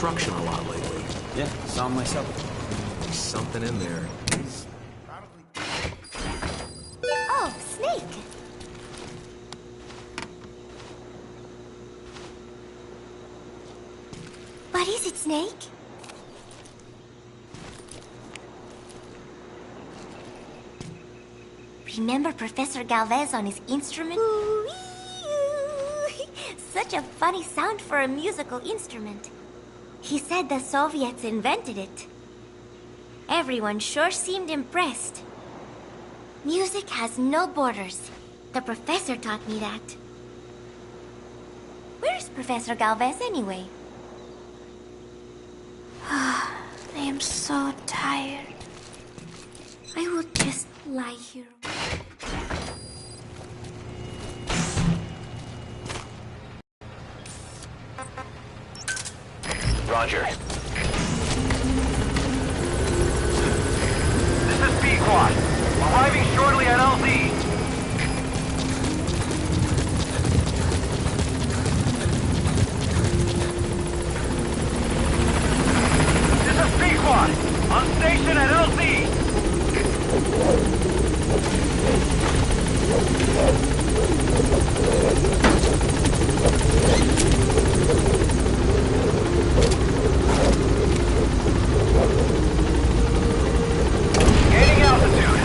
destruction a lot lately. Yeah, saw him myself. There's something in there. Oh, Snake! What is it, Snake? Remember Professor Galvez on his instrument? Such a funny sound for a musical instrument. He said the Soviets invented it. Everyone sure seemed impressed. Music has no borders. The professor taught me that. Where's Professor Galvez anyway? I am so tired. I will just lie here. Roger. This is B-Quad. Arriving shortly at LZ. This is B-Quad. On station at LZ. Gaining altitude.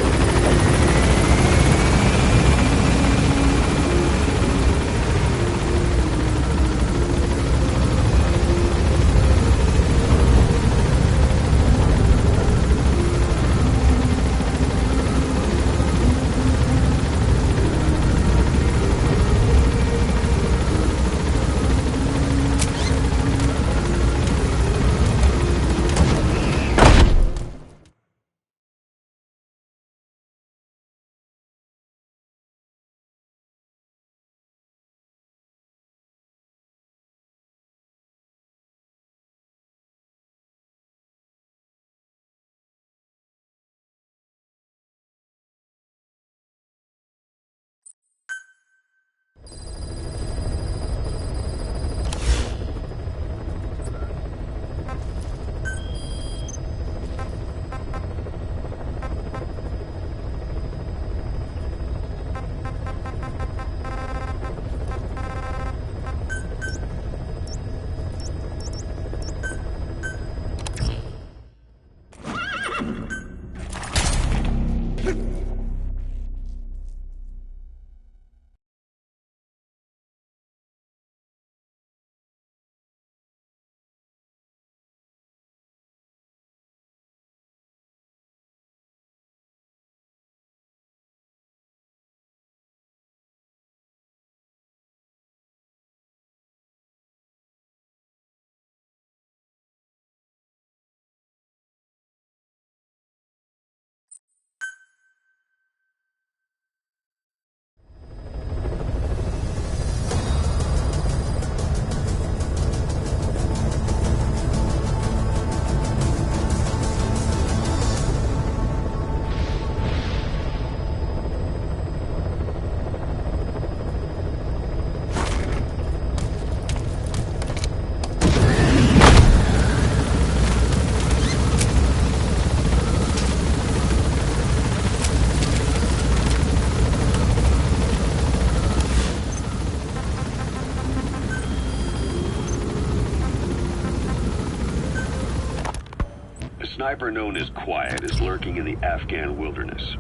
Sniper known as Quiet is lurking in the Afghan wilderness.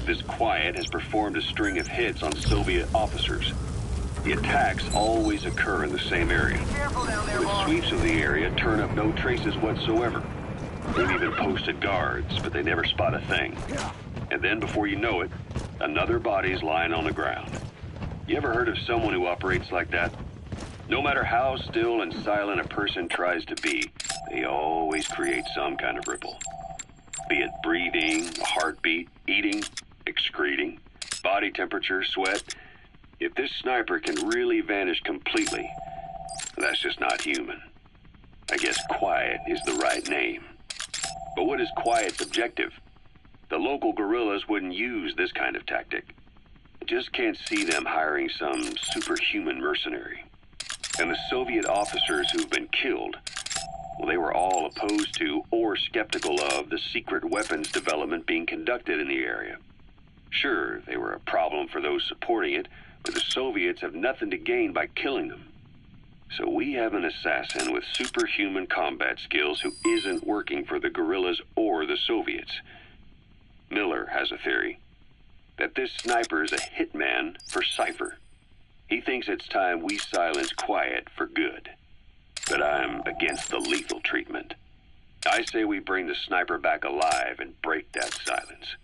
This Quiet has performed a string of hits on Soviet officers. The attacks always occur in the same area. The sweeps of the area turn up no traces whatsoever. They've even posted guards, but they never spot a thing. And then before you know it, another body's lying on the ground. You ever heard of someone who operates like that? No matter how still and silent a person tries to be, they always create some kind of ripple. Be it breathing, a heartbeat, eating, excreting, body temperature, sweat. If this sniper can really vanish completely, that's just not human. I guess Quiet is the right name. But what is Quiet's objective? The local guerrillas wouldn't use this kind of tactic. I just can't see them hiring some superhuman mercenary. And the Soviet officers who've been killed, skeptical of the secret weapons development being conducted in the area. Sure, they were a problem for those supporting it, but the Soviets have nothing to gain by killing them. So we have an assassin with superhuman combat skills who isn't working for the guerrillas or the Soviets. Miller has a theory that this sniper is a hitman for Cypher. He thinks it's time we silence Quiet for good. But I'm against the lethal treatment. I say we bring the sniper back alive and break that silence.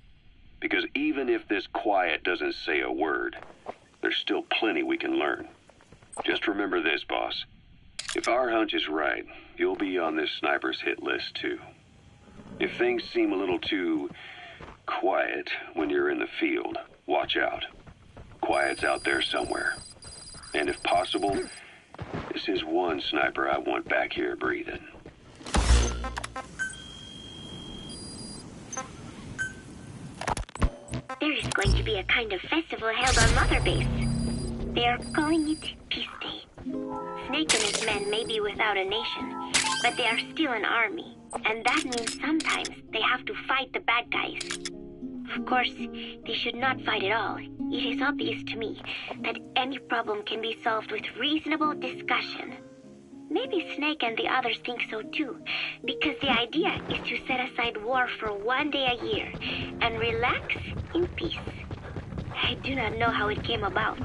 Because even if this Quiet doesn't say a word, there's still plenty we can learn. Just remember this, boss. If our hunch is right, you'll be on this sniper's hit list too. If things seem a little too quiet when you're in the field, watch out. Quiet's out there somewhere. And if possible, this is one sniper I want back here breathing. There is going to be a kind of festival held on Mother Base. They are calling it Peace Day. Snake and his men may be without a nation, but they are still an army, and that means sometimes they have to fight the bad guys. Of course, they should not fight at all. It is obvious to me that any problem can be solved with reasonable discussion. Maybe Snake and the others think so too, because the idea is to set aside war for one day a year and relax in peace. I do not know how it came about,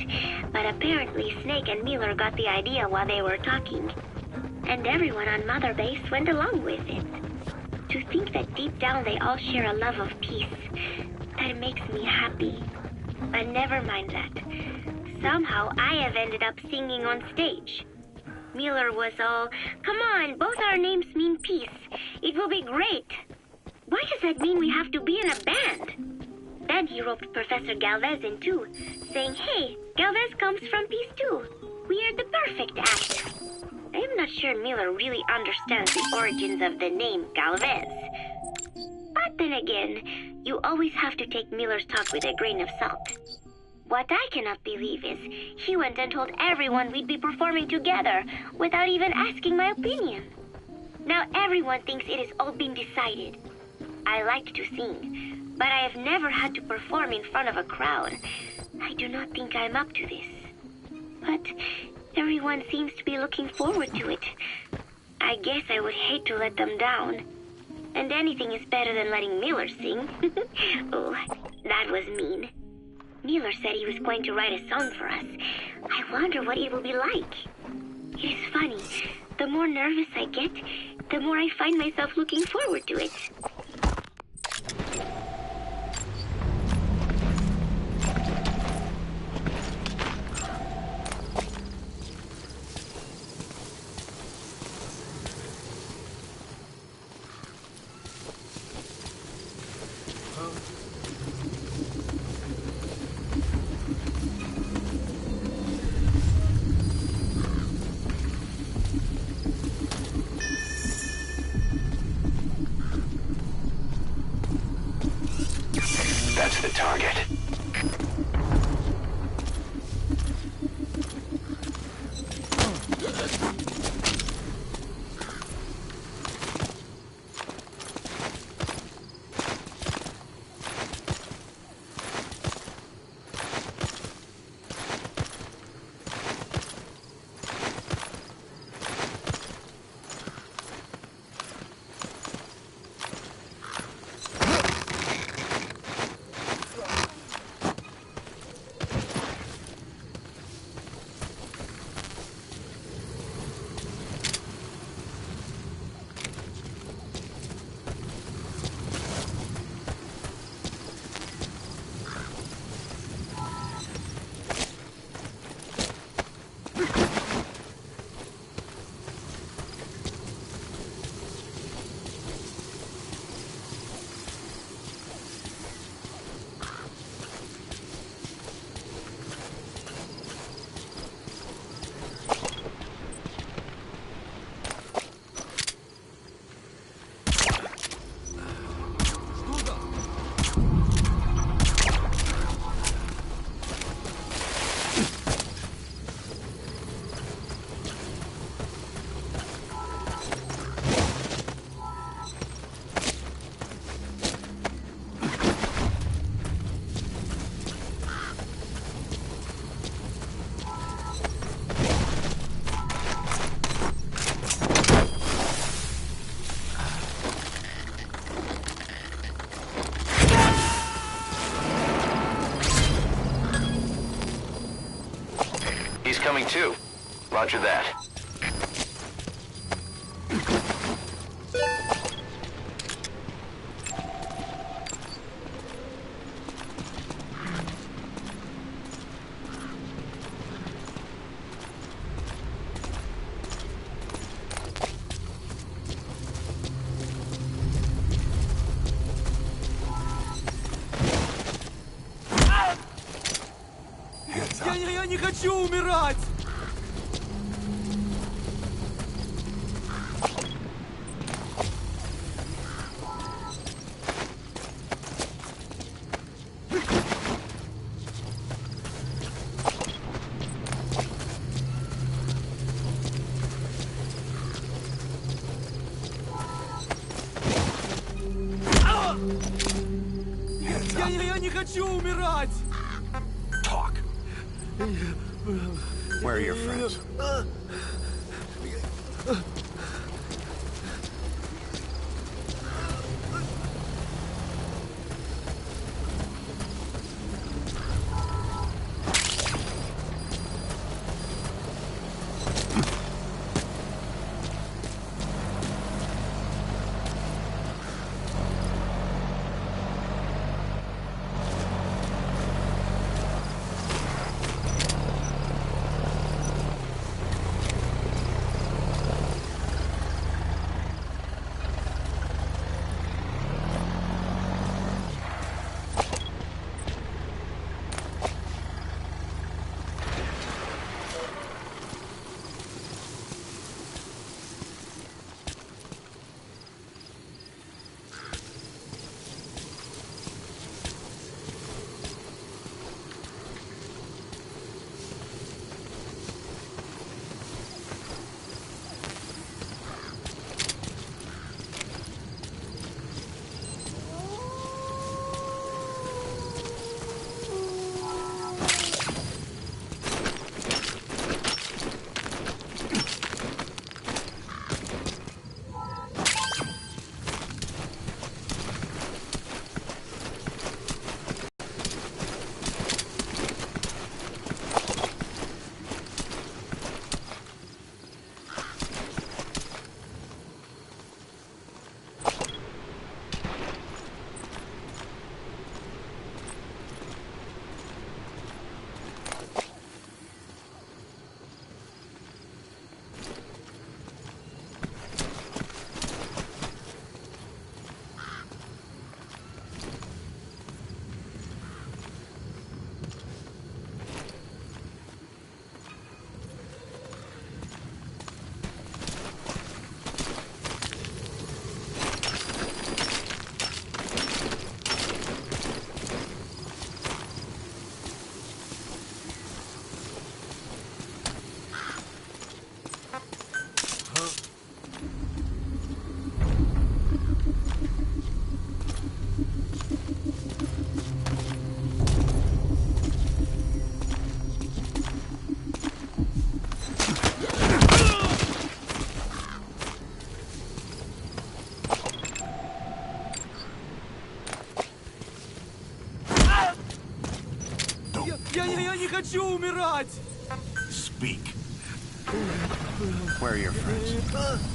but apparently Snake and Miller got the idea while they were talking, and everyone on Mother Base went along with it. To think that deep down they all share a love of peace, that makes me happy. But never mind that. Somehow I have ended up singing on stage. Miller was all, "Come on, both our names mean peace. It will be great." Why does that mean we have to be in a band? Then he roped Professor Galvez in too, saying, "Hey, Galvez comes from peace too. We are the perfect act." I am not sure Miller really understands the origins of the name Galvez. But then again, you always have to take Miller's talk with a grain of salt. What I cannot believe is he went and told everyone we'd be performing together without even asking my opinion. Now everyone thinks it has all been decided. I like to sing, but I have never had to perform in front of a crowd. I do not think I'm up to this. But everyone seems to be looking forward to it. I guess I would hate to let them down. And anything is better than letting Miller sing. Oh, that was mean. Miller said he was going to write a song for us. I wonder what it will be like. It is funny. The more nervous I get, the more I find myself looking forward to it. That's the target. incoming too. Roger that. Я не хочу умирать! Я не хочу умирать! Talk. Where are your friends? Я не хочу умирать! Speak. Where are your friends?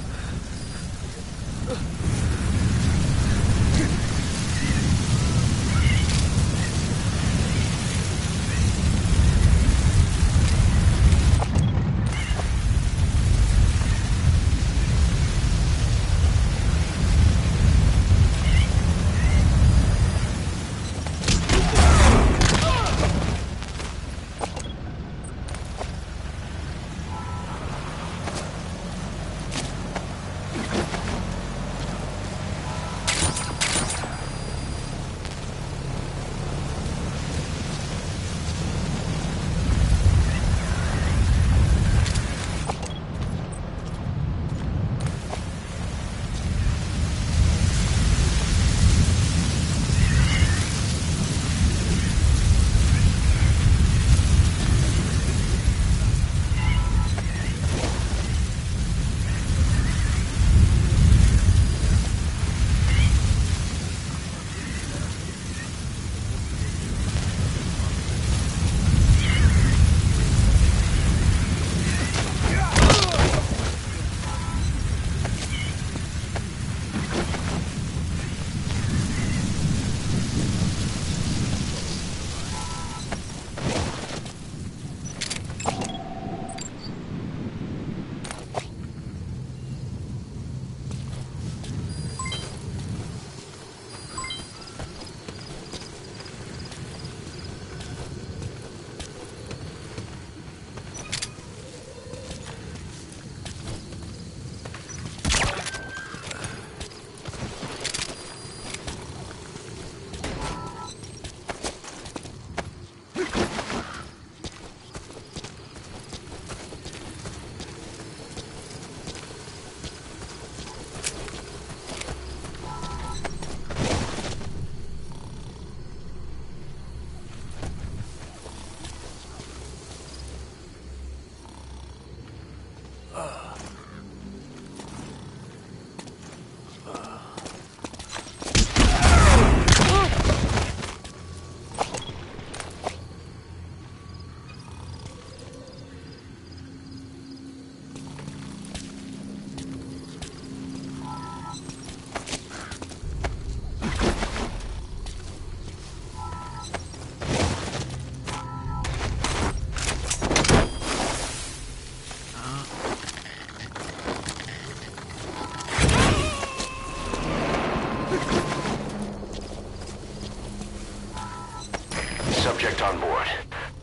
on board.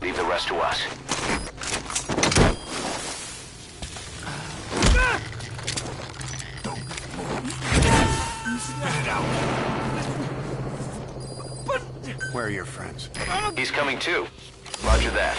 Leave the rest to us. Spit it out. Where are your friends? He's coming too. Roger that.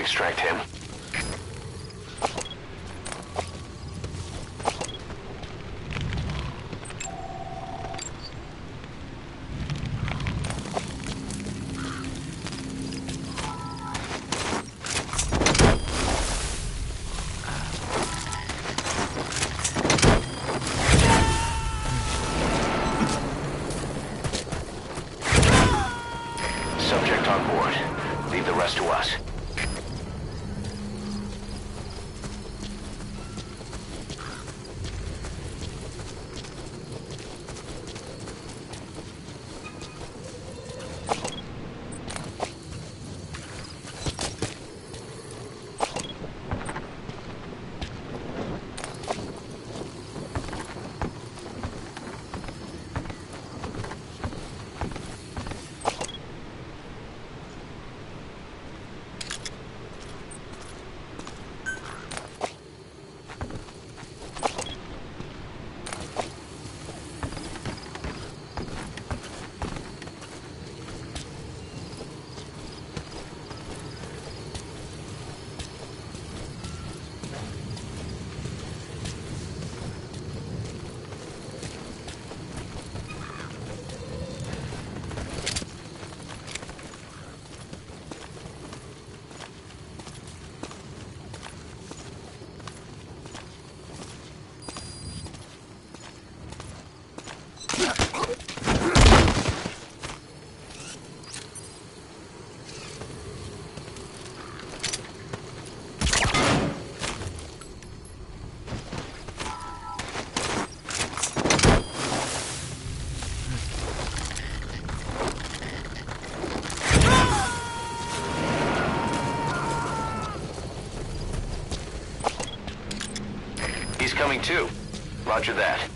Extract him. Subject on board. Leave the rest to us. Coming too. Roger that.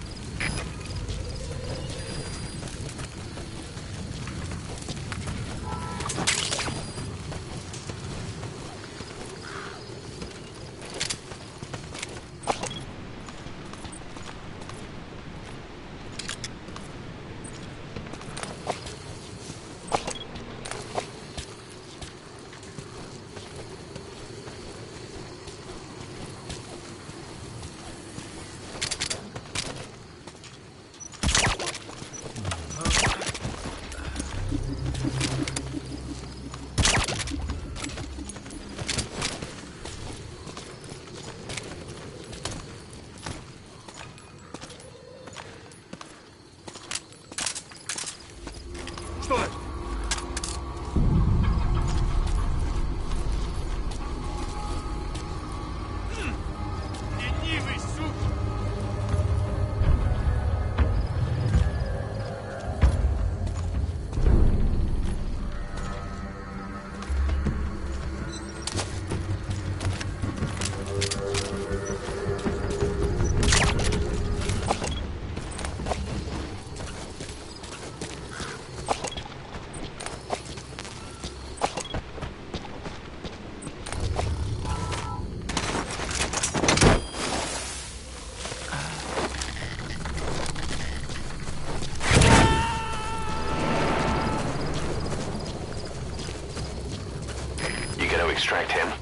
extract him.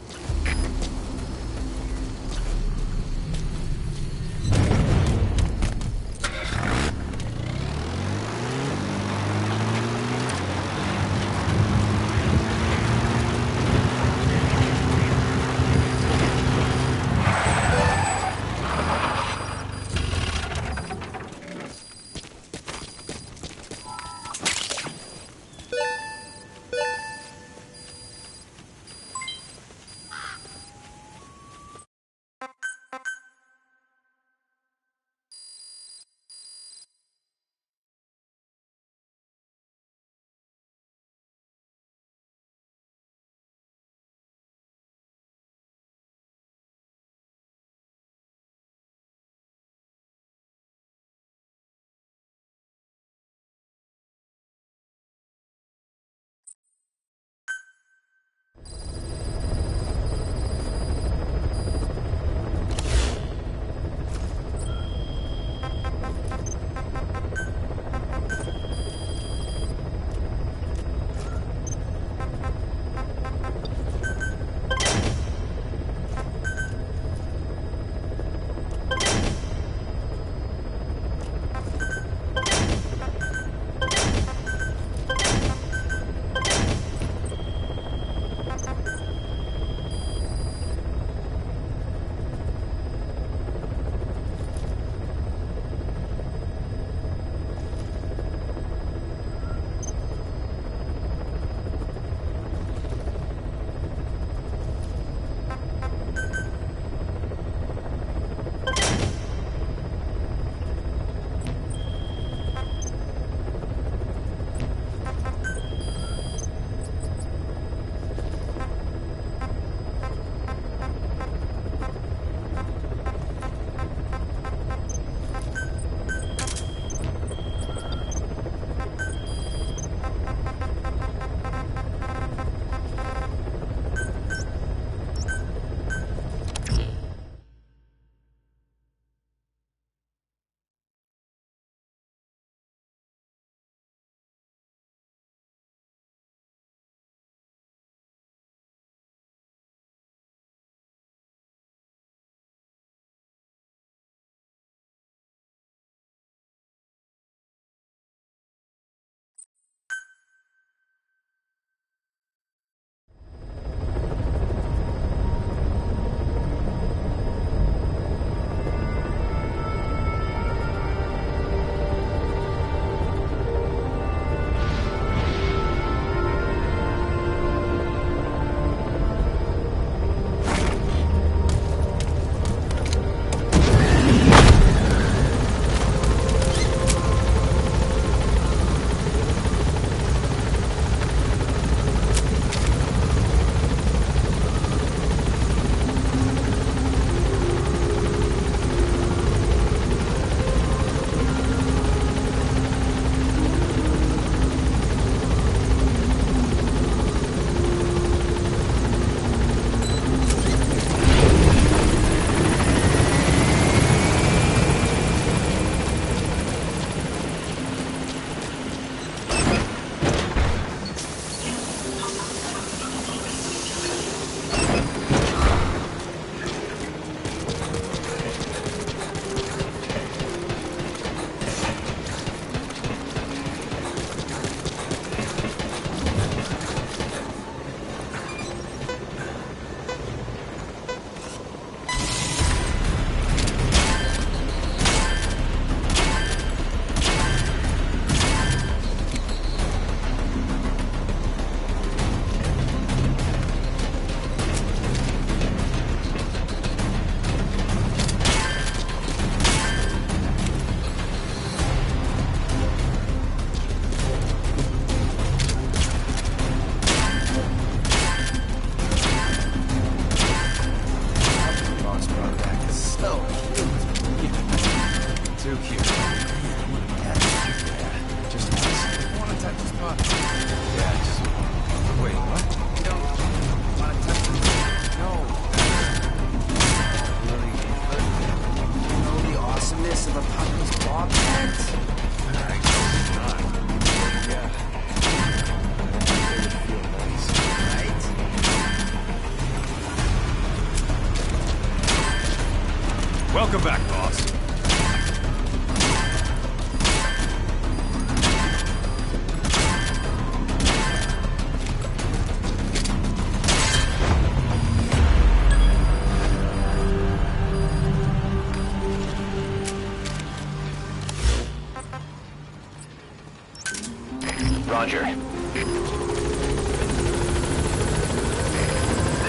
Roger. This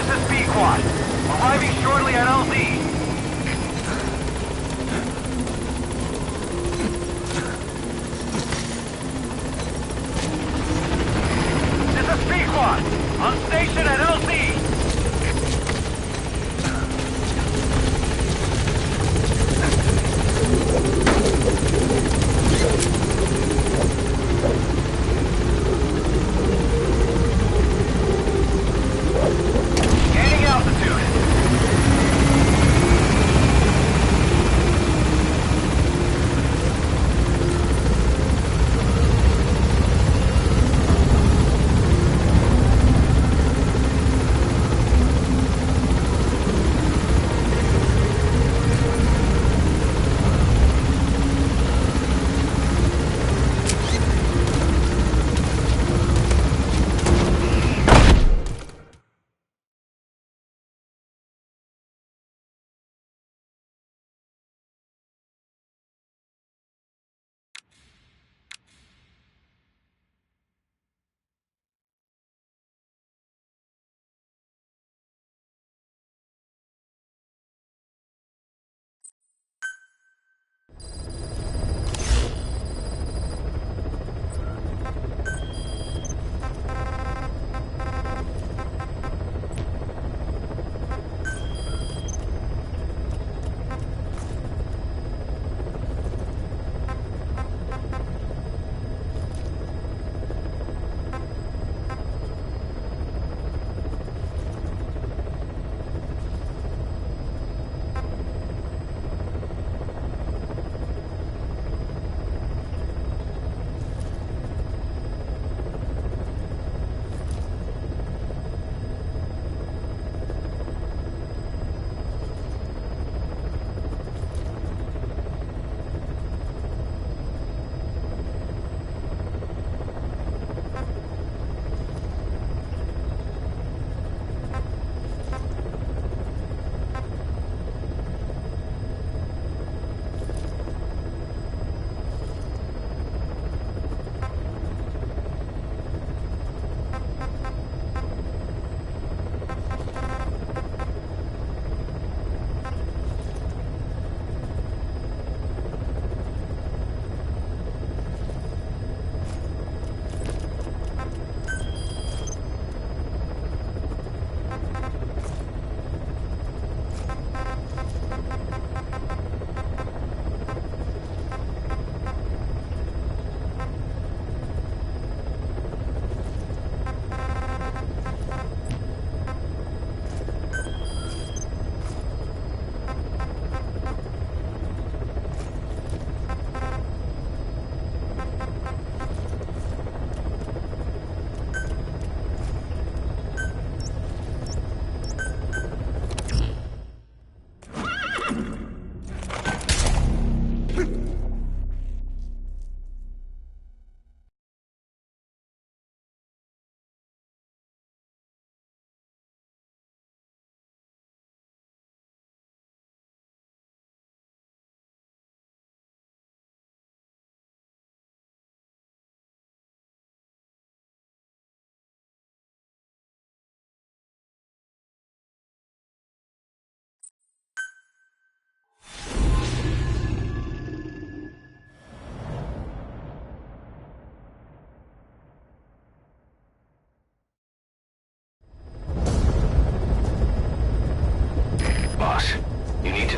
is B-Quad. Arriving shortly at LZ. This is B-Quad. On station at LZ. Gaining altitude.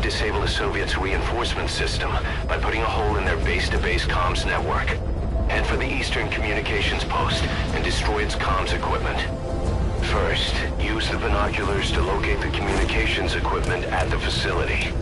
disable the Soviets' reinforcement system by putting a hole in their base-to-base comms network. Head for the Eastern Communications Post and destroy its comms equipment. First, use the binoculars to locate the communications equipment at the facility.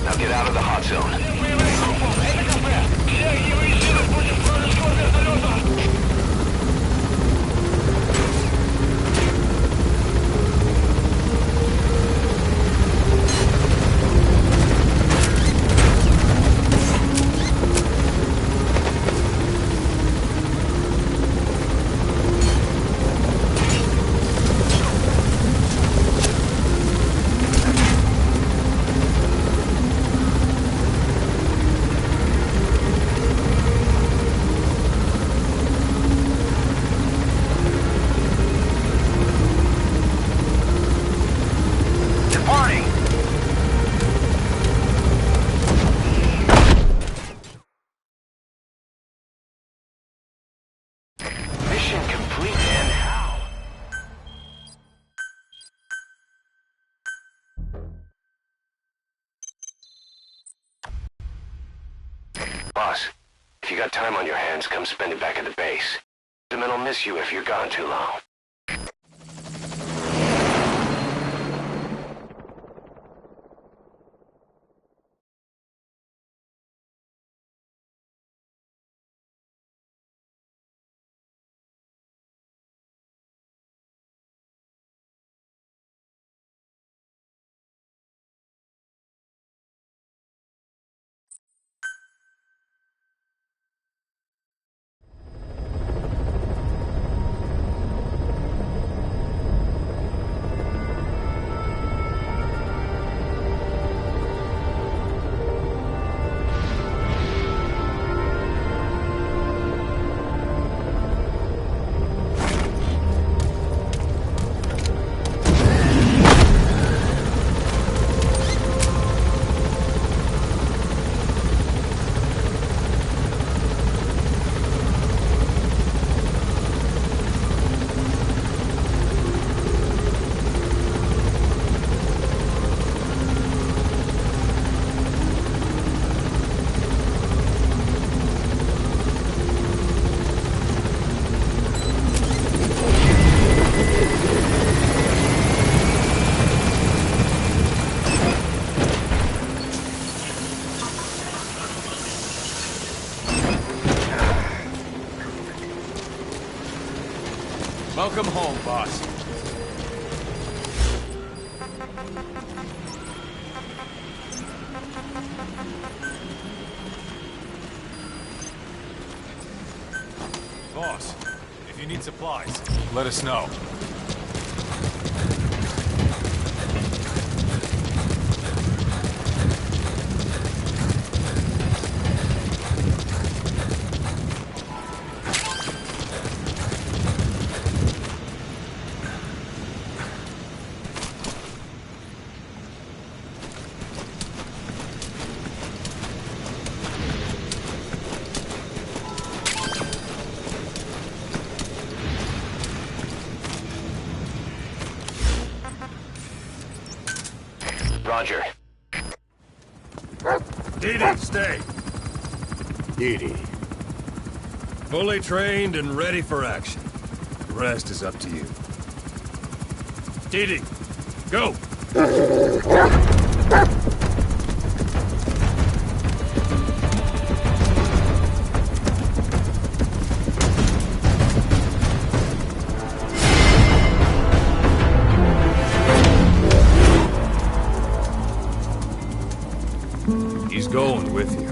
Now get out of the hot zone. Boss, if you got time on your hands, come spend it back at the base. The men will miss you if you're gone too long. Welcome home, boss. Boss, if you need supplies, let us know. Roger. Didi, stay. Didi. Fully trained and ready for action. The rest is up to you. Didi, go! He's going with you.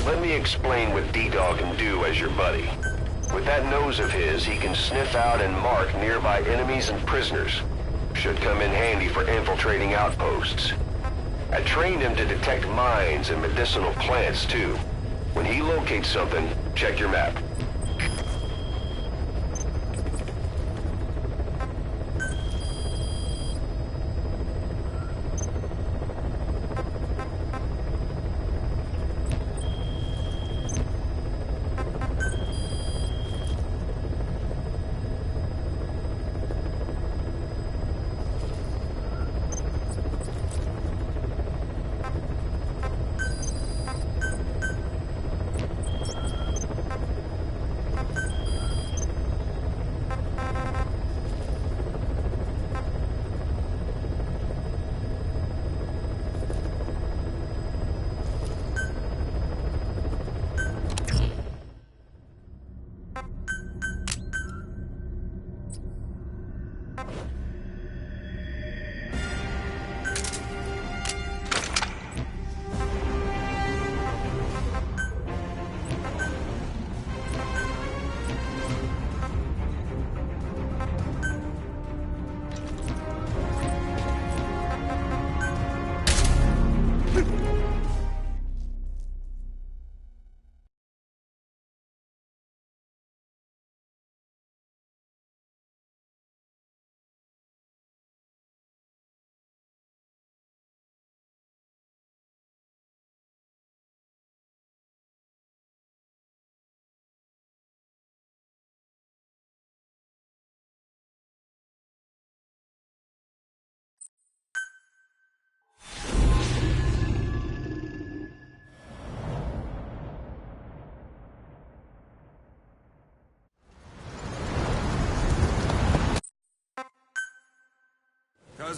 Let me explain what D-Dog can do as your buddy. With that nose of his, he can sniff out and mark nearby enemies and prisoners. Should come in handy for infiltrating outposts. I trained him to detect mines and medicinal plants, too. When he locates something, check your map.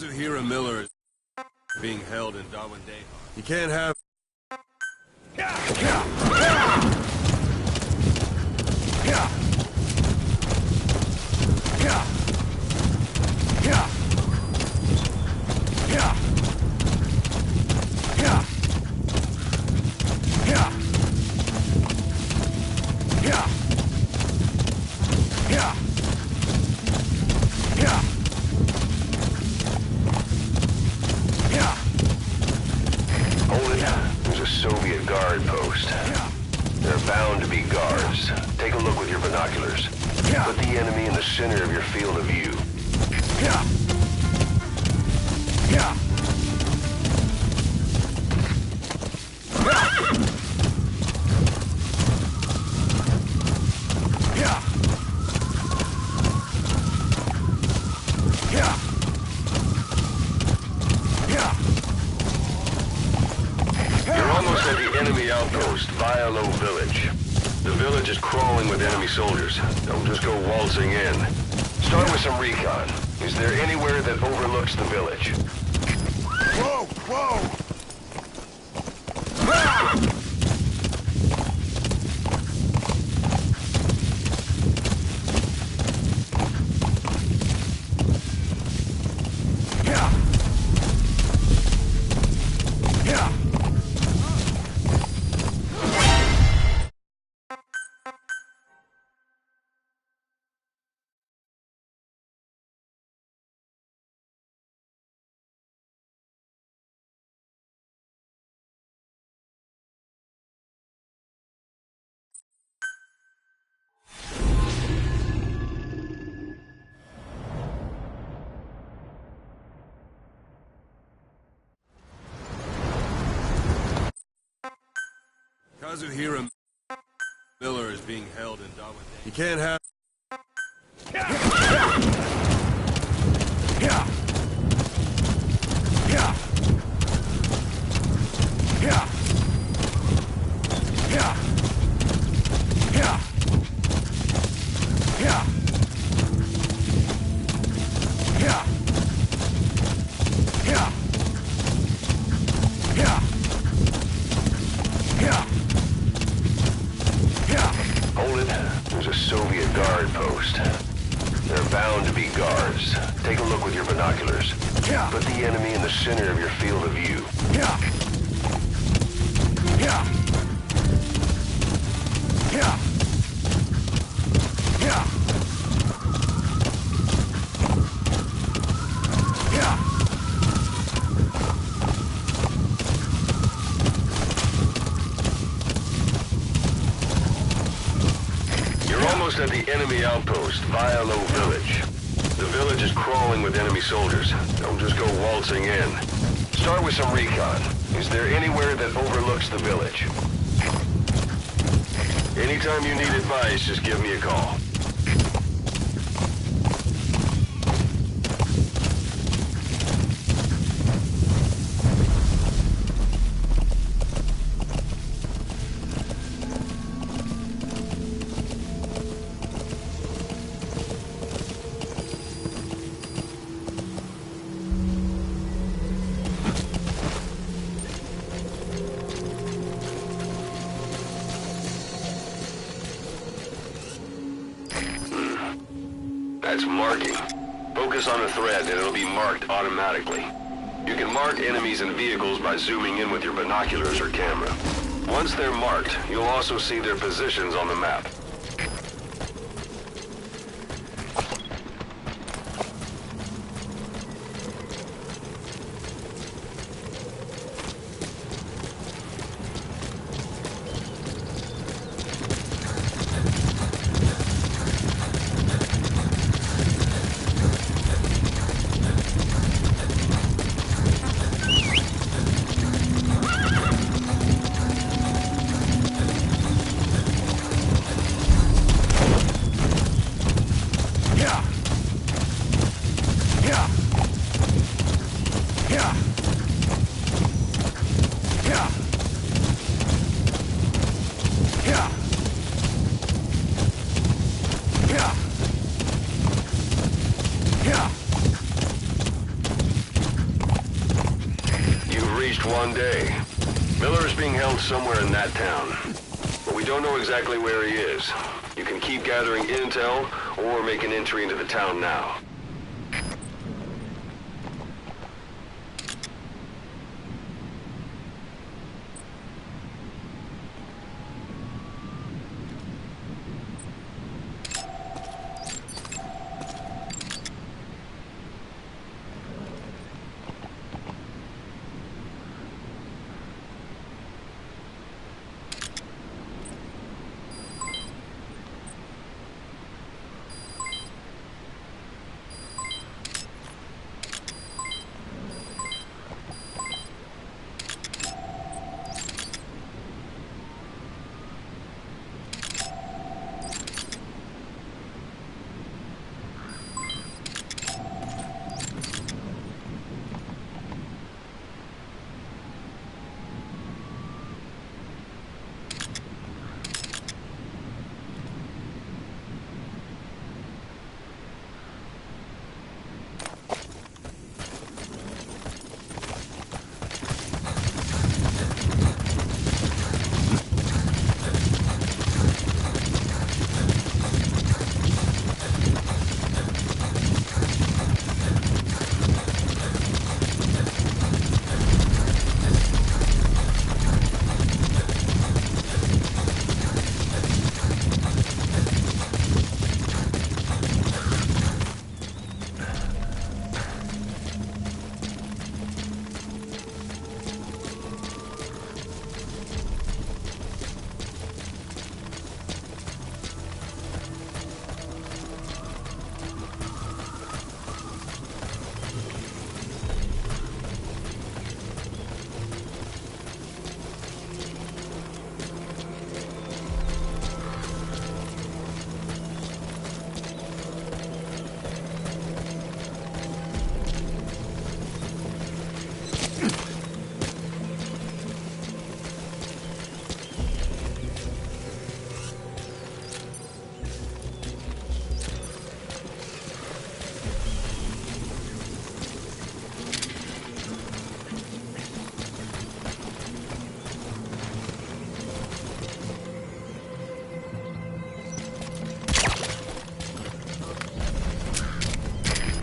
Kazuhira Miller is being held in Darwin Day. You can't have... Hold it. There's a Soviet guard post. There are bound to be guards. Take a look with your binoculars. Put the enemy in the center of your field of view. You're almost at the enemy outpost, Vialo Village. The village is crawling with enemy soldiers. Don't just go waltzing in. Start with some recon. Is there anywhere that overlooks the village? Whoa! Whoa! Kazuhira Miller is being held in Darwin Day. You can't have... Hold it. There's a Soviet guard post. There are bound to be guards. Take a look with your binoculars. Put the enemy in the center of your field of view. You're almost at the enemy outpost, Vialo Village. The village is crawling with enemy soldiers. Don't just go waltzing in. Start with some recon. Is there anywhere that overlooks the village? Anytime you need advice, just give me a call. That's marking. Focus on the thread and it'll be marked automatically. You can mark enemies and vehicles by zooming in with your binoculars or camera. Once they're marked, you'll also see their positions on the map. Just one day. Miller is being held somewhere in that town. But we don't know exactly where he is. You can keep gathering intel, or make an entry into the town now.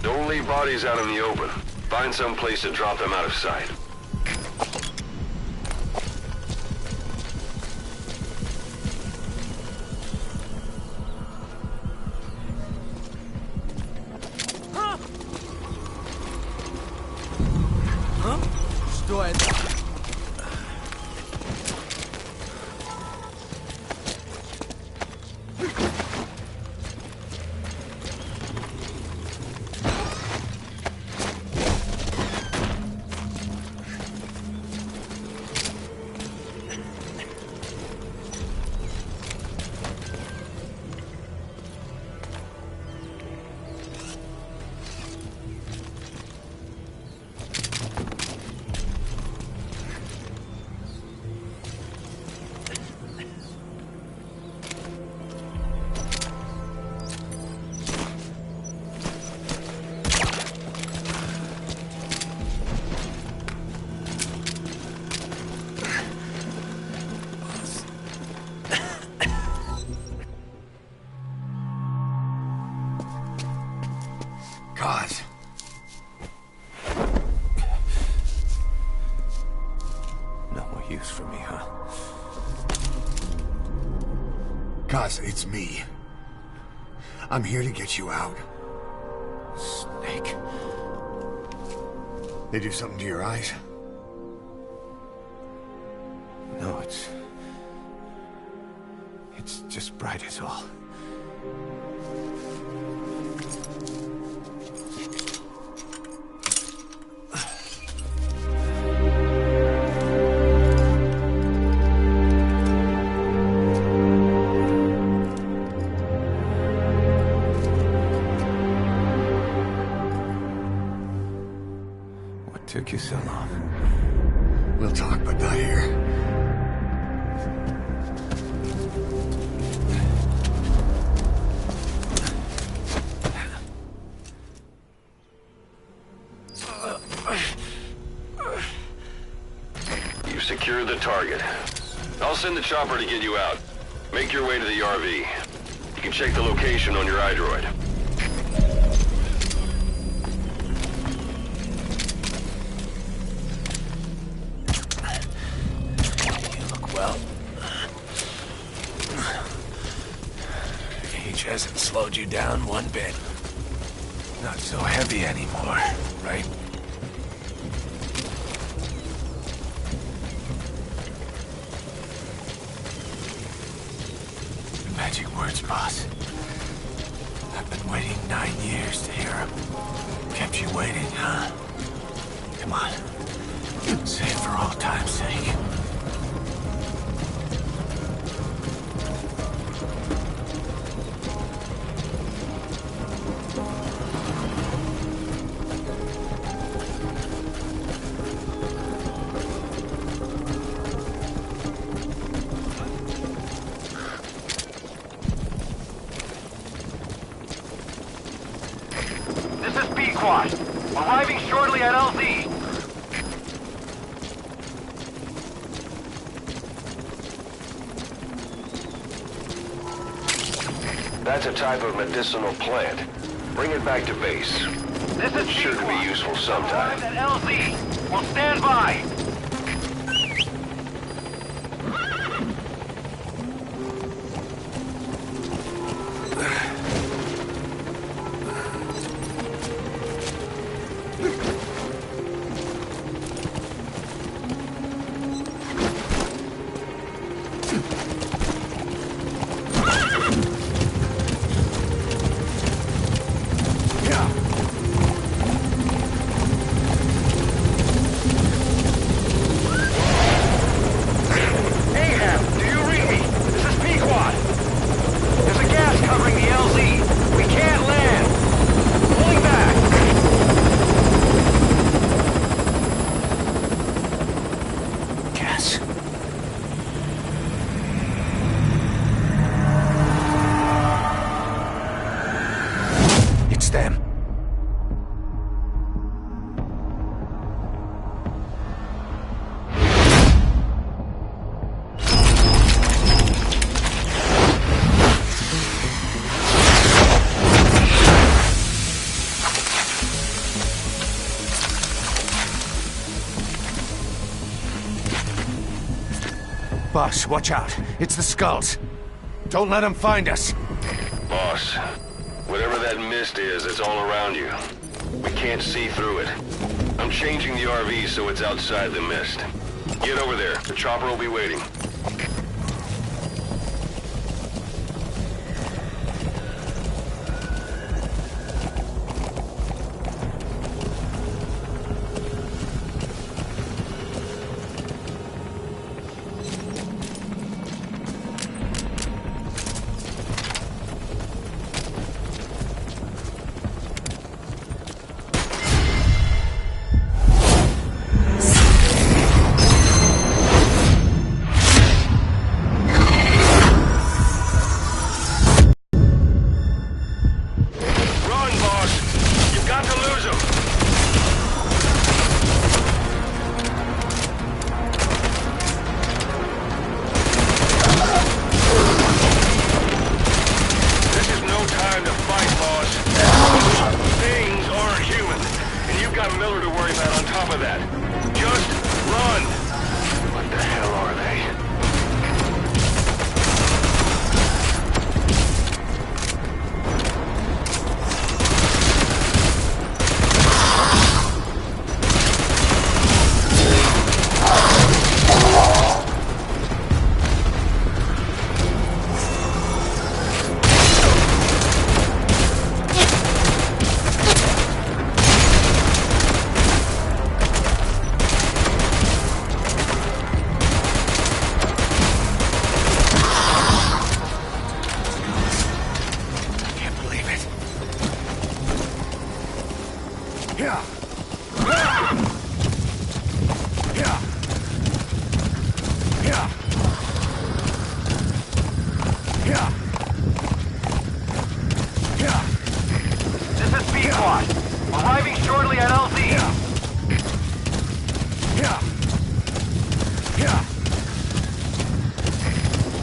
Don't leave bodies out in the open. Find some place to drop them out of sight. Что это? God. No more use for me, huh? Kaz, it's me. I'm here to get you out. Snake. They do something to your eyes? No, it's just bright as all. Took you so long. We'll talk, but not here. secure the target. I'll send the chopper to get you out. Make your way to the RV. You can check the location on your iDroid. You look well. Age hasn't slowed you down one bit. Not so heavy anymore, right? Magic words, boss. I've been waiting 9 years to hear them. Kept you waiting, huh? Come on. Say it for all time's sake. Arriving shortly at LZ. That's a type of medicinal plant. Bring it back to base. This is sure to be useful sometime. Arrived at LZ. We'll stand by. Boss, watch out. It's the skulls. Don't let them find us. Boss, whatever that mist is, it's all around you. We can't see through it. I'm changing the RV so it's outside the mist. Get over there. The chopper will be waiting.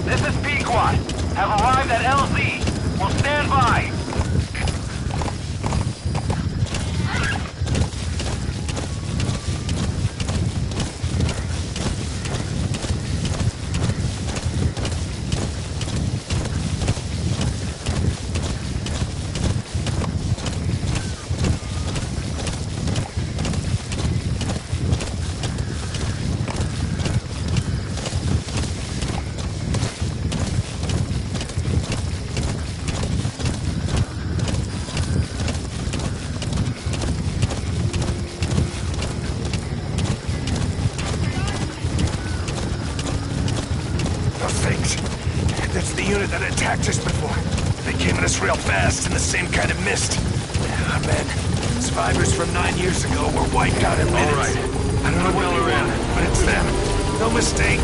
This is Pequod. Have arrived at LZ. Will stand by. That's the unit that attacked us before. They came at us real fast in the same kind of mist. Ah, man. Survivors from 9 years ago were wiped out in minutes. All right. I don't know what they want, but it's them. No mistake.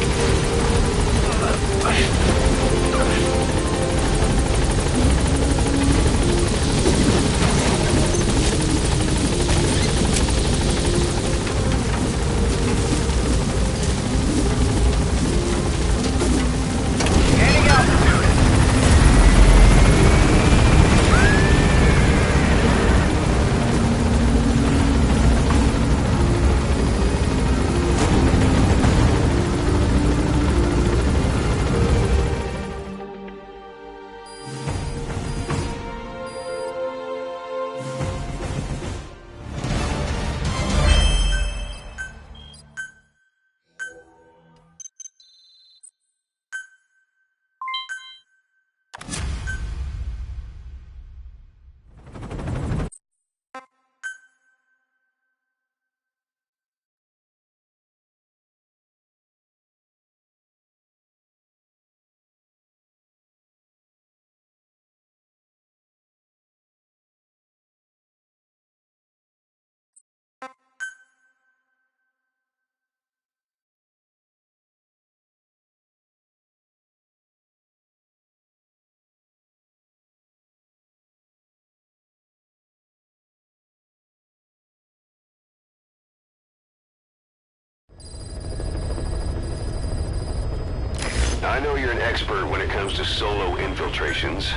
I know you're an expert when it comes to solo infiltrations,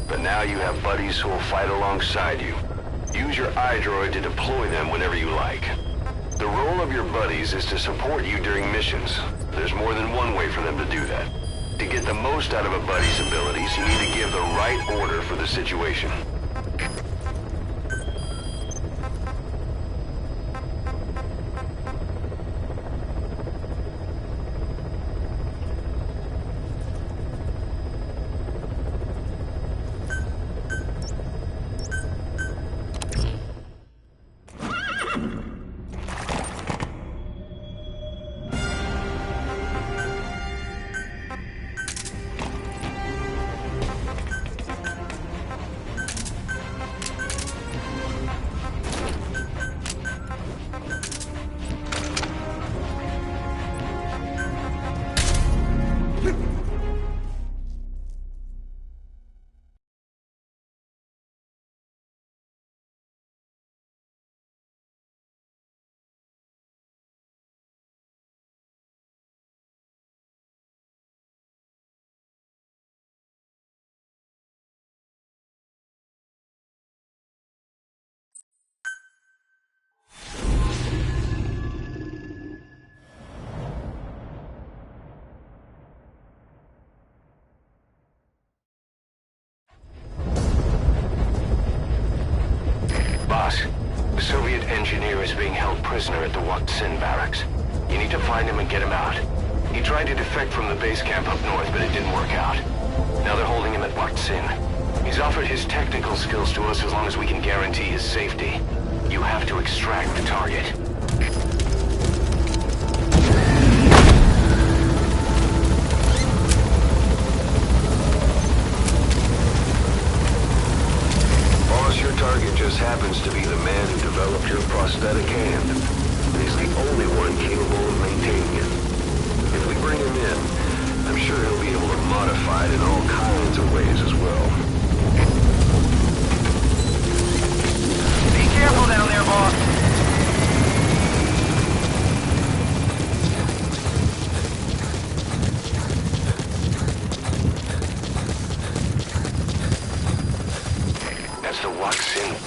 but now you have buddies who will fight alongside you. Use your iDroid to deploy them whenever you like. The role of your buddies is to support you during missions. There's more than one way for them to do that. To get the most out of a buddy's abilities, you need to give the right order for the situation. The Soviet engineer is being held prisoner at the Sin barracks. You need to find him and get him out. He tried to defect from the base camp up north, but it didn't work out. Now they're holding him at Sin. He's offered his technical skills to us as long as we can guarantee his safety. You have to extract the target. Your target just happens to be the man who developed your prosthetic hand. He's the only one capable of maintaining it. If we bring him in, I'm sure he'll be able to modify it in all kinds of ways as well. Be careful down there, boss.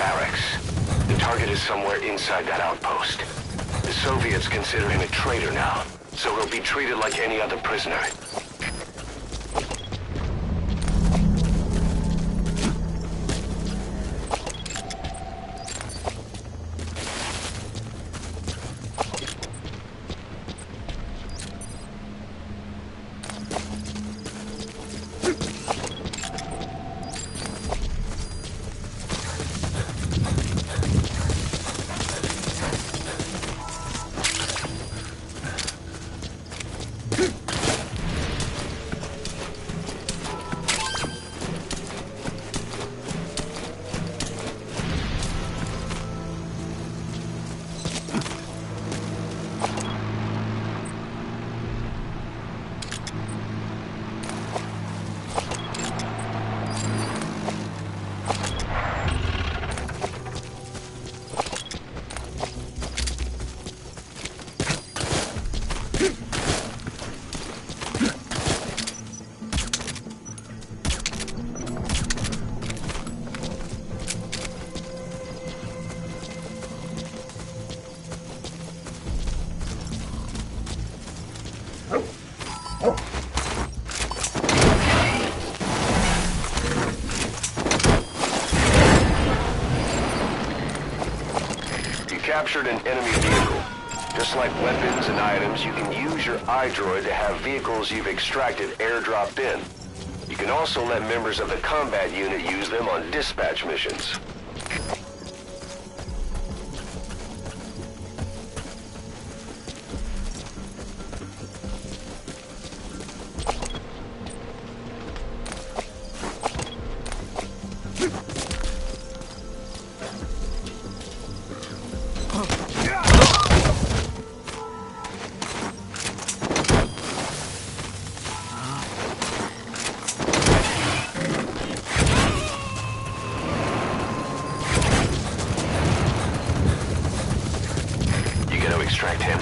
barracks. The target is somewhere inside that outpost. The Soviets consider him a traitor now, so he'll be treated like any other prisoner. Captured an enemy vehicle. Just like weapons and items, you can use your iDroid to have vehicles you've extracted airdropped in. You can also let members of the combat unit use them on dispatch missions. Extract him.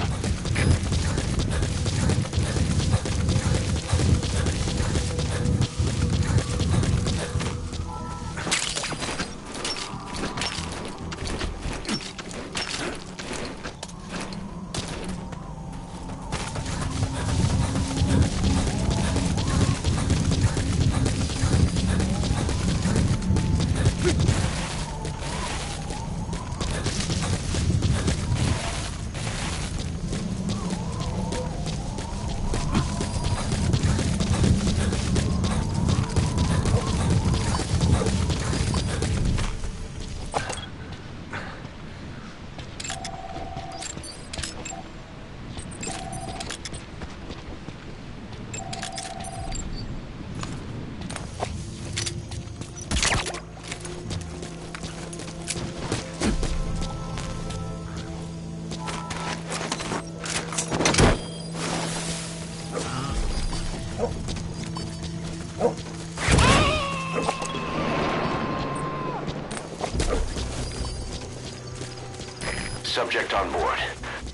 Subject on board.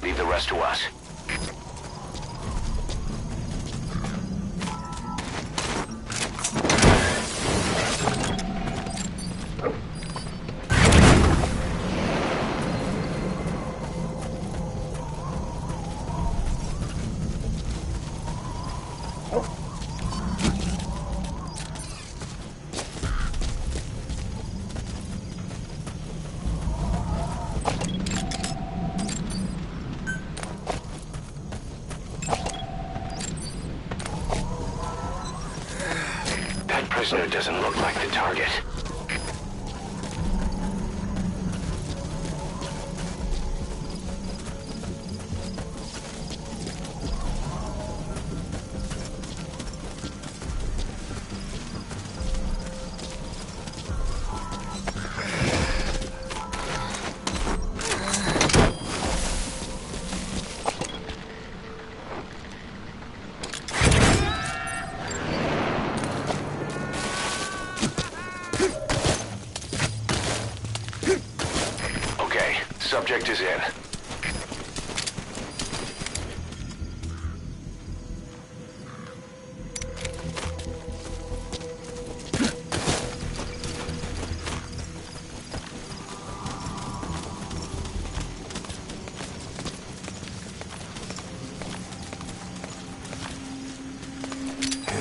Leave the rest to us. Prisoner doesn't look like the target. Subject is in.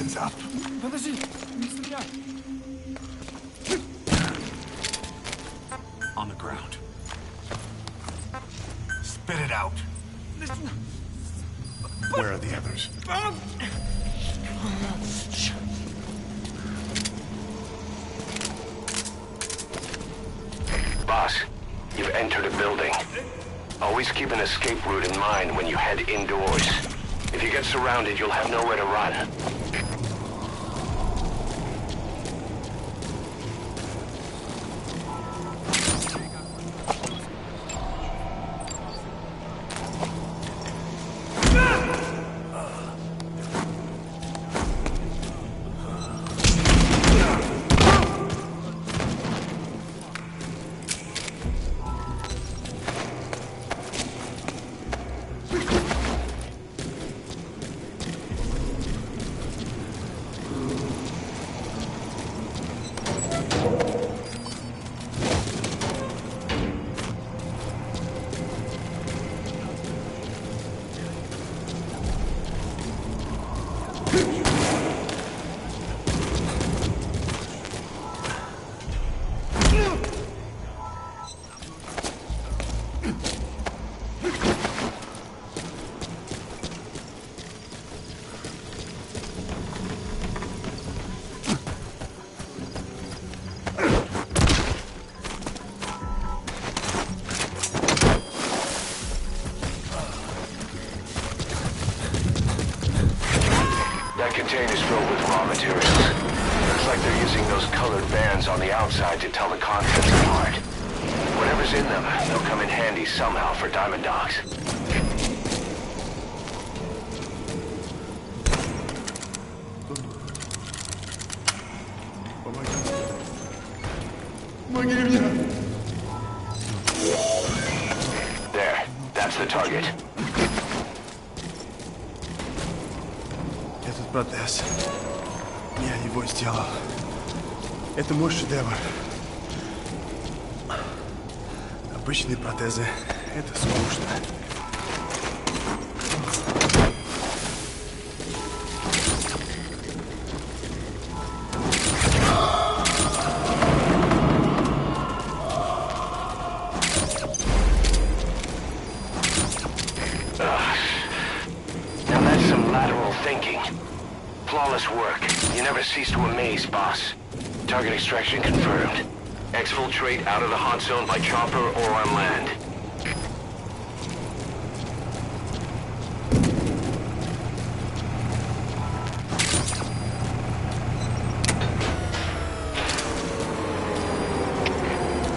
Hands up. Подожди, не стреляй. On the ground. Spit it out. Where are the others? Boss, you've entered a building. Always keep an escape route in mind when you head indoors. If you get surrounded, you'll have nowhere to run. Containers filled with raw materials. Looks like they're using those colored bands on the outside to tell the contents apart. Whatever's in them, they'll come in handy somehow for diamond dogs. There, that's the target. Этот протез. Я его сделал. Это мой шедевр. Обычные протезы — это скучно. Flawless work. You never cease to amaze, boss. Target extraction confirmed. Exfiltrate out of the hot zone by chopper or on land.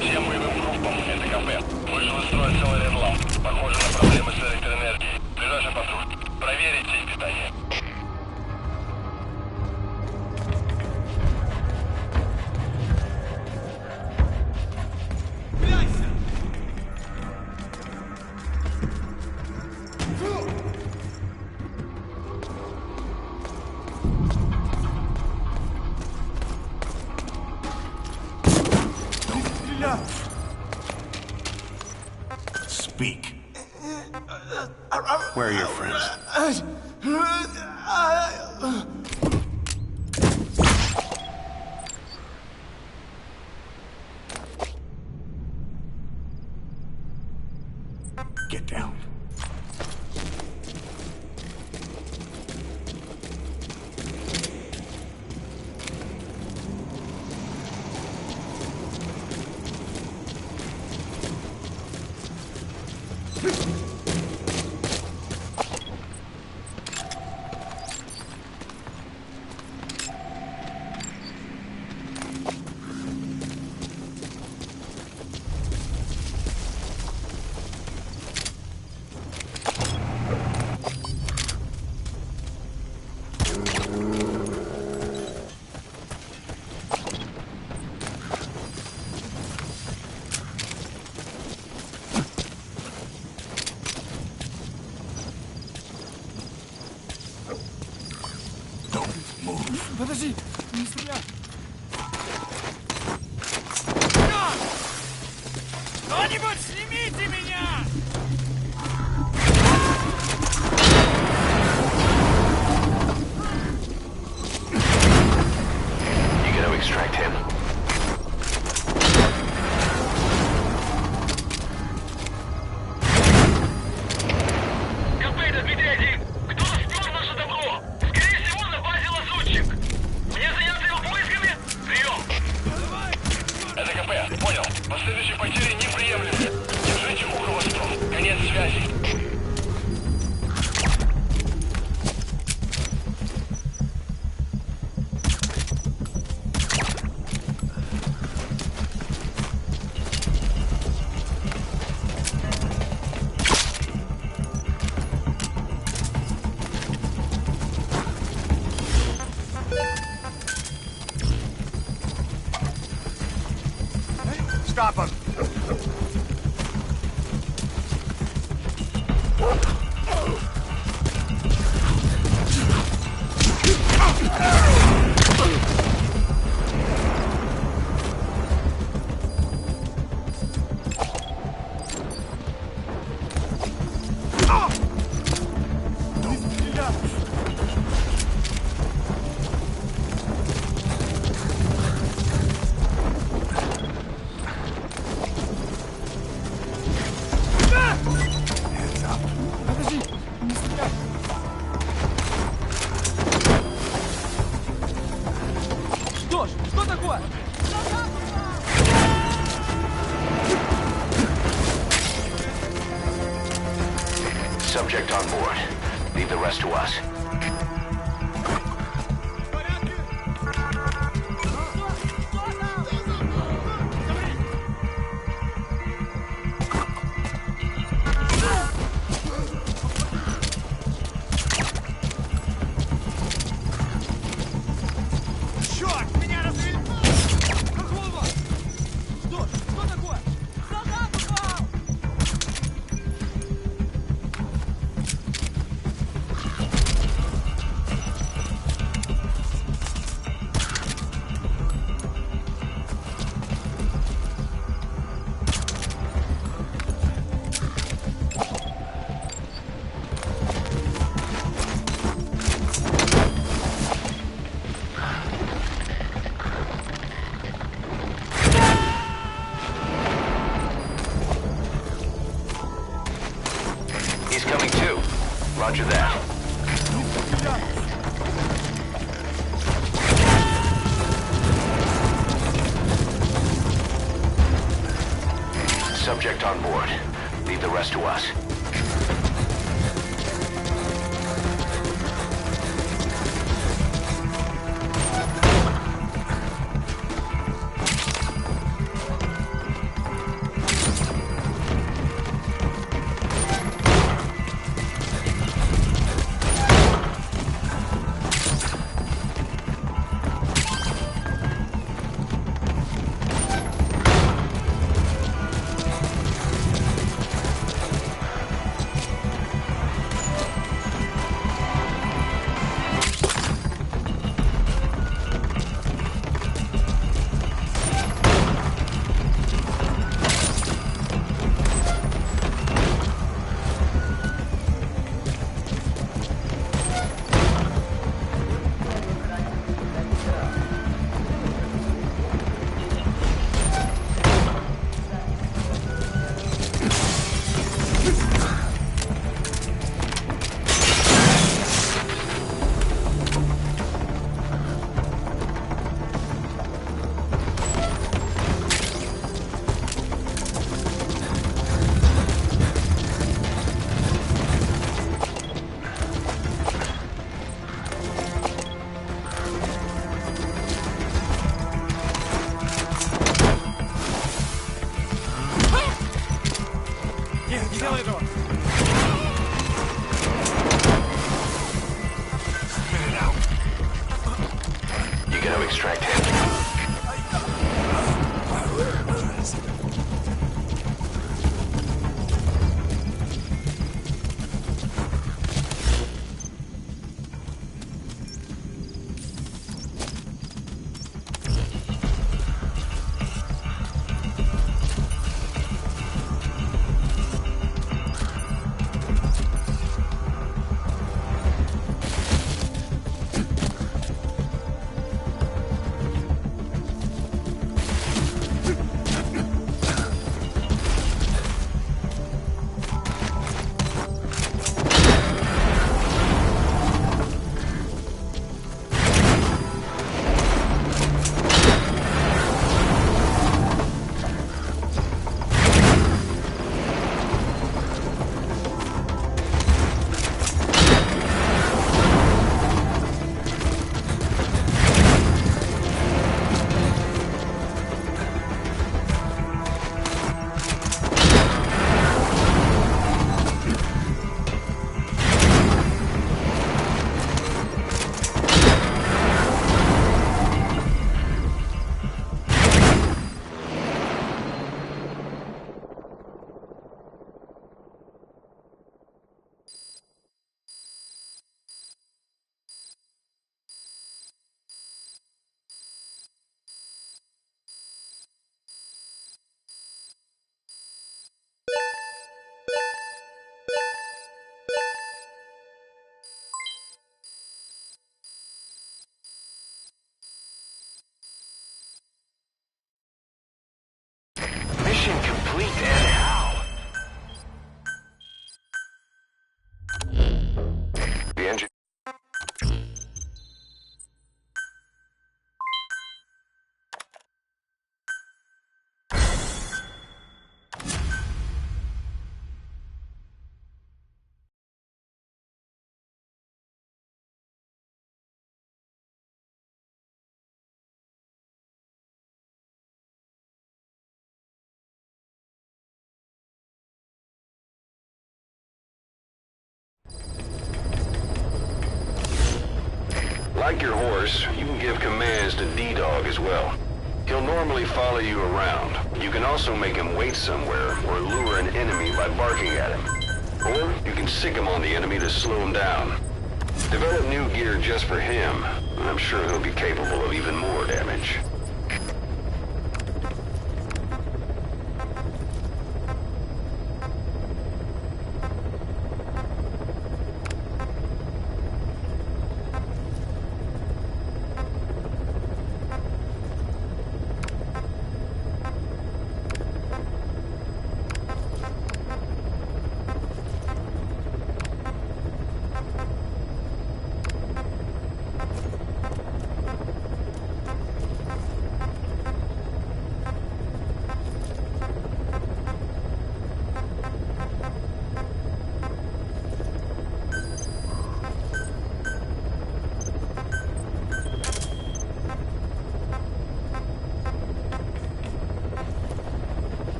Всем боевым группам, это КП. Вышел из строя целый редлам. Похоже на проблемы с электроэнергией. Ближайший патруль. Проверить сеть питания. Speak. Where are your friends? Get down. Подожди, не стреляй. Кто-нибудь снимите меня! stop him. Subject on board. Leave the rest to us. Roger that. Subject on board. Leave the rest to us. Extract him. Like your horse, you can give commands to D-Dog as well. He'll normally follow you around. You can also make him wait somewhere or lure an enemy by barking at him. Or you can sick him on the enemy to slow him down. Develop new gear just for him, and I'm sure he'll be capable of even more damage.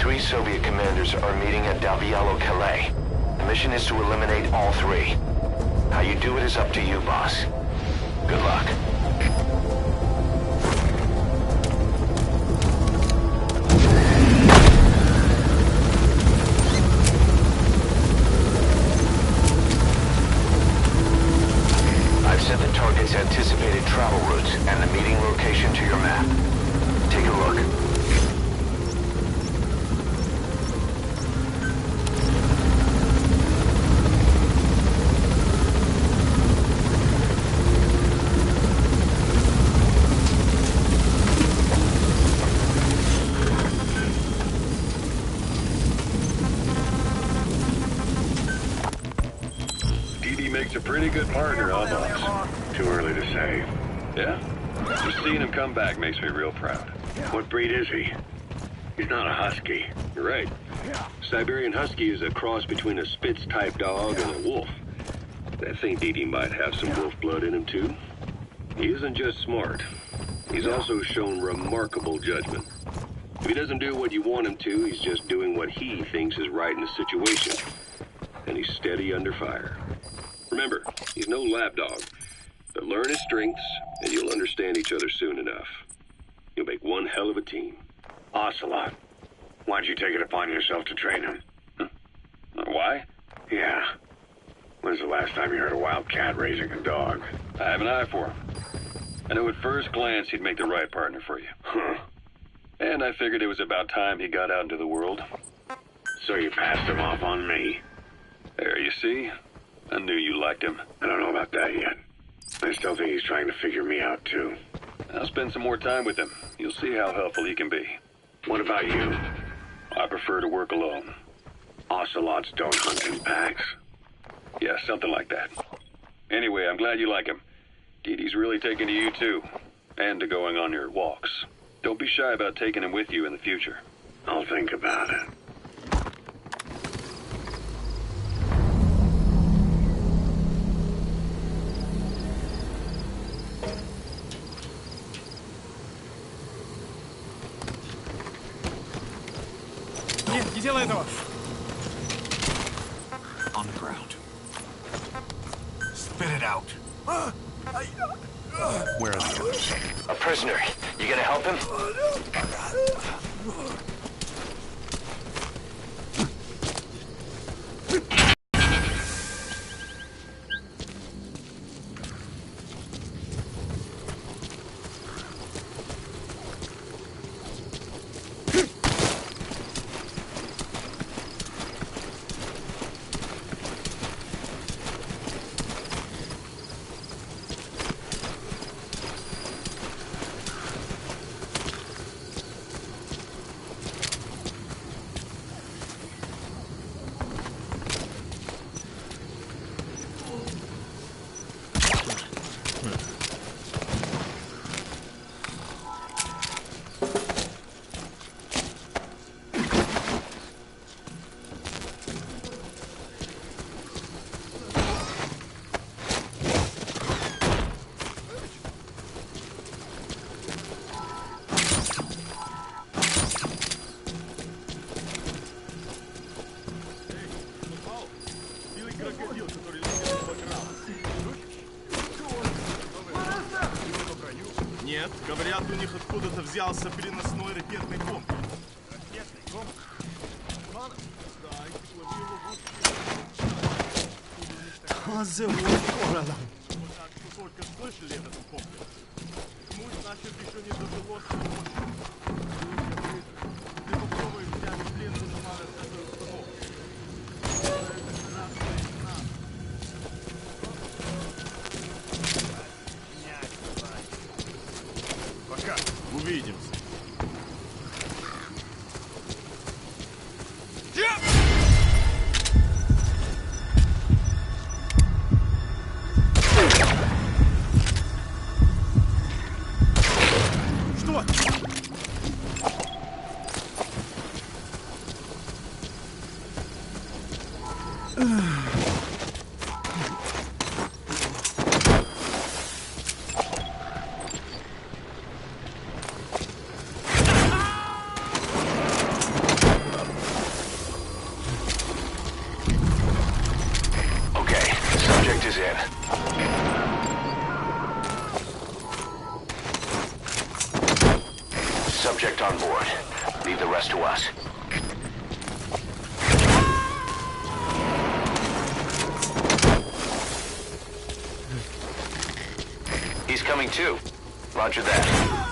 Three Soviet commanders are meeting at Dalvialo Calais. The mission is to eliminate all three. How you do it is up to you, boss. Good luck. anticipated travel routes and the meeting location to your map. Take a look. Makes a pretty good partner, huh, boss? Too early to say. Yeah? Just seeing him come back makes me real proud. What breed is he? He's not a husky. You're right. Siberian husky is a cross between a Spitz-type dog and a wolf. I think Dee Dee might have some wolf blood in him, too. He isn't just smart. He's also shown remarkable judgment. If he doesn't do what you want him to, he's just doing what he thinks is right in the situation. And he's steady under fire. Remember, he's no lapdog, but learn his strengths, and you'll understand each other soon enough. You'll make one hell of a team. Ocelot, why'd you take it upon yourself to train him? Why? Yeah. When's the last time you heard a wildcat raising a dog? I have an eye for him. I knew at first glance he'd make the right partner for you. Huh. And I figured it was about time he got out into the world. So you passed him off on me? There, you see? I knew you liked him. I don't know about that yet. I still think he's trying to figure me out, too. I'll spend some more time with him. You'll see how helpful he can be. What about you? I prefer to work alone. Ocelots don't hunt in packs. Yeah, something like that. Anyway, I'm glad you like him. Dee Dee's really taken to you, too. And to going on your walks. Don't be shy about taking him with you in the future. I'll think about it. Не делай этого! On the ground. Spit it out. Where are the others? A prisoner. You gonna help him? Нет, говорят, у них откуда-то взялся переносной ракетный комплекс. Ракетный комплекс? Да, их словил Вот так, только слышали этот комплекс? Почему, значит, еще не дожилось до ночи? Ты попробуй взять в плен занимать эту установку. Это красная стена. Пока. Увидимся. Subject on board. Leave the rest to us. He's He's coming too. Roger that.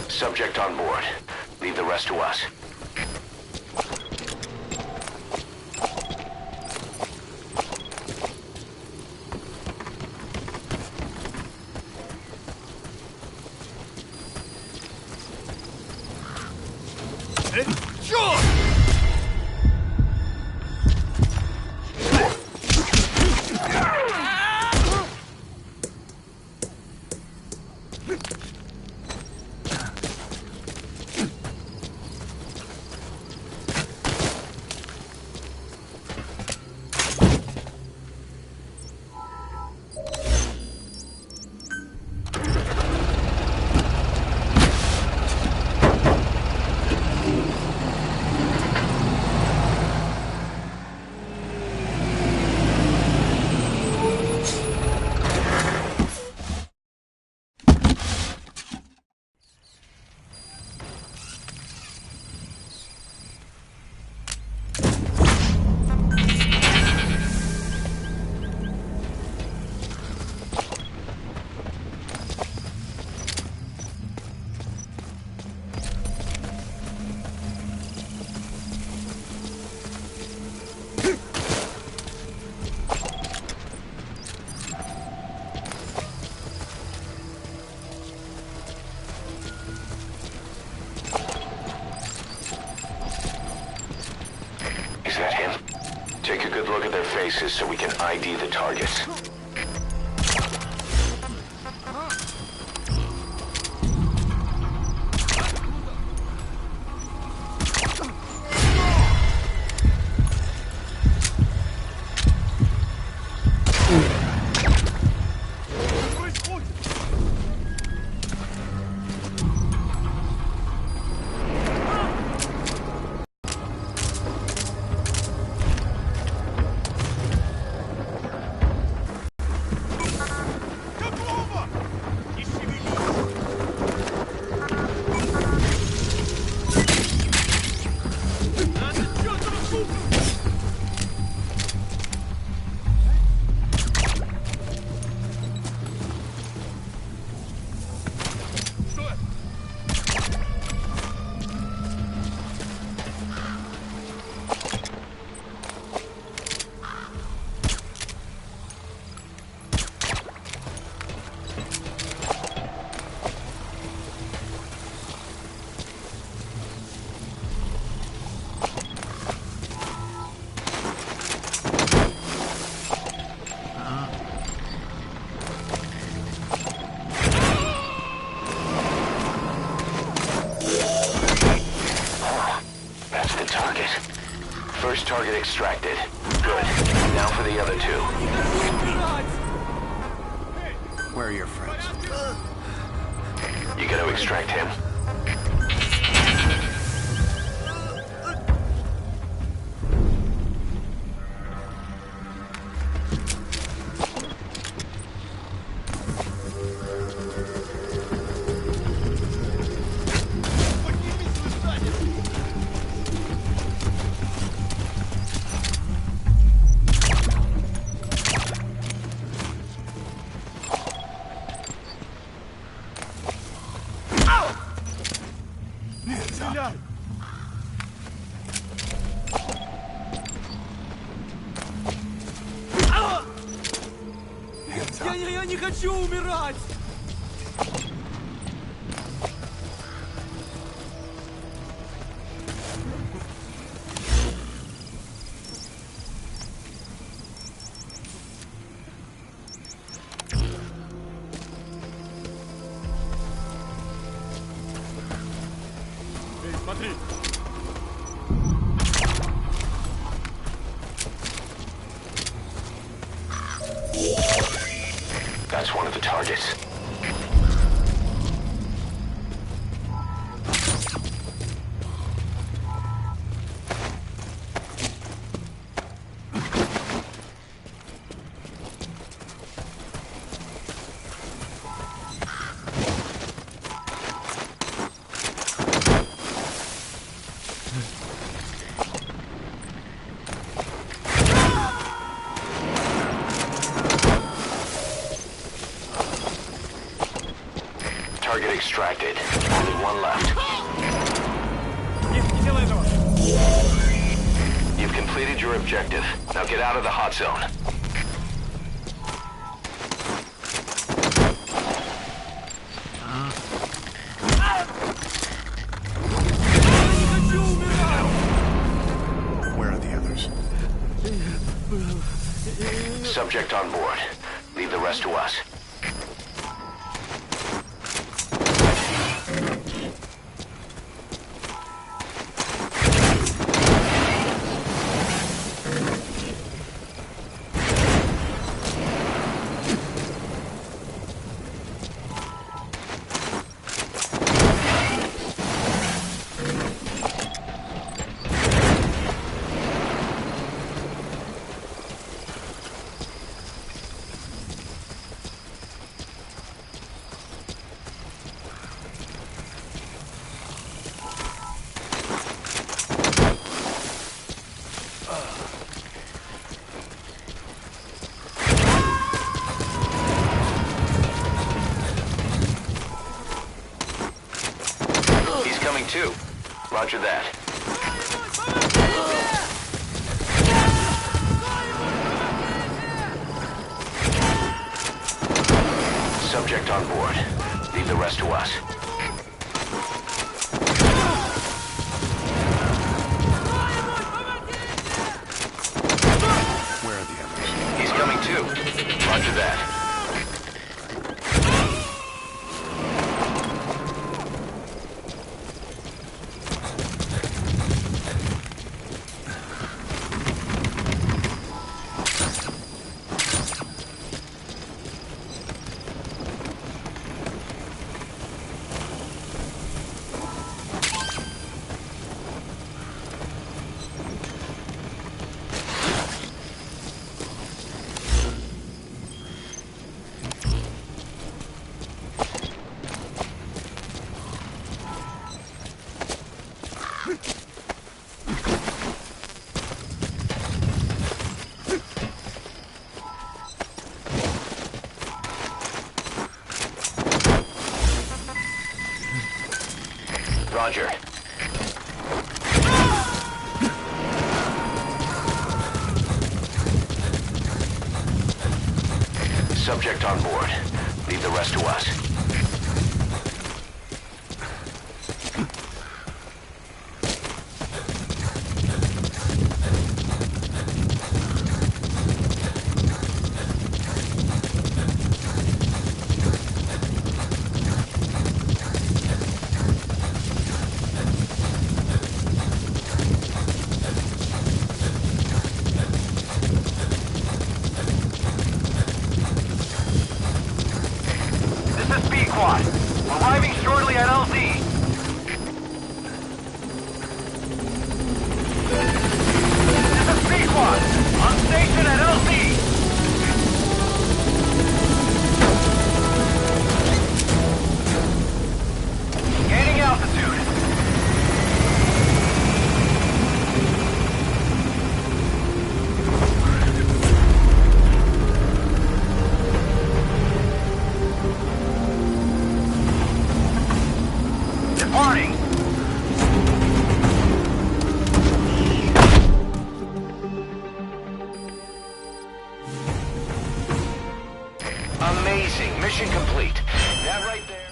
Subject on board. Leave the rest to us. Is that him? Take a good look at their faces so we can ID the targets. First target extracted. Good. Now for the other two. Where are your friends? You gotta extract him. Я не хочу умирать! Эй, смотри! That's one of the targets. Target extracted. Only one left. Нет, не делай этого! You've completed your objective. Now get out of the hot zone. Where are the others? Subject on board. Leave the rest to us. He's coming too. Roger that. Subject on board. Leave the rest to us. Where are the others? He's coming too. Roger that. Roger. Subject on board. Leave the rest to us. Amazing. Mission complete. That right there.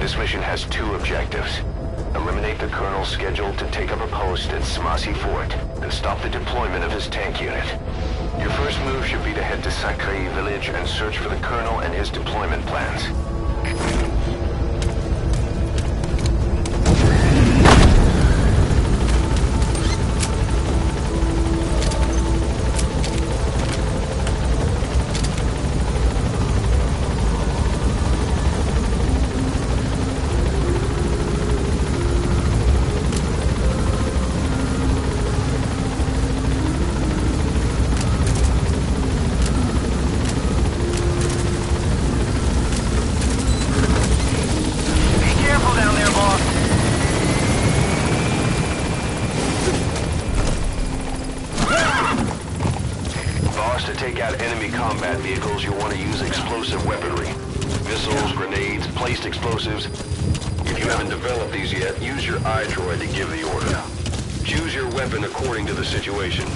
This mission has two objectives. Eliminate the Colonel scheduled to take up a post at Smasi Fort and stop the deployment of his tank unit. Your first move should be to head to Sakri village and search for the Colonel and his deployment plans. take out enemy combat vehicles, you'll want to use explosive weaponry. Missiles, grenades, placed explosives. If you haven't developed these yet, use your iDroid to give the order. Choose your weapon according to the situation.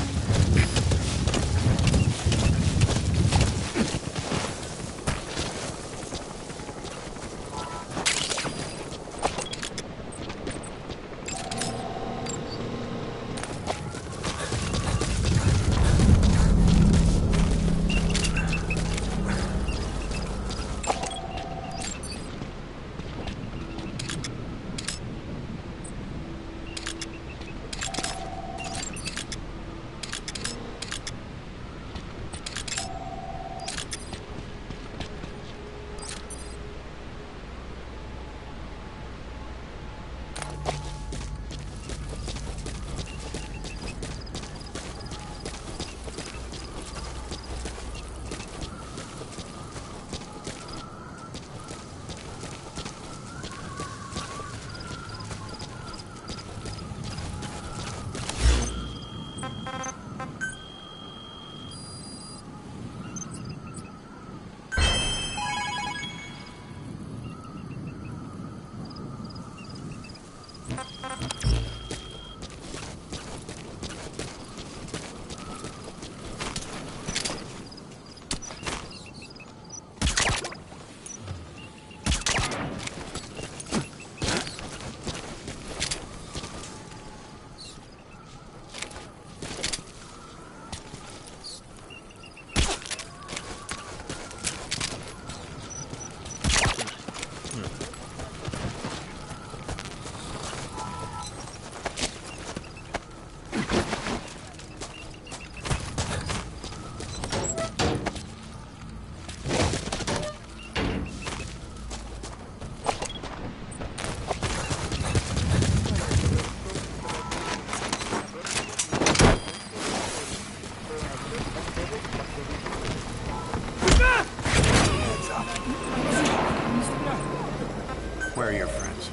Where are your friends?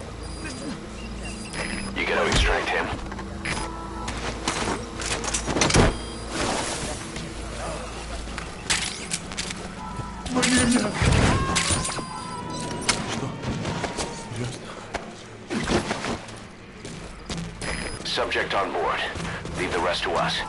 You gotta extract him. Subject on board. Leave the rest to us.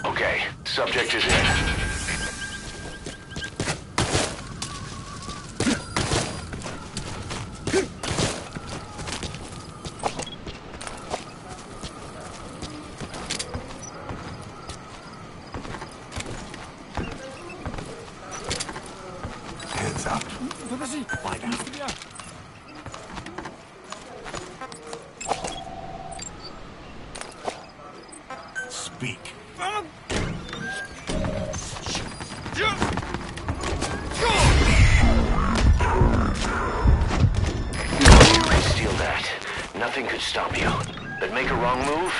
Okay, subject is in. Hands up. Подожди! Find Не out. стреляй! Speak. Steal that. Nothing could stop you. But make a wrong move,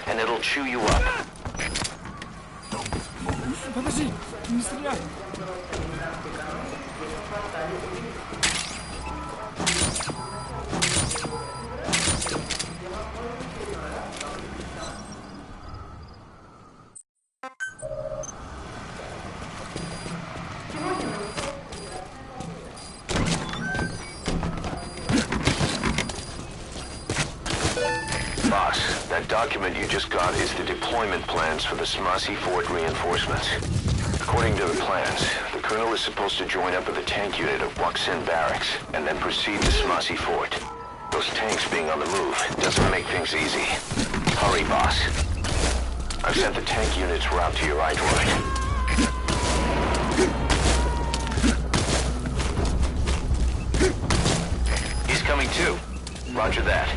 and it'll chew you up. Подожди! Не стреляй! Boss, that document you just got is the deployment plans for the Smasi Fort reinforcements. According to the plans, the colonel is supposed to join up with the tank unit of Waksin Barracks and then proceed to Smasi Fort. Those tanks being on the move doesn't make things easy. Hurry, boss. I've sent the tank unit's route to your iDroid. He's coming too. Roger that.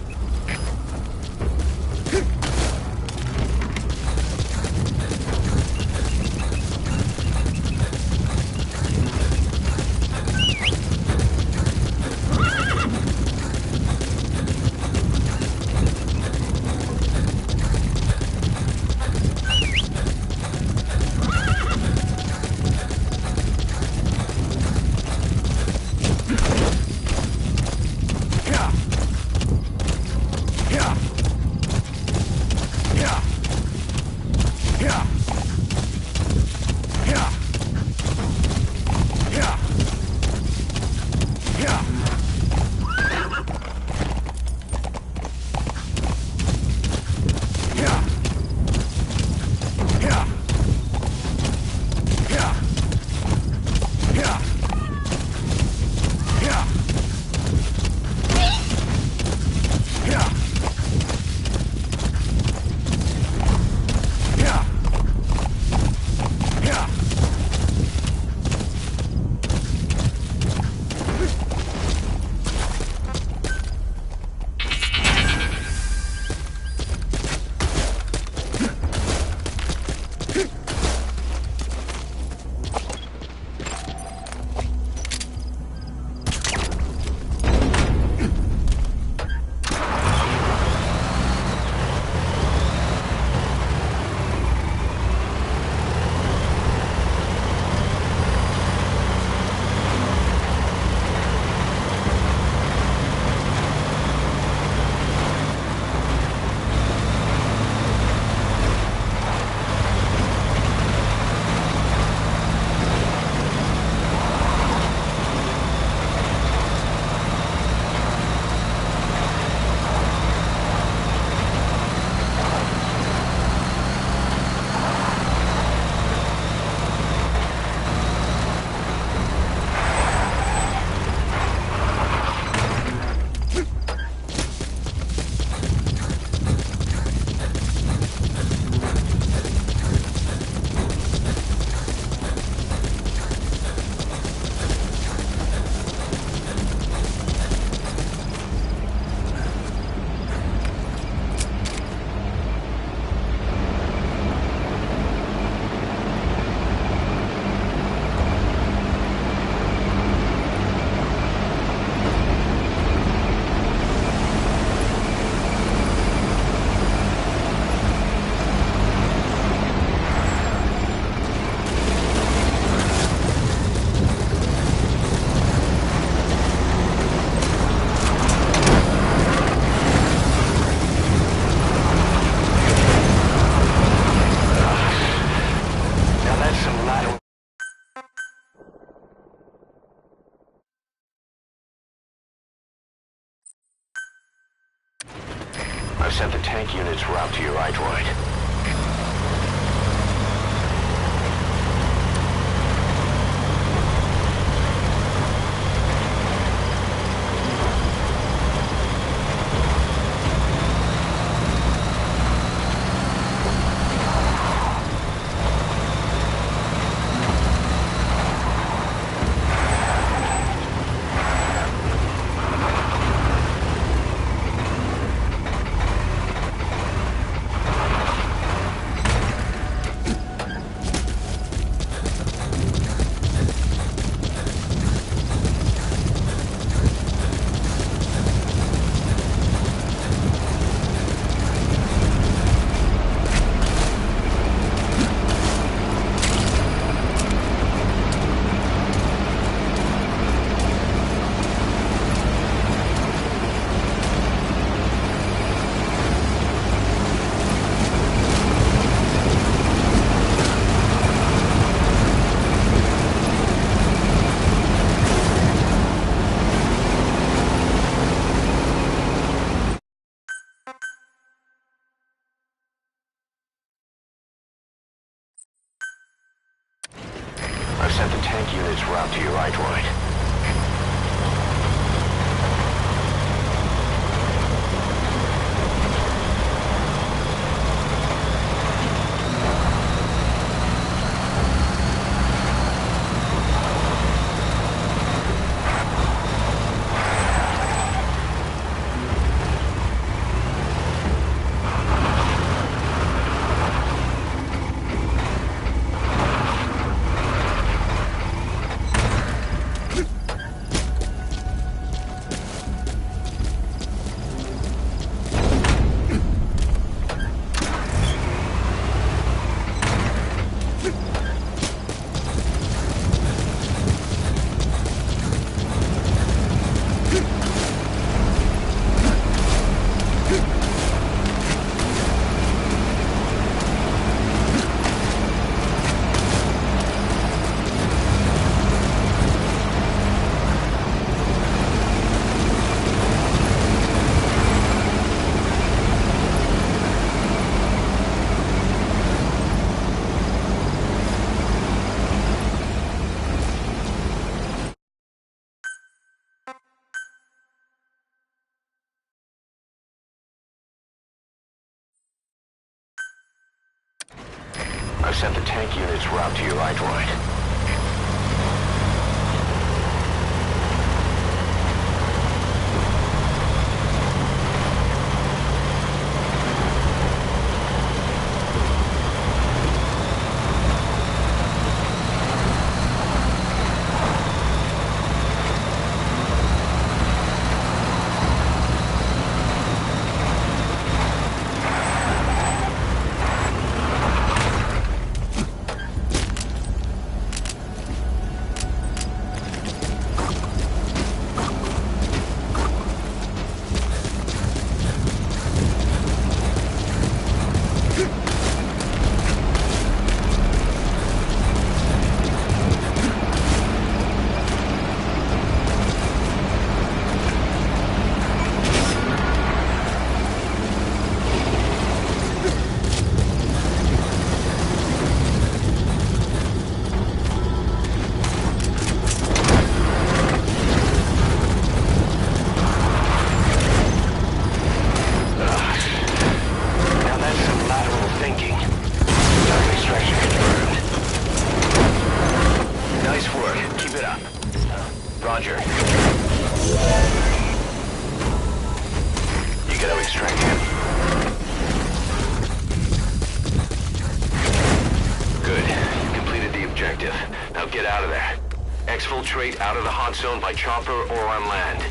I've sent the tank unit's route to your iDroid. I've sent the tank unit's route to your iDroid. I've sent the tank unit's route to your iDroid. Roger. You gotta extract him. Good. You completed the objective. Now get out of there. Exfiltrate out of the hot zone by chopper or on land.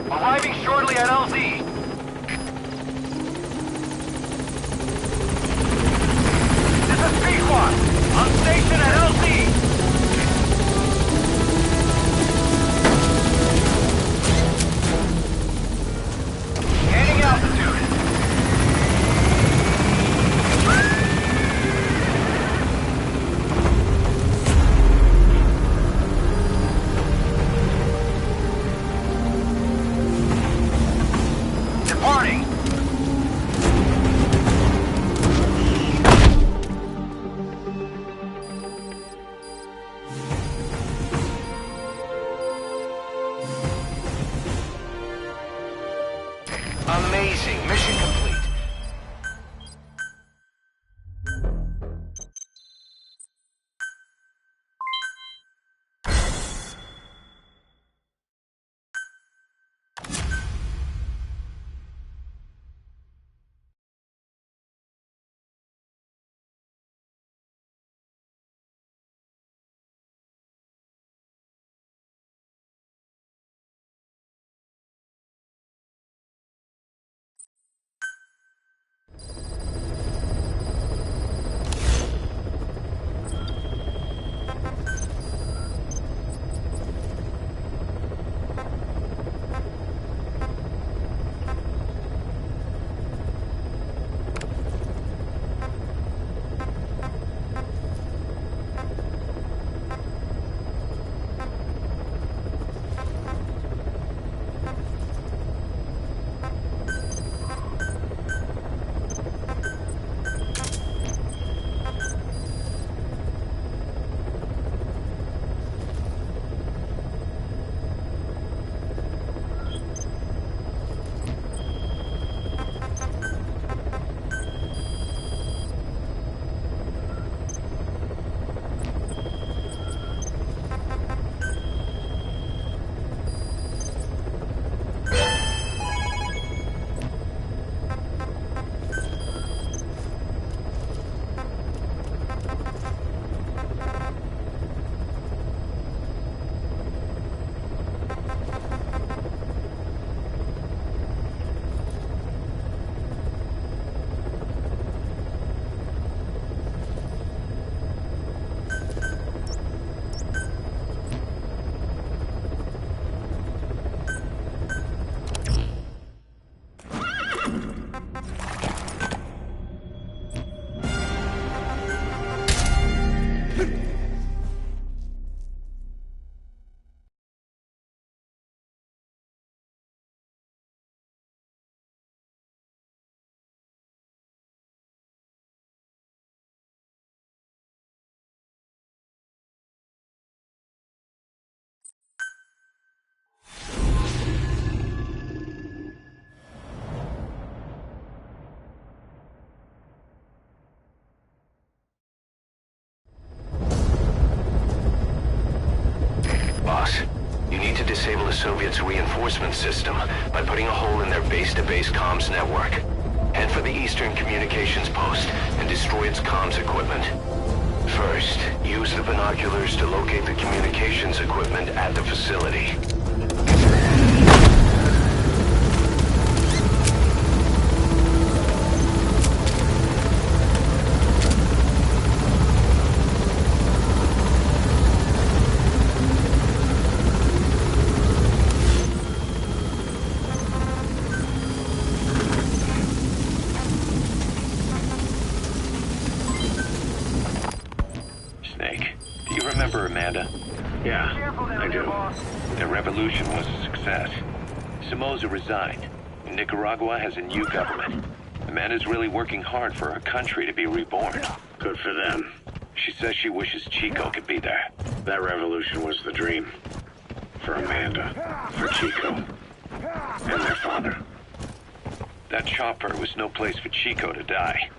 Arriving shortly at LZ. This is P-Quad. You need to disable the Soviets' reinforcement system by putting a hole in their base-to-base comms network. Head for the Eastern Communications Post and destroy its comms equipment. First, use the binoculars to locate the communications equipment at the facility. Yeah, I do. The revolution was a success. Somoza resigned. Nicaragua has a new government. Amanda's really working hard for her country to be reborn. Good for them. She says she wishes Chico could be there. That revolution was the dream. For Amanda, for Chico, and their father. That chopper was no place for Chico to die.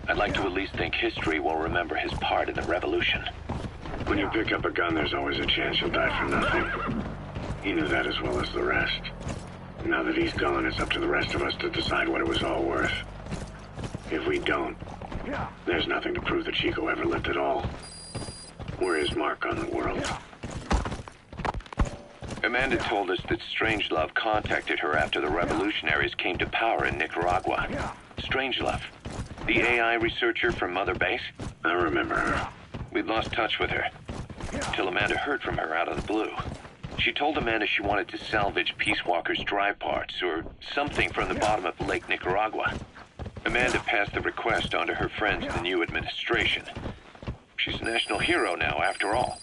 I'd like to at least think history will remember his part in the revolution. When you pick up a gun, there's always a chance you'll die for nothing. He knew that as well as the rest. Now that he's gone, it's up to the rest of us to decide what it was all worth. If we don't, there's nothing to prove that Chico ever lived at all. We're his mark on the world. Amanda told us that Strangelove contacted her after the revolutionaries came to power in Nicaragua. Strangelove, the AI researcher from Mother Base? I remember her. We'd lost touch with her, till Amanda heard from her out of the blue. She told Amanda she wanted to salvage Peace Walker's drive parts, or something from the bottom of Lake Nicaragua. Amanda passed the request on to her friends in the new administration. She's a national hero now, after all.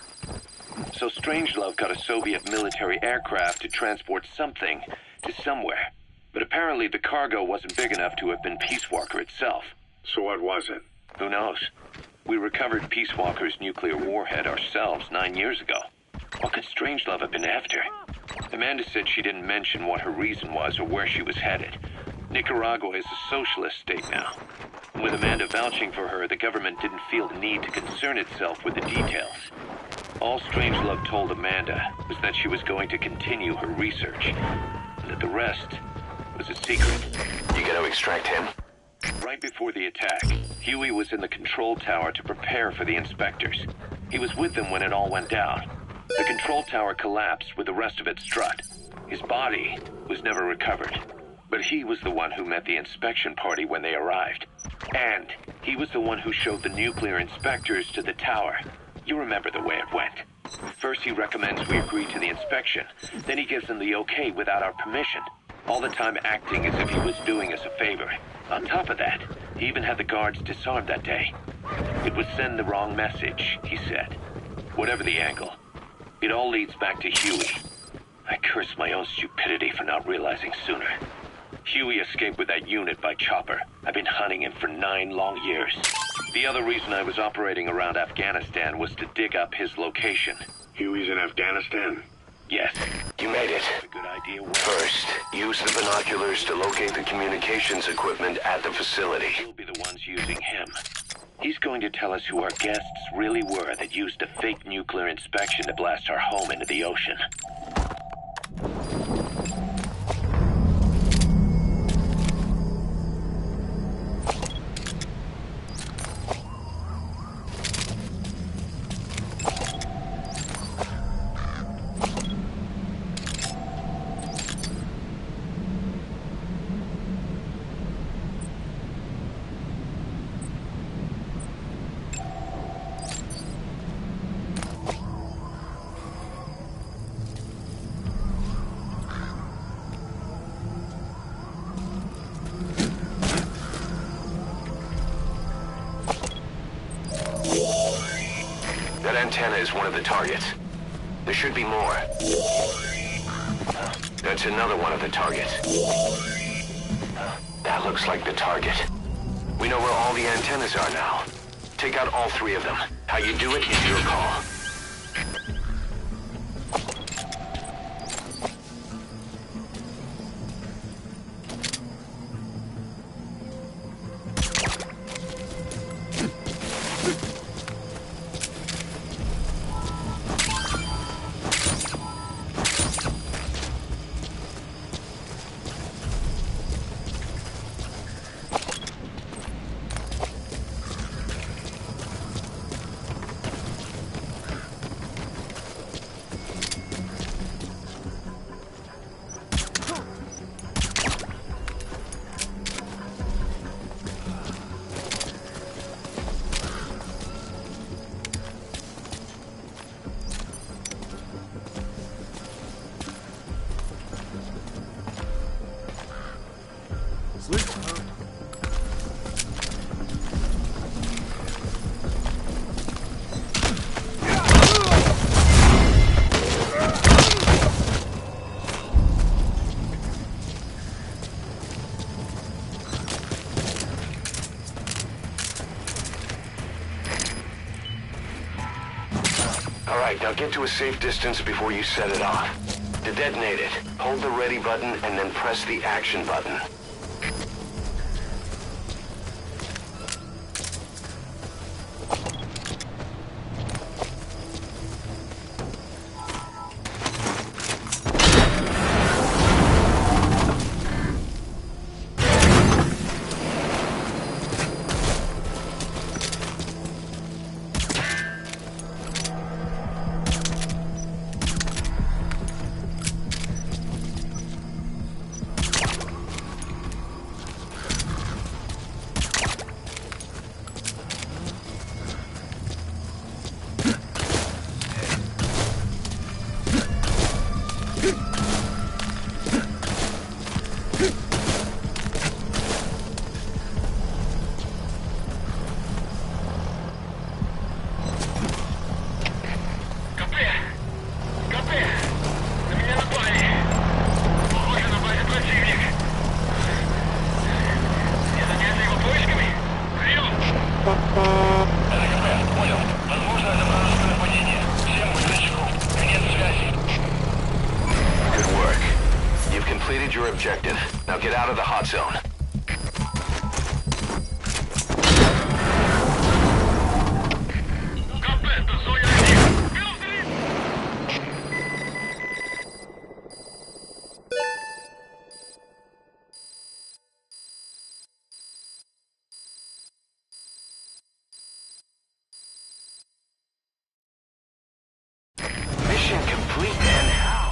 So Strangelove got a Soviet military aircraft to transport something to somewhere. But apparently the cargo wasn't big enough to have been Peace Walker itself. So what was it? Who knows? We recovered Peace Walker's nuclear warhead ourselves 9 years ago. What could Strangelove have been after? Amanda said she didn't mention what her reason was or where she was headed. Nicaragua is a socialist state now. With Amanda vouching for her, the government didn't feel the need to concern itself with the details. All Strangelove told Amanda was that she was going to continue her research, and that the rest was a secret. You gotta extract him? Right before the attack, Huey was in the control tower to prepare for the inspectors. He was with them when it all went down. The control tower collapsed with the rest of it struck. His body was never recovered, but he was the one who met the inspection party when they arrived. And he was the one who showed the nuclear inspectors to the tower. You remember the way it went. First he recommends we agree to the inspection, then he gives them the okay without our permission, all the time acting as if he was doing us a favor. On top of that, he even had the guards disarmed that day. It would send the wrong message, he said. Whatever the angle, it all leads back to Huey. I curse my own stupidity for not realizing sooner. Huey escaped with that unit by chopper. I've been hunting him for 9 long years. The other reason I was operating around Afghanistan was to dig up his location. Huey's in Afghanistan? Yes. You made it. A good idea. First, use the binoculars to locate the communications equipment at the facility. We'll be the ones using him. He's going to tell us who our guests really were that used a fake nuclear inspection to blast our home into the ocean. That antenna is one of the targets. There should be more. That's another one of the targets. That looks like the target. We know where all the antennas are now. Take out all three of them. How you do it is your call. Alright, now get to a safe distance before you set it off. To detonate it, hold the ready button and then press the action button. Your objective. Now get out of the hot zone. Mission complete, and how?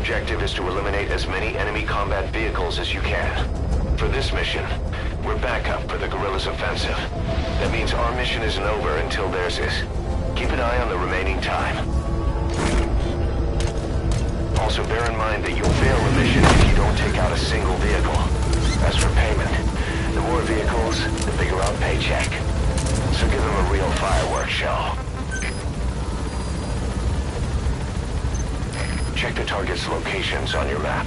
objective is to eliminate as many enemy combat vehicles as you can. For this mission, we're backup for the guerrillas' offensive. That means our mission isn't over until theirs is. Keep an eye on the remaining time. Also bear in mind that you'll fail the mission if you don't take out a single vehicle. As for payment, the more vehicles, the bigger our paycheck. So give them a real fireworks show. Check the target's locations on your map.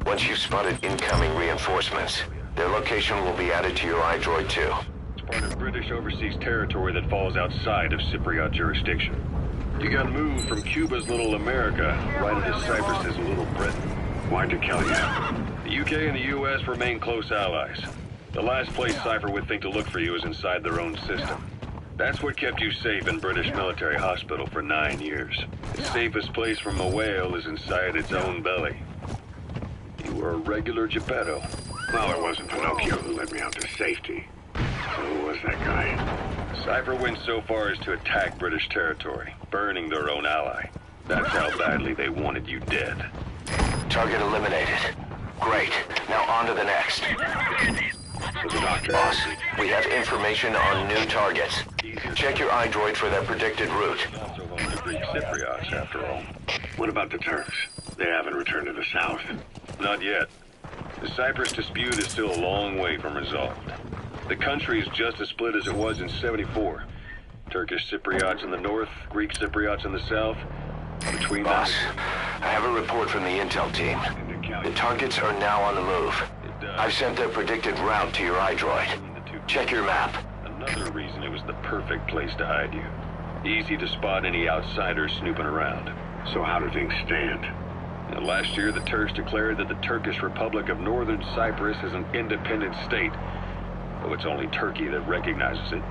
Once you've spotted incoming reinforcements, their location will be added to your iDroid too. It's part of British overseas territory that falls outside of Cypriot jurisdiction. You got moved from Cuba's Little America right into Cyprus's Little Britain. Why'd you kill you? The UK and the US remain close allies. The last place Cypher would think to look for you is inside their own system. That's what kept you safe in British military hospital for 9 years. The safest place from a whale is inside its own belly. You were a regular Geppetto. Well, it wasn't Pinocchio who led me out to safety. So who was that guy? Cypher went so far as to attack British territory, burning their own ally. That's how badly they wanted you dead. Target eliminated. Great. Now on to the next. So the doctor... Boss, we have information on new targets. Check your iDroid for their predicted route. Also home to Greek Cypriots, after all. What about the Turks? They haven't returned to the south. Not yet. The Cyprus dispute is still a long way from resolved. The country is just as split as it was in '74. Turkish Cypriots in the north, Greek Cypriots in the south. Between Boss, I have a report from the intel team. The targets are now on the move. I've sent their predicted route to your iDroid. Check your map. Another reason it was the perfect place to hide you. Easy to spot any outsiders snooping around. So how do things stand? Last year, the Turks declared that the Turkish Republic of Northern Cyprus is an independent state, though it's only Turkey that recognizes it.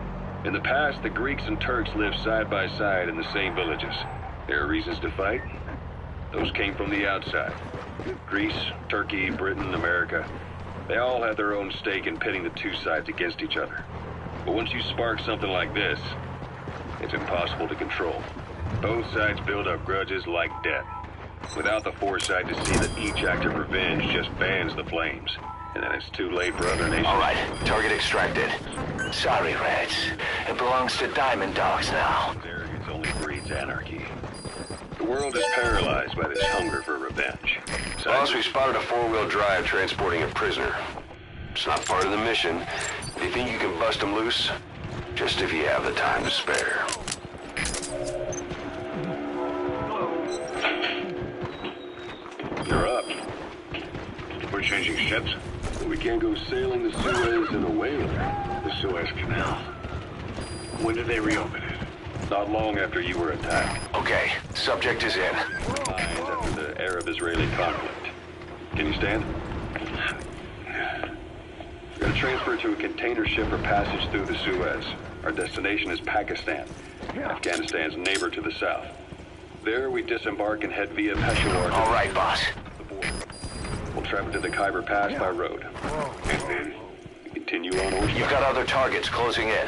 In the past, the Greeks and Turks lived side by side in the same villages. There are reasons to fight. Those came from the outside. Greece, Turkey, Britain, America. They all had their own stake in pitting the two sides against each other. But once you spark something like this, it's impossible to control. Both sides build up grudges like death, without the foresight to see that each act of revenge just fans the flames. And then it's too late for other nations. All right, target extracted. Sorry, Reds. It belongs to Diamond Dogs now. Arrogance only breeds anarchy. The world is paralyzed by this hunger for revenge. Boss, we spotted a four-wheel drive transporting a prisoner. It's not part of the mission. Do you think you can bust them loose? Just if you have the time to spare. You're up. We're changing ships? We can't go sailing the Suez in a whaler. The Suez Canal. When did they reopen it? Not long after you were attacked. Okay, subject is in. Lines after the Arab-Israeli conflict. Can you stand? We're going to transfer to a container ship for passage through the Suez. Our destination is Pakistan, Afghanistan's neighbor to the south. There we disembark and head via Peshawar. All right, boss. The border. We'll travel to the Khyber Pass by road. And then? Continue on horseback. You've got other targets closing in.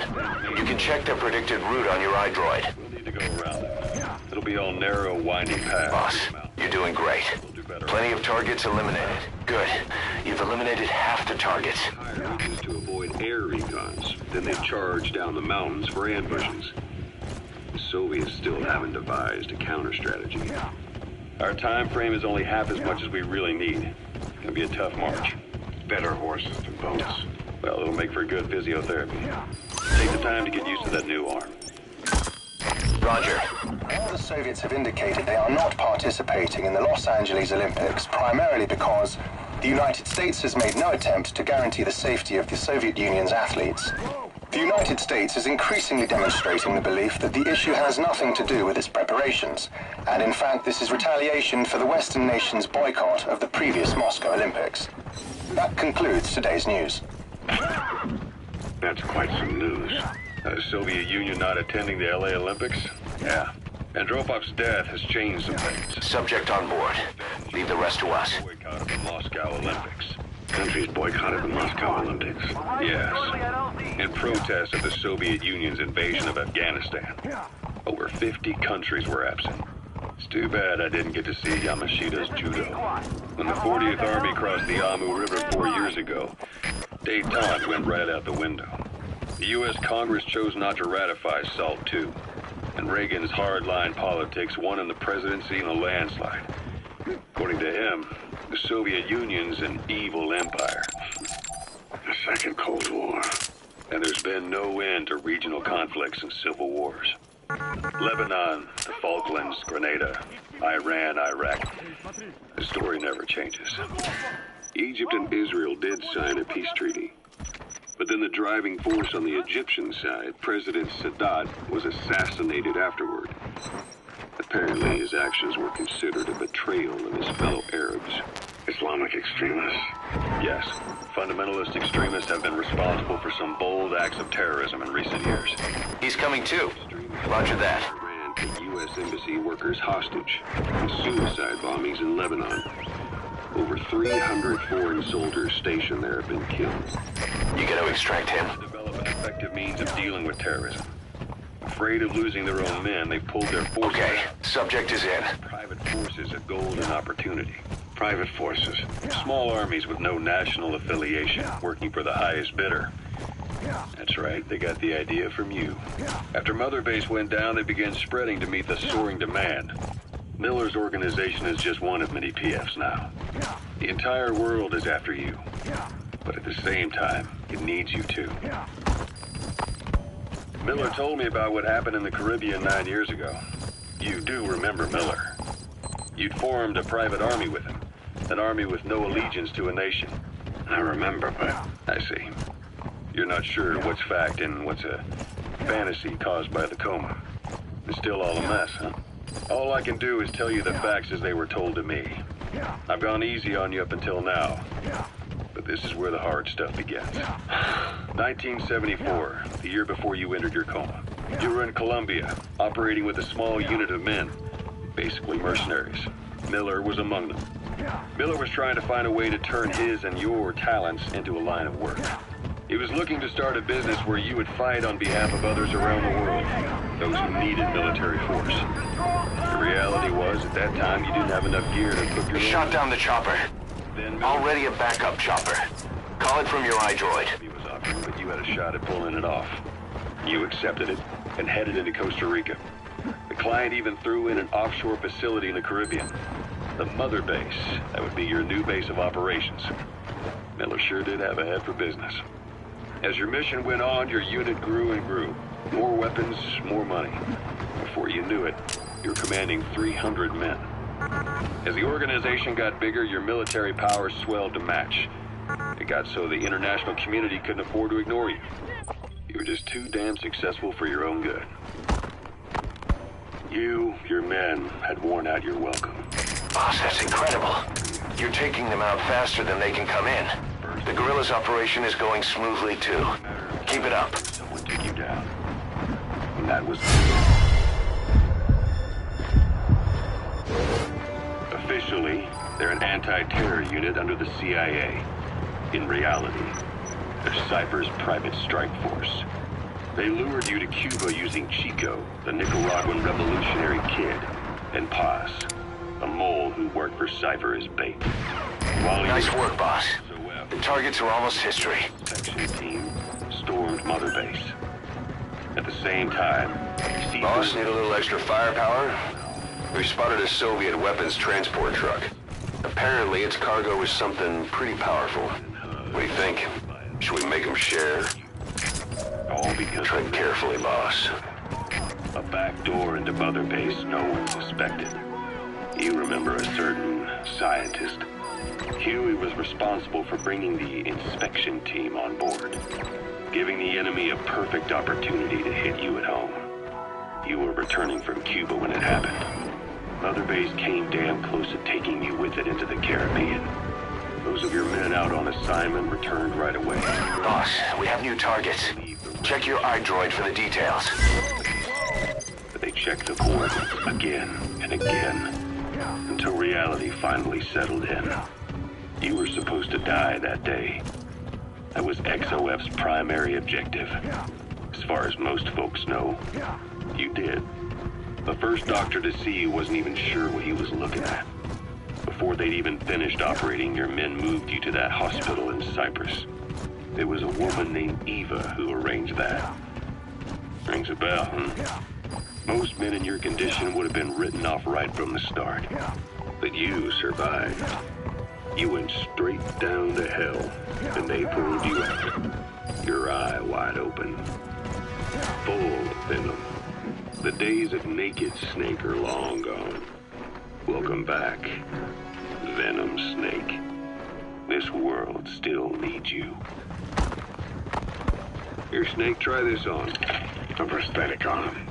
You can check their predicted route on your iDroid. We'll need to go around it. It'll be all narrow, winding paths. Boss, you're doing great. We'll do better. Plenty of targets eliminated. Good. You've eliminated half the targets. Higher regions to avoid air recons. Then they charge down the mountains for ambushes. The Soviets still haven't devised a counter strategy. Our time frame is only half as much as we really need. It's gonna be a tough march. Better horses than boats. Well, it'll make for good physiotherapy. Take the time to get used to that new arm. Roger. All the Soviets have indicated they are not participating in the Los Angeles Olympics, primarily because the United States has made no attempt to guarantee the safety of the Soviet Union's athletes. The United States is increasingly demonstrating the belief that the issue has nothing to do with its preparations, and in fact this is retaliation for the Western nations' boycott of the previous Moscow Olympics. That concludes today's news. That's quite some news. The Soviet Union not attending the LA Olympics? Yeah. Andropov's death has changed some things. Subject on board. Leave the rest to us. Boycott of the Moscow Olympics. Countries boycotted the Moscow Olympics. Yes. In protest of the Soviet Union's invasion of Afghanistan. Over 50 countries were absent. Too bad I didn't get to see Yamashida's judo. When the 40th Army crossed the Amu River 4 years ago, détente went right out the window. The U.S. Congress chose not to ratify SALT II, and Reagan's hardline politics won in the presidency in a landslide. According to him, the Soviet Union's an evil empire. The Second Cold War. And there's been no end to regional conflicts and civil wars. Lebanon, the Falklands, Grenada, Iran, Iraq. The story never changes. Egypt and Israel did sign a peace treaty. But then the driving force on the Egyptian side, President Sadat, was assassinated afterward. Apparently his actions were considered a betrayal of his fellow Arabs. Islamic extremists? Yes. Fundamentalist extremists have been responsible for some bold acts of terrorism in recent years. He's coming too. Roger that. Iran took U.S. embassy workers hostage and suicide bombings in Lebanon. Over 300 foreign soldiers stationed there have been killed. You got to extract him. Develop an effective means of dealing with terrorism. Afraid of losing their own men, they pulled their forces. Okay, subject is in. Private forces a golden opportunity. Private forces. Small armies with no national affiliation, working for the highest bidder. That's right, they got the idea from you. After Mother Base went down, they began spreading to meet the soaring demand. Miller's organization is just one of many PFs now. The entire world is after you. But at the same time, it needs you too. Miller told me about what happened in the Caribbean 9 years ago. You do remember Miller. You'd formed a private army with him. An army with no allegiance to a nation. I remember, but... I see. You're not sure what's fact and what's a fantasy caused by the coma. It's still all a mess, huh? All I can do is tell you the facts as they were told to me. I've gone easy on you up until now. But this is where the hard stuff begins. 1974, the year before you entered your coma. You were in Colombia, operating with a small unit of men. Basically mercenaries. Miller was among them. Miller was trying to find a way to turn his and your talents into a line of work. He was looking to start a business where you would fight on behalf of others around the world, those who needed military force. The reality was, at that time, you didn't have enough gear to equip your... Shot down the chopper. Then already a backup chopper. Call it from your iDroid. He was offering, but you had a shot at pulling it off. You accepted it and headed into Costa Rica. The client even threw in an offshore facility in the Caribbean. The Mother Base, that would be your new base of operations. Miller sure did have a head for business. As your mission went on, your unit grew and grew. More weapons, more money. Before you knew it, you were commanding 300 men. As the organization got bigger, your military powers swelled to match. It got so the international community couldn't afford to ignore you. You were just too damn successful for your own good. You, your men, had worn out your welcome. Boss, that's incredible. You're taking them out faster than they can come in. The guerrillas' operation is going smoothly, too. Keep it up. Someone took you down. And that was... Officially, they're an anti-terror unit under the CIA. In reality, they're Cypher's private strike force. They lured you to Cuba using Chico, the Nicaraguan revolutionary kid, and Paz, a mole who worked for Cypher as bait. Nice work, boss. The targets are almost history. Section team stormed Mother Base. At the same time, Boss, need a little extra firepower? We spotted a Soviet weapons transport truck. Apparently, its cargo is something pretty powerful. What do you think? Should we make them share? All because... Tread carefully, boss. A back door into Mother Base no one suspected. You remember a certain scientist? Huey was responsible for bringing the inspection team on board, giving the enemy a perfect opportunity to hit you at home. You were returning from Cuba when it happened. Mother Base came damn close to taking you with it into the Caribbean. Those of your men out on assignment returned right away. Boss, we have new targets. Check your iDroid for the details. But they checked the coordinates again and again, until reality finally settled in. You were supposed to die that day. That was XOF's primary objective. As far as most folks know, you did. The first doctor to see you wasn't even sure what he was looking at. Before they'd even finished operating, your men moved you to that hospital in Cyprus. It was a woman named Eva who arranged that. Rings a bell, huh? Most men in your condition would have been written off right from the start. But you survived. You went straight down to hell, and they pulled you out. Your eye wide open. Full of venom. The days of naked Snake are long gone. Welcome back, Venom Snake. This world still needs you. Here, Snake, try this on. A prosthetic arm.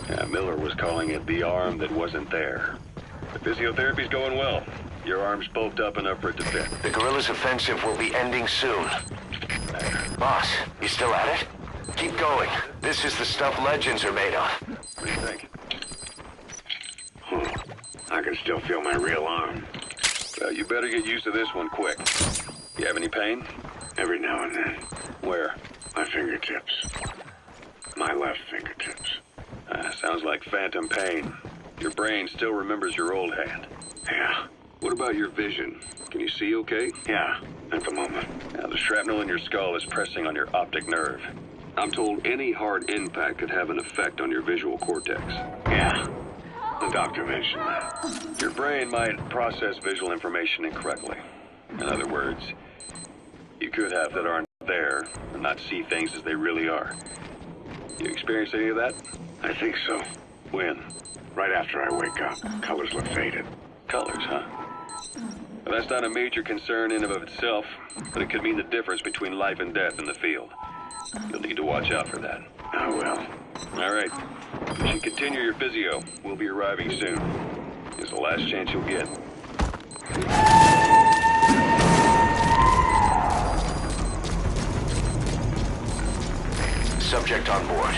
Yeah, Miller was calling it the arm that wasn't there. The physiotherapy's going well. Your arm's bulked up enough for it to fit. The guerrillas' offensive will be ending soon. Boss, you still at it? Keep going. This is the stuff legends are made of. What do you think? I can still feel my real arm. Well, you better get used to this one quick. You have any pain? Every now and then. Where? My fingertips. My left fingertips. Sounds like phantom pain. Your brain still remembers your old hand. Yeah. What about your vision? Can you see okay? Yeah, at the moment. Now, the shrapnel in your skull is pressing on your optic nerve. I'm told any hard impact could have an effect on your visual cortex. Yeah, the doctor mentioned that. Your brain might process visual information incorrectly. In other words, you could have that aren't there and not see things as they really are. You experience any of that? I think so. When? Right after I wake up. Colors look faded. Colors, huh? Well, that's not a major concern in and of itself, but it could mean the difference between life and death in the field. You'll need to watch out for that. I will. All right. You should continue your physio. We'll be arriving soon. It's the last chance you'll get. Subject on board.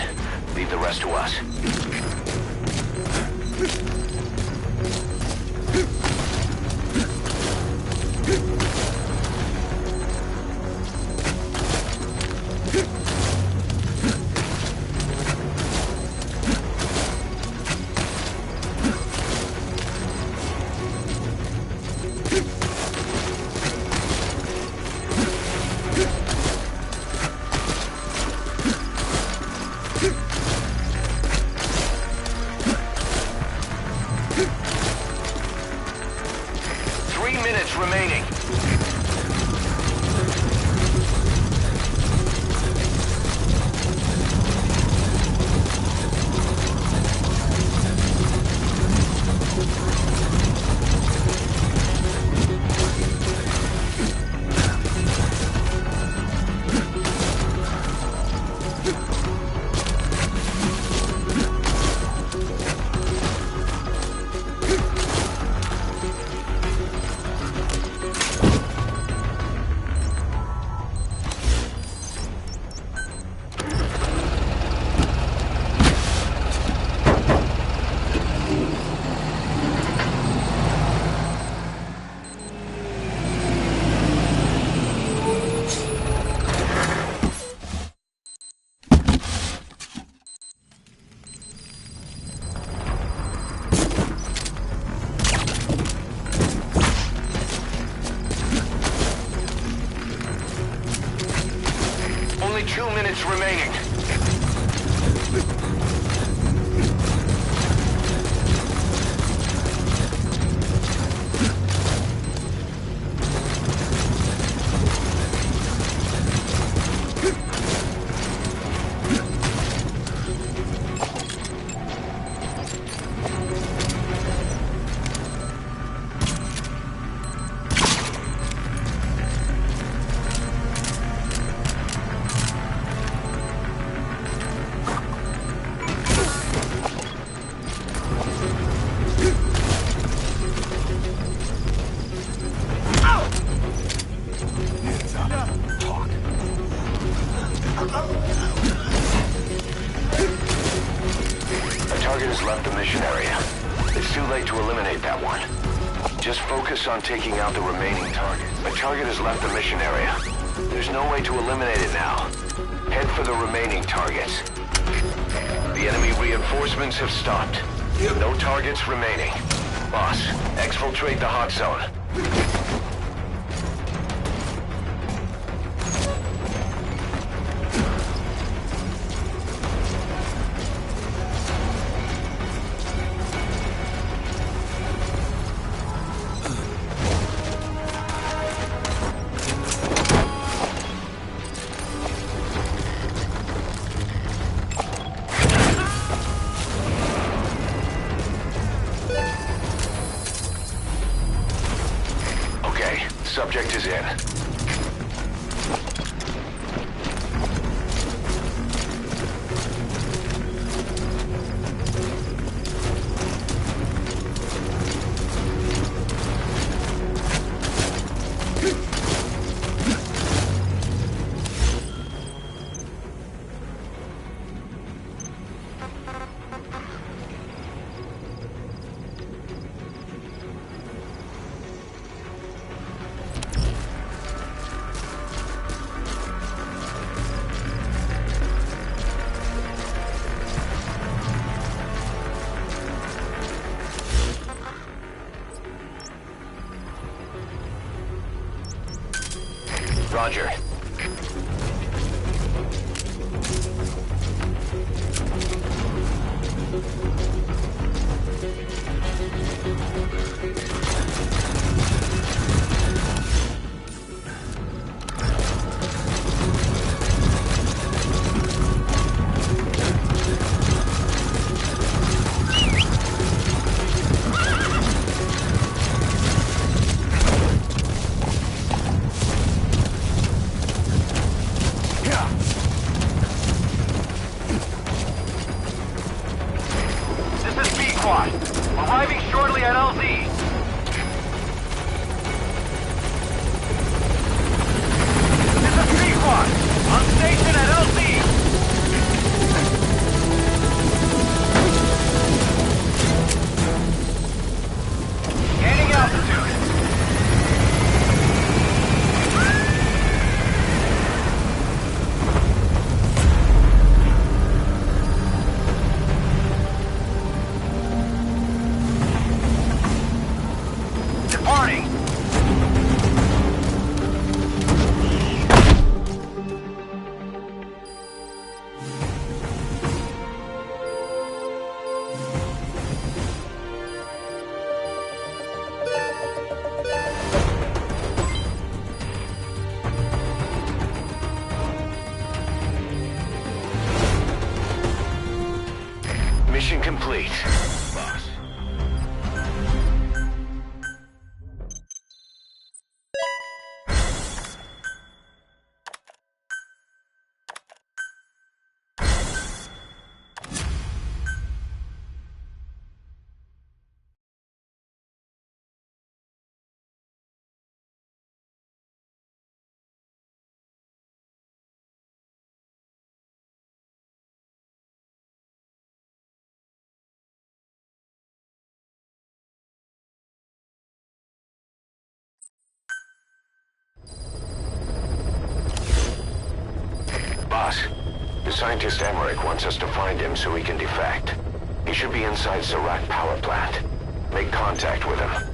Leave the rest to us. 3 minutes remaining. Only 2 minutes remaining. On taking out the remaining target. A target has left the mission area. There's no way to eliminate it now. Head for the remaining targets. The enemy reinforcements have stopped. No targets remaining. Boss, exfiltrate the hot zone. Subject is in. Roger. Arriving shortly at LZ. This is B-Quad. On station at LZ. Gaining altitude. Departing. Mission complete. Boss. Boss, the scientist Emmerich wants us to find him so he can defect. He should be inside Serac power plant. Make contact with him.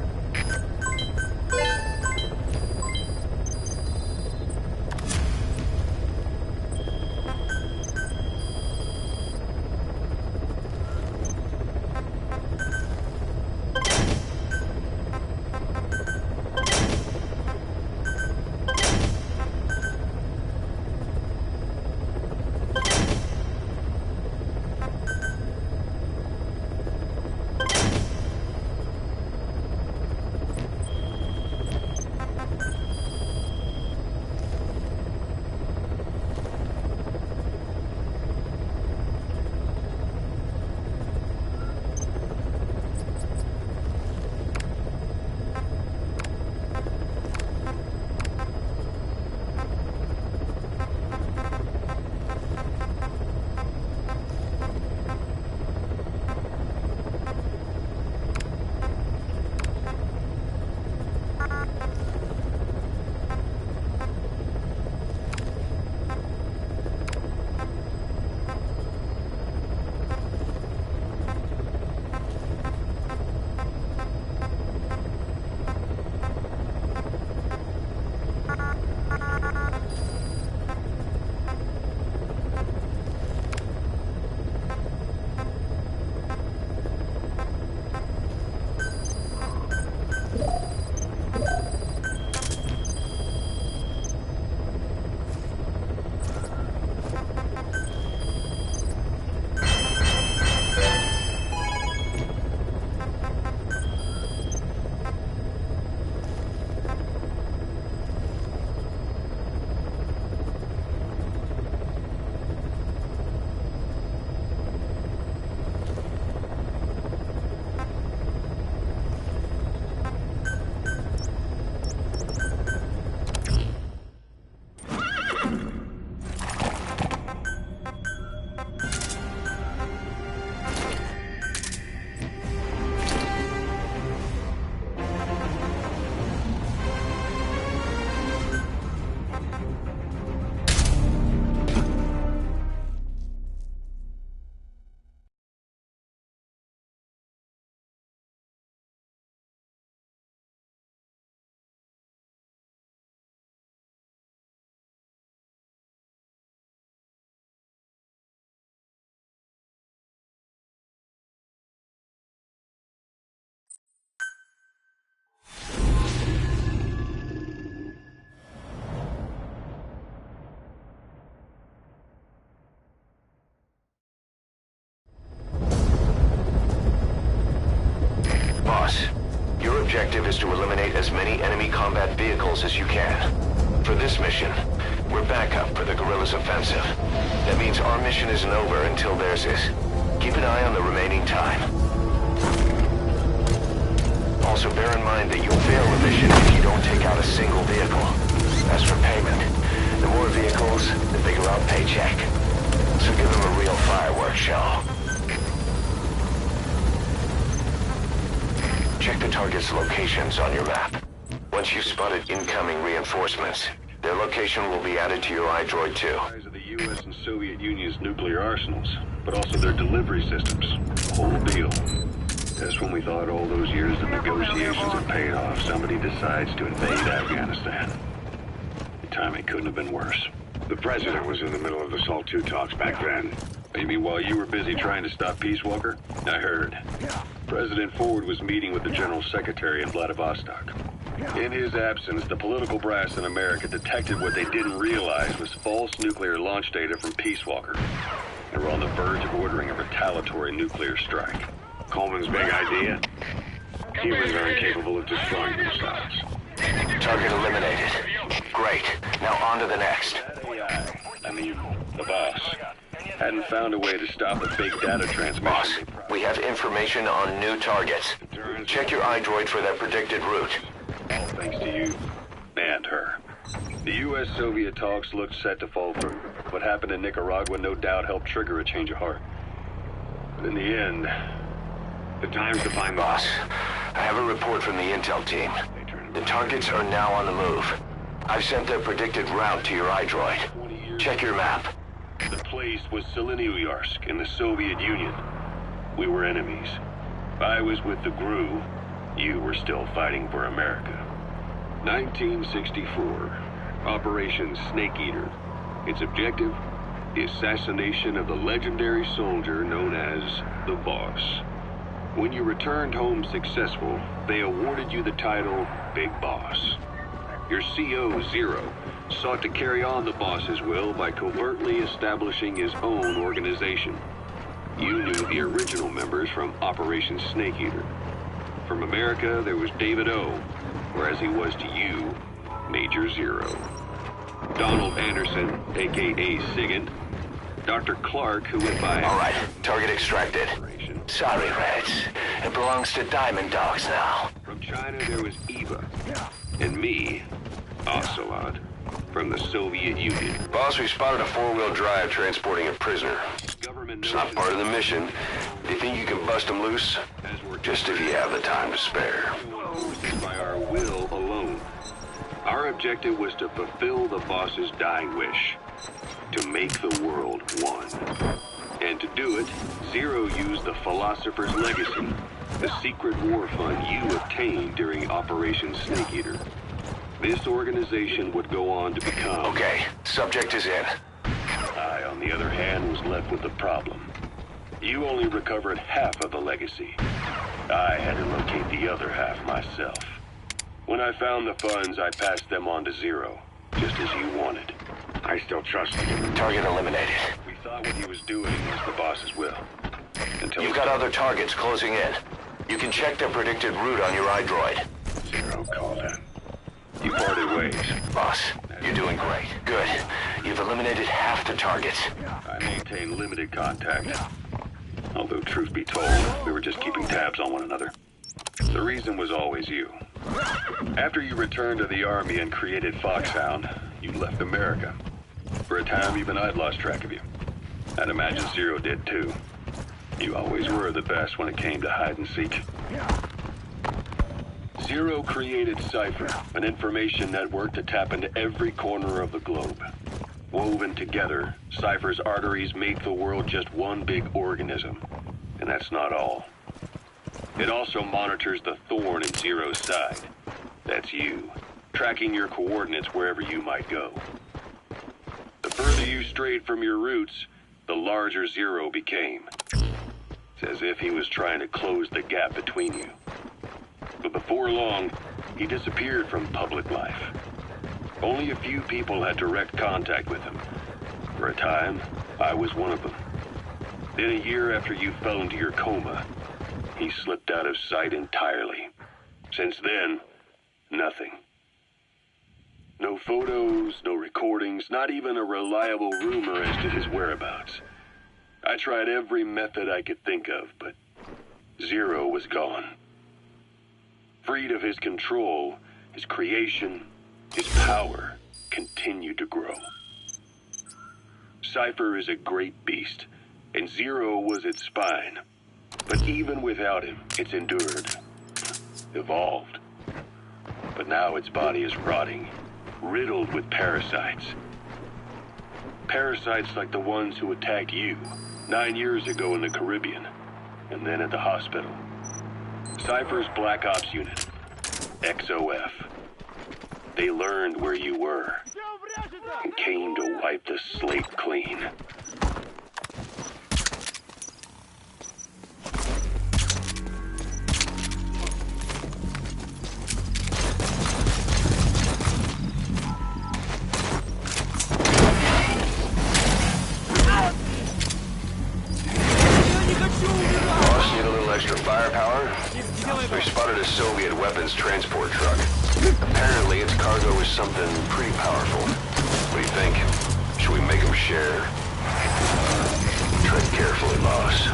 vehicles as you can. For this mission, we're backup for the guerrillas' offensive. That means our mission isn't over until theirs is. Keep an eye on the remaining time. Also bear in mind that you'll fail the mission if you don't take out a single vehicle. As for payment, the more vehicles, the bigger our paycheck. So give them a real fireworks show. Check the target's locations on your map. Once you've spotted incoming reinforcements, their location will be added to your iDroid too. Of the U.S. and Soviet Union's nuclear arsenals, but also their delivery systems. Whole deal. Just when we thought all those years of negotiations had paid off, somebody decides to invade Afghanistan. The timing couldn't have been worse. The president was in the middle of the SALT II talks back then. You mean while you were busy trying to stop Peace Walker? I heard. President Ford was meeting with the General Secretary in Vladivostok. In his absence, the political brass in America detected what they didn't realize was false nuclear launch data from Peace Walker. They were on the verge of ordering a retaliatory nuclear strike. Coleman's big idea? Humans are incapable of destroying themselves. Target eliminated. Great. Now on to the next. That AI, I mean, the boss, hadn't found a way to stop the big data transmission. Boss, we have information on new targets. Check your iDroid for that predicted route. All thanks to you and her. The U.S.-Soviet talks looked set to fall through. What happened in Nicaragua no doubt helped trigger a change of heart. But in the end, the time's to find boss. I have a report from the intel team. The targets are now on the move. I've sent their predicted route to your iDroid. Check your map. The place was Selenouyarsk in the Soviet Union. We were enemies. I was with the GRU. You were still fighting for America. 1964. Operation Snake Eater. Its objective? The assassination of the legendary soldier known as the Boss. When you returned home successful, they awarded you the title Big Boss. Your CO, Zero, sought to carry on the boss's will by covertly establishing his own organization. You knew the original members from Operation Snake Eater. From America, there was David O, whereas he was to you, Major Zero. Donald Anderson, a.k.a. Sigint. Dr. Clark, who went by... All right, target extracted. Sorry, Reds. It belongs to Diamond Dogs now. From China, there was Eva. And me, Ocelot, from the Soviet Union. Boss, we spotted a four-wheel drive transporting a prisoner. It's not part of the mission. Do you think you can bust him loose? Just if you have the time to spare. By our will alone. Our objective was to fulfill the boss's dying wish. To make the world one. And to do it, Zero used the Philosopher's Legacy, the secret war fund you obtained during Operation Snake Eater. This organization would go on to become... Okay, subject is in. I, on the other hand, was left with the problem. You only recovered half of the legacy. I had to locate the other half myself. When I found the funds, I passed them on to Zero, just as you wanted. I still trust him. Target eliminated. We thought what he was doing was the boss's will. Until you've got other targets closing in. You can check their predicted route on your iDroid. Zero called in. You parted ways. Boss, you're doing great. Good. You've eliminated half the targets. I maintain limited contact. Although, truth be told, we were just keeping tabs on one another. The reason was always you. After you returned to the Army and created Foxhound, you left America. For a time, even I'd lost track of you. I'd imagine Zero did too. You always were the best when it came to hide and seek. Zero created Cypher, an information network to tap into every corner of the globe. Woven together, Cypher's arteries make the world just one big organism. And that's not all. It also monitors the thorn in Zero's side. That's you, tracking your coordinates wherever you might go. The further you strayed from your roots, the larger Zero became. It's as if he was trying to close the gap between you. But before long, he disappeared from public life. Only a few people had direct contact with him. For a time, I was one of them. Then a year after you fell into your coma, he slipped out of sight entirely. Since then, nothing. No photos, no recordings, not even a reliable rumor as to his whereabouts. I tried every method I could think of, but Zero was gone. Freed of his control, his creation, his power continued to grow. Cypher is a great beast, and Zero was its spine. But even without him, it's endured, evolved. But now its body is rotting, riddled with parasites. Parasites like the ones who attacked you 9 years ago in the Caribbean, and then at the hospital. Cypher's Black Ops unit, XOF. They learned where you were, and came to wipe the slate clean. Extra firepower? We spotted a Soviet weapons transport truck. Apparently its cargo is something pretty powerful. What do you think? Should we make them share? Tread carefully, boss.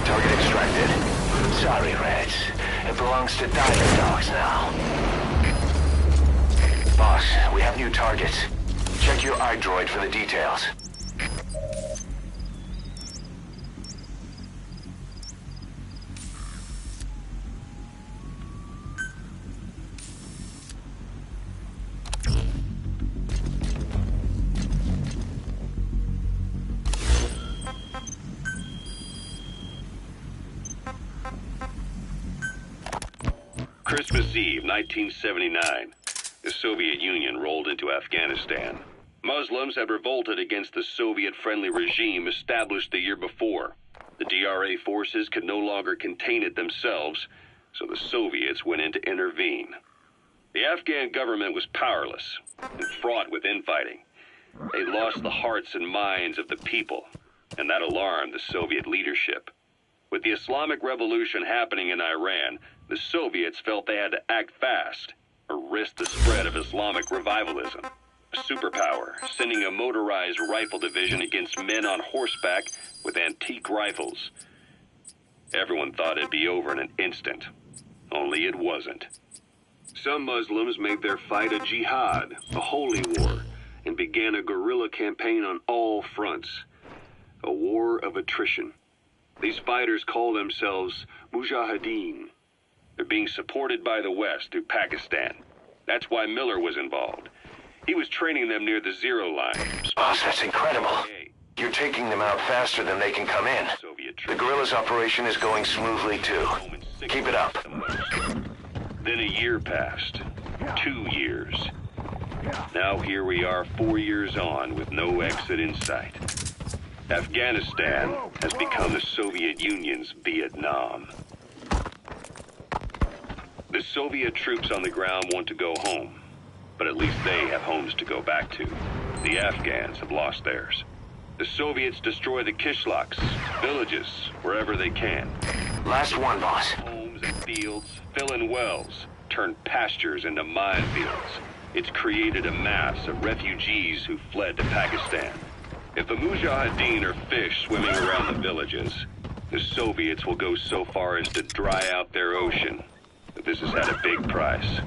Target extracted. Sorry, Reds. It belongs to Diamond Dogs now. Boss, we have new targets. Check your iDroid for the details. Christmas Eve, 1979. The Soviet Union rolled into Afghanistan. Muslims had revolted against the Soviet-friendly regime established the year before. The DRA forces could no longer contain it themselves, so the Soviets went in to intervene. The Afghan government was powerless and fraught with infighting. They lost the hearts and minds of the people, and that alarmed the Soviet leadership. With the Islamic Revolution happening in Iran, the Soviets felt they had to act fast or risk the spread of Islamic revivalism. A superpower, sending a motorized rifle division against men on horseback with antique rifles. Everyone thought it'd be over in an instant, only it wasn't. Some Muslims made their fight a jihad, a holy war, and began a guerrilla campaign on all fronts. A war of attrition. These fighters call themselves Mujahideen. They're being supported by the West through Pakistan. That's why Miller was involved. He was training them near the zero line. Boss, that's incredible. You're taking them out faster than they can come in. The guerrillas' operation is going smoothly, too. Keep it up. Then a year passed. 2 years. Now here we are 4 years on with no exit in sight. Afghanistan has become the Soviet Union's Vietnam. The Soviet troops on the ground want to go home, but at least they have homes to go back to. The Afghans have lost theirs. The Soviets destroy the kishlaks, villages, wherever they can. Last one, boss. Homes and fields, fill in wells, turn pastures into minefields. It's created a mass of refugees who fled to Pakistan. If the Mujahideen are fish swimming around the villages, the Soviets will go so far as to dry out their ocean. But this has had a big price.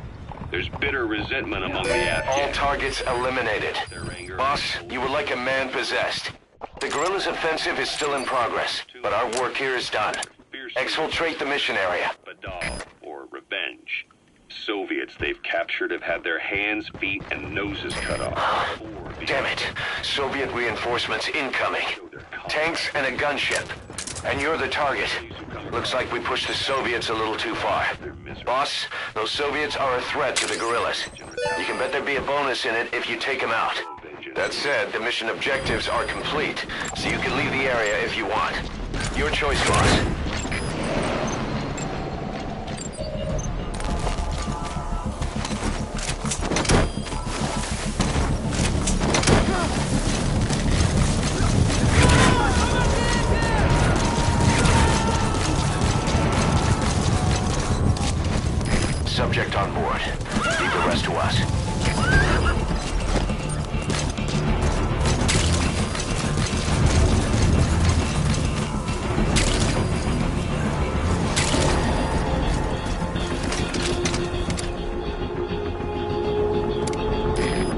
There's bitter resentment among the Afghans. All targets eliminated. Boss, you were like a man possessed. The guerrillas' offensive is still in progress, but our work here is done. Exfiltrate the mission area. Badal, or revenge. Soviets they've captured have had their hands, feet, and noses cut off. Damn it. Soviet reinforcements incoming. Tanks and a gunship. And you're the target. Looks like we pushed the Soviets a little too far. Boss, those Soviets are a threat to the guerrillas. You can bet there'd be a bonus in it if you take them out. That said, the mission objectives are complete, so you can leave the area if you want. Your choice, boss. on board. Leave the rest to us.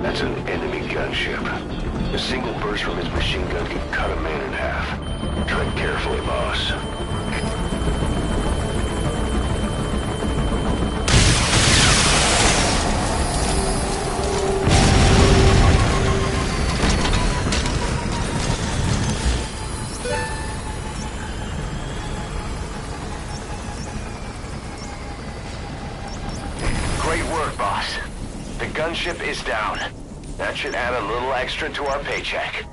That's an enemy gunship. A single burst from its machine gun can cut a man in half. Tread carefully, boss. Great work, boss. The gunship is down. That should add a little extra to our paycheck.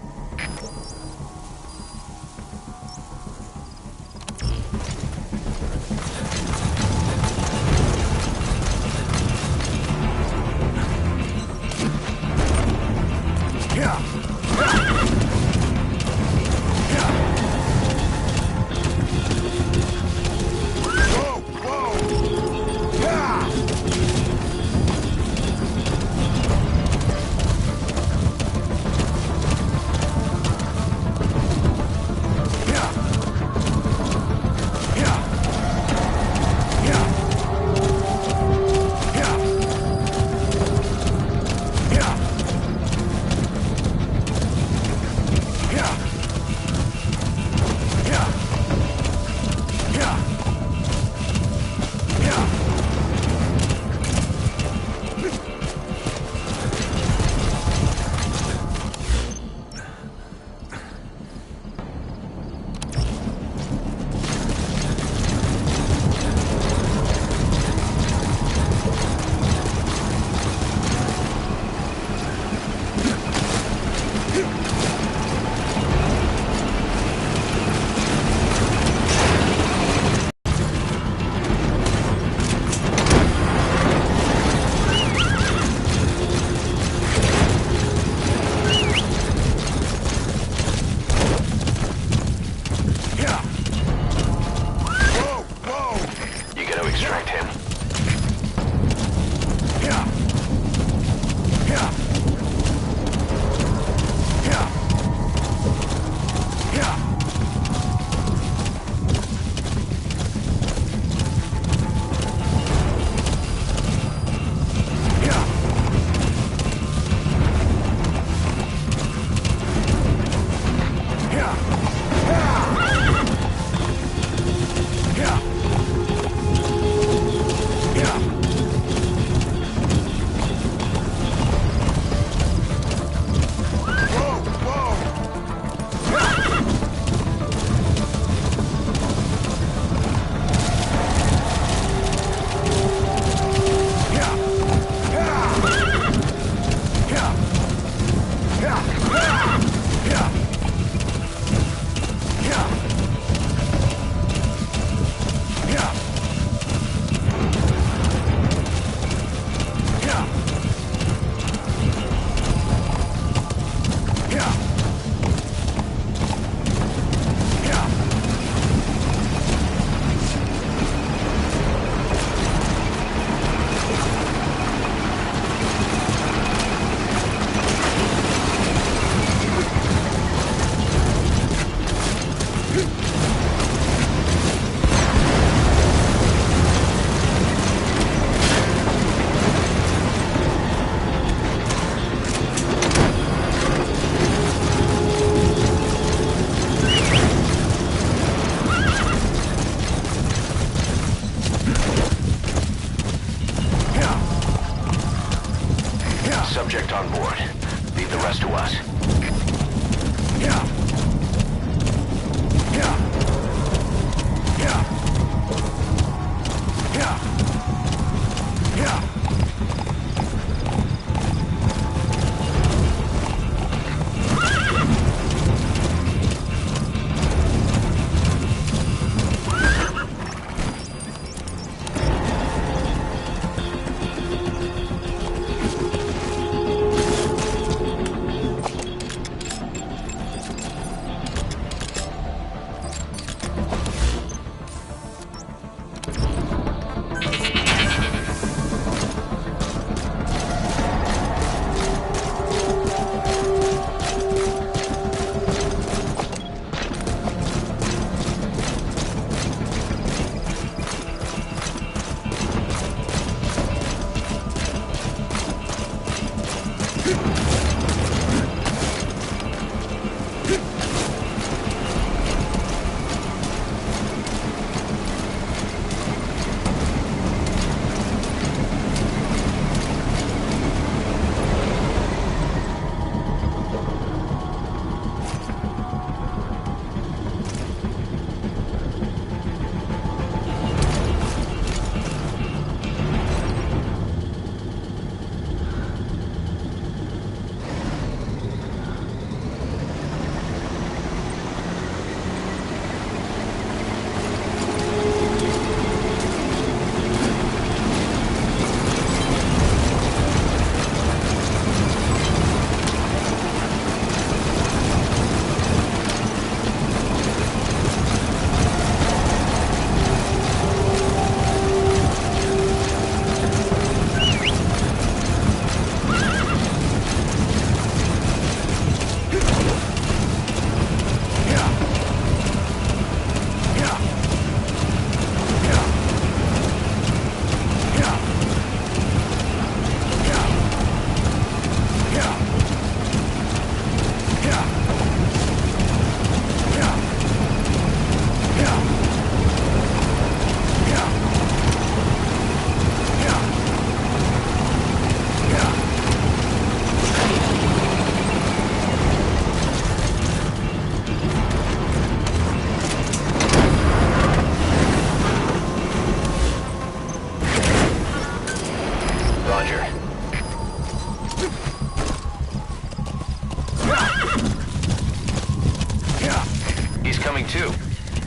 incoming too.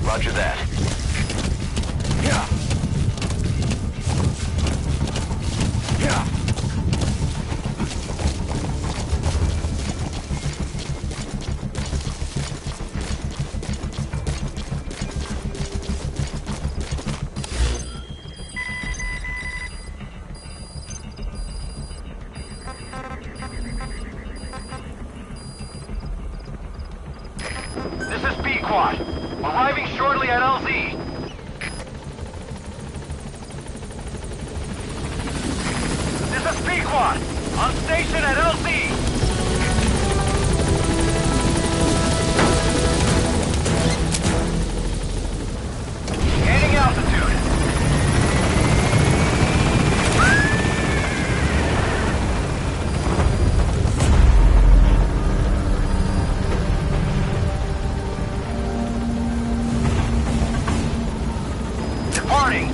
Roger that. Yeah. Yeah. This is B-Quad. Arriving shortly at LZ. This is B-Quad. On station at LZ. Gaining altitude. Departing.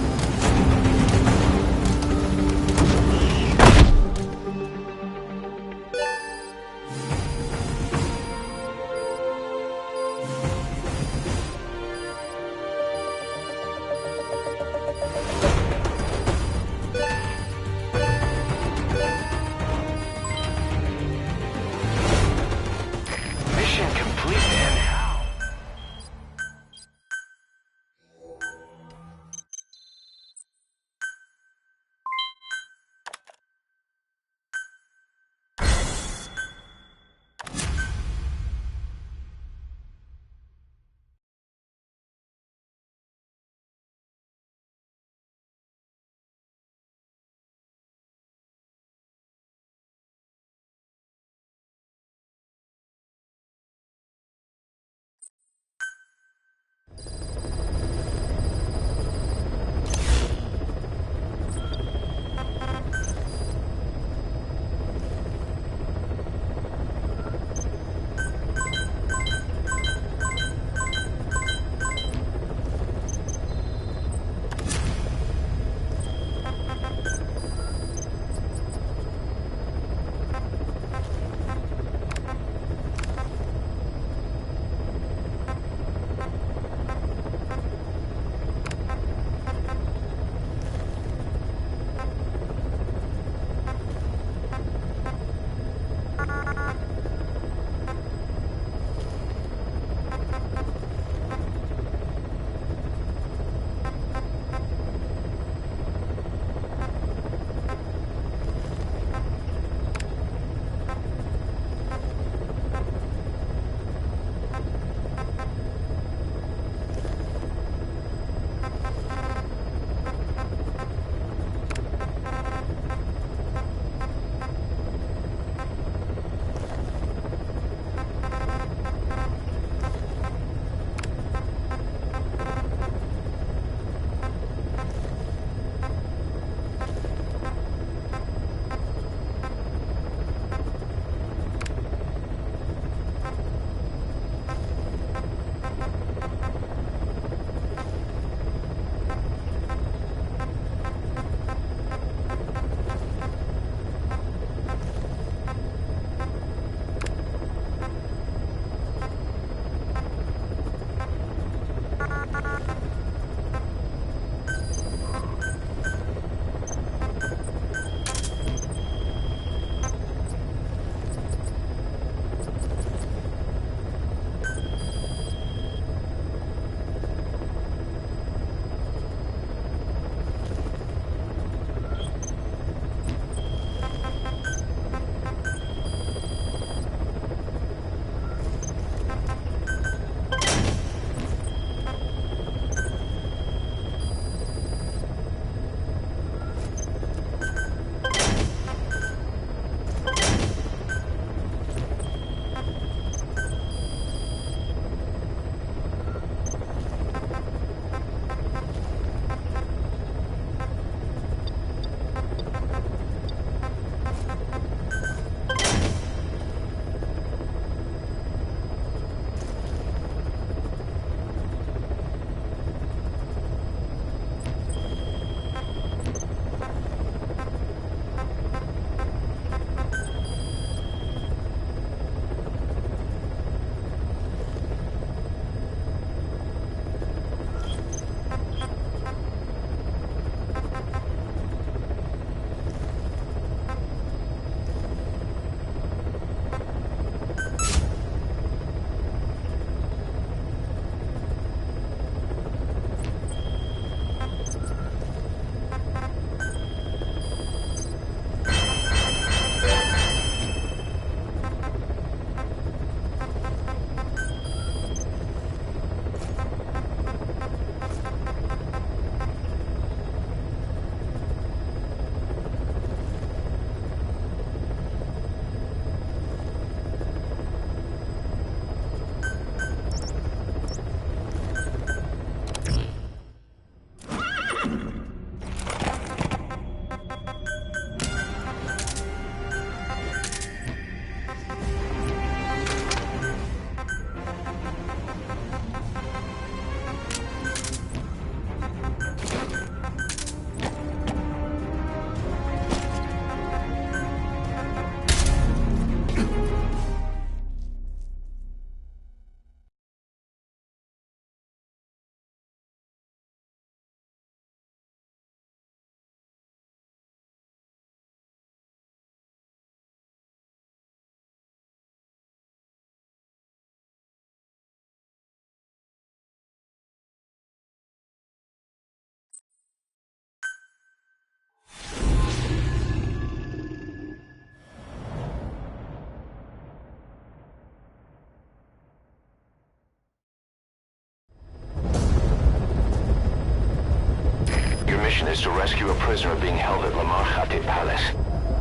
is to rescue a prisoner being held at Lamar Palace.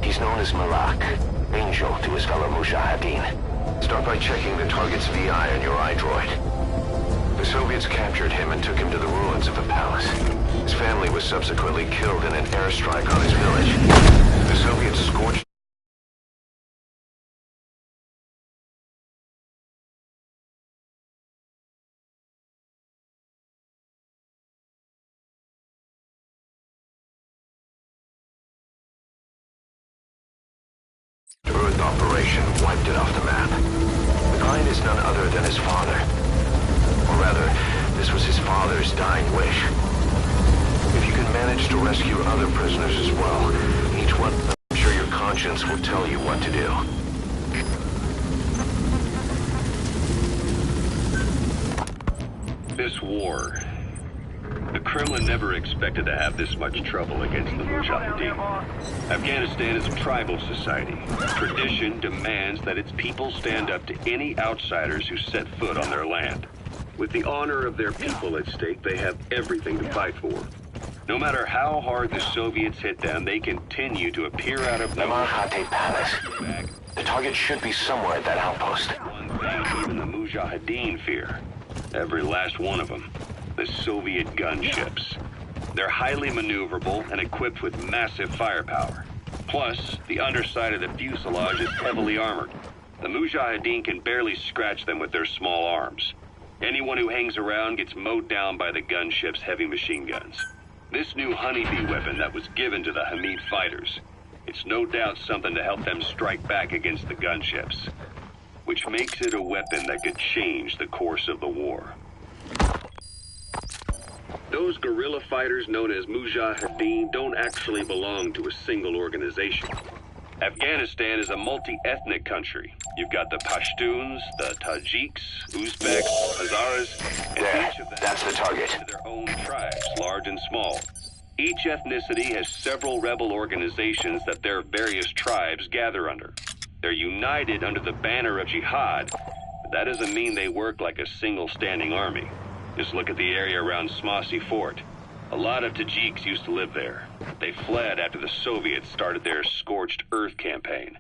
He's known as Malak, Angel to his fellow Mujahideen. Start by checking the target's VI on your iDroid. The Soviets captured him and took him to the ruins of the palace. His family was subsequently killed in an airstrike on his village. The Soviets scorched Earth operation wiped it off the map. The client is none other than his father. Or rather, this was his father's dying wish. If you can manage to rescue other prisoners as well, each one, I'm sure your conscience will tell you what to do. This war, the Kremlin never expected to have this much trouble against the Mujahideen. Afghanistan is a tribal society. Tradition demands that its people stand up to any outsiders who set foot on their land. With the honor of their people at stake, they have everything to fight for. No matter how hard the Soviets hit them, they continue to appear out of nowhere. Palace. The target should be somewhere at that outpost. One thing even the Mujahideen fear. Every last one of them. The Soviet gunships. They're highly maneuverable and equipped with massive firepower. Plus, the underside of the fuselage is heavily armored. The Mujahideen can barely scratch them with their small arms. Anyone who hangs around gets mowed down by the gunship's heavy machine guns. This new honeybee weapon that was given to the Hamid fighters, it's no doubt something to help them strike back against the gunships, which makes it a weapon that could change the course of the war. Those guerrilla fighters known as Mujahideen don't actually belong to a single organization. Afghanistan is a multi-ethnic country. You've got the Pashtuns, the Tajiks, Uzbeks, Hazaras, and each of them that's the target. have their own tribes, large and small. Each ethnicity has several rebel organizations that their various tribes gather under. They're united under the banner of jihad, but that doesn't mean they work like a single standing army. Just look at the area around Smasi Fort. A lot of Tajiks used to live there. They fled after the Soviets started their Scorched Earth campaign.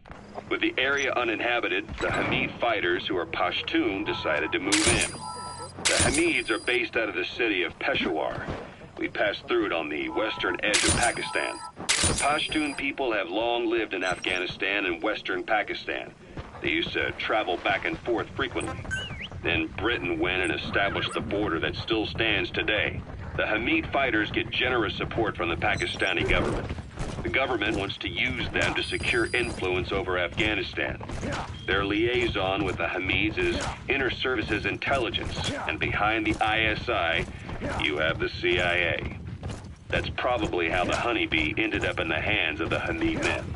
With the area uninhabited, the Hamid fighters, who are Pashtun, decided to move in. The Hamids are based out of the city of Peshawar. We passed through it on the western edge of Pakistan. The Pashtun people have long lived in Afghanistan and western Pakistan. They used to travel back and forth frequently. Then Britain went and established the border that still stands today. The Hamid fighters get generous support from the Pakistani government. The government wants to use them to secure influence over Afghanistan. Their liaison with the Hamids is Inter Services Intelligence, and behind the ISI, you have the CIA. That's probably how the honeybee ended up in the hands of the Hamid men.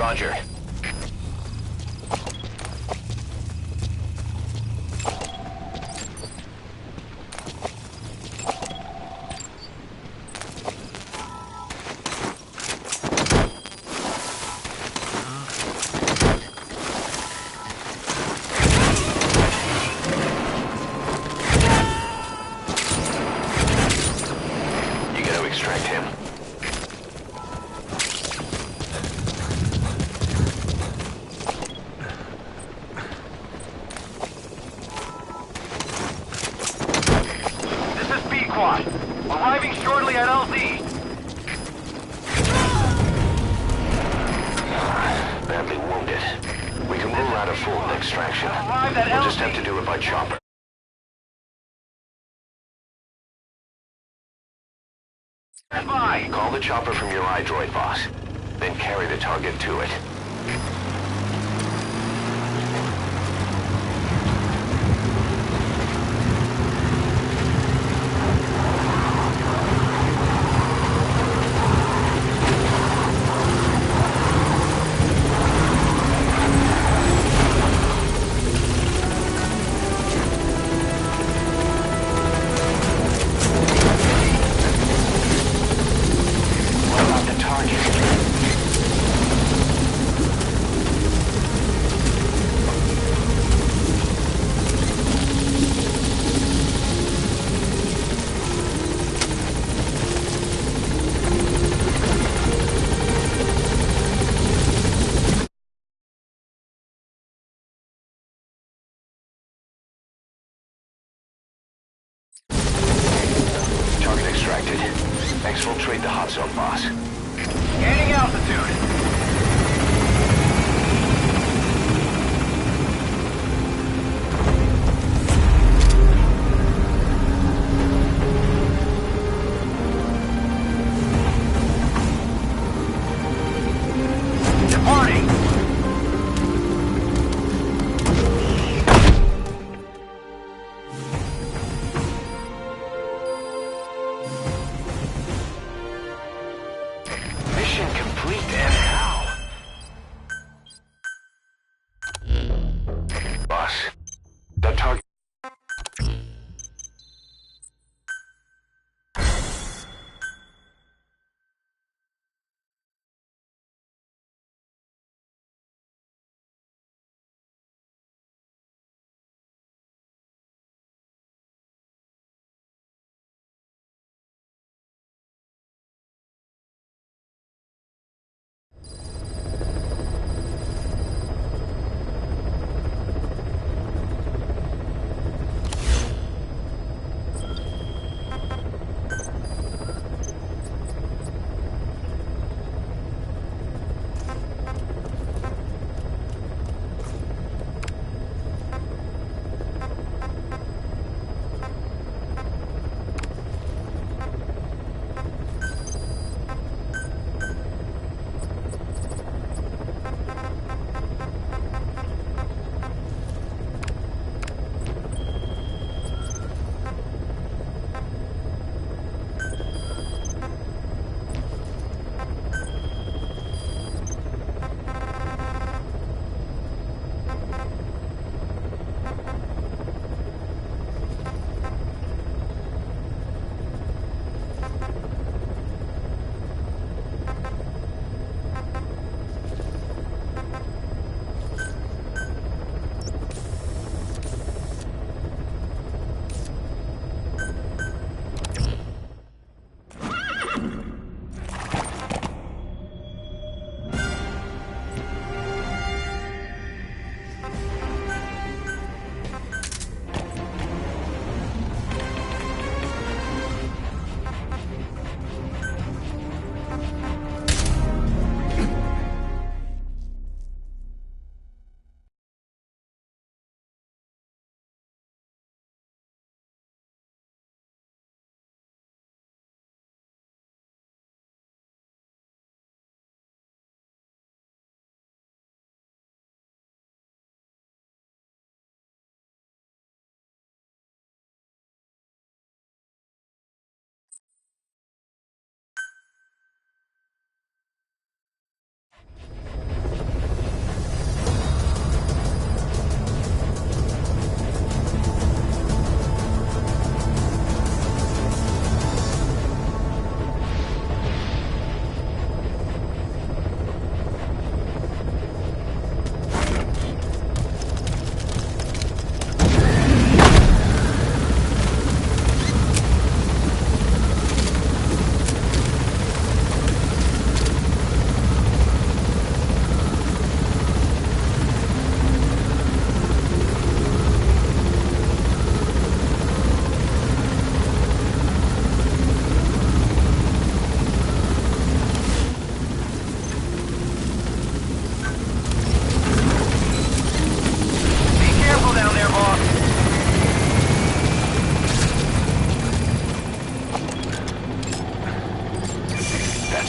Roger. extract him. This is B-Quad. Arriving shortly at LZ. Badly wounded. We can rule out a full extraction. We'll just have to do it by chopper. Call the chopper from your iDroid, boss. Then carry the target to it. Exfiltrate the hot zone, boss. Gaining altitude. Departing. Mission complete, and how?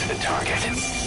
the target.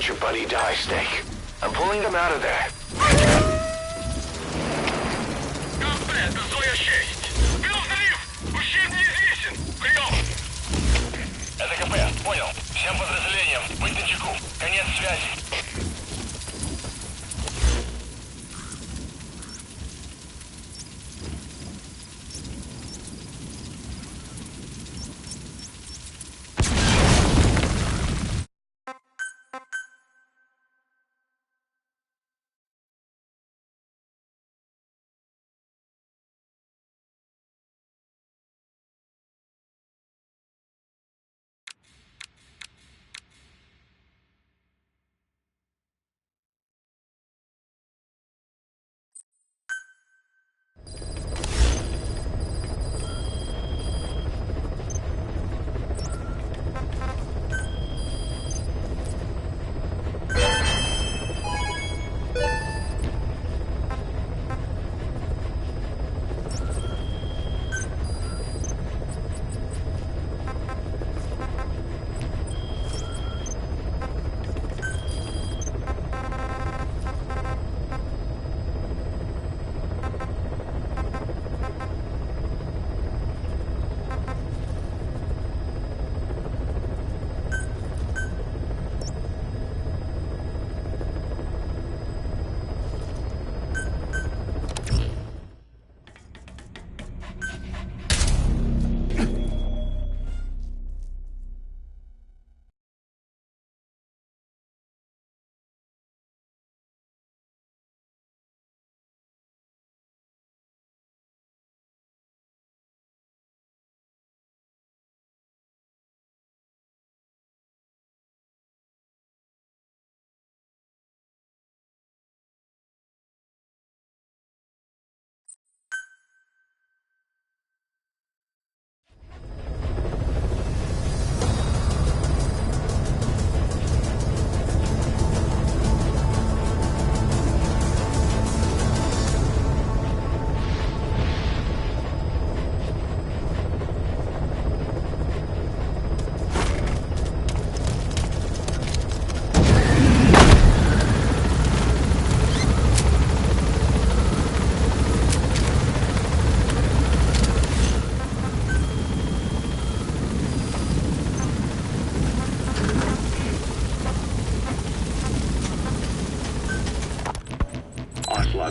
Your buddy die, Snake. I'm pulling them out of there. Это КП, понял. Всем подразделениям, быть начеку. Конец связи.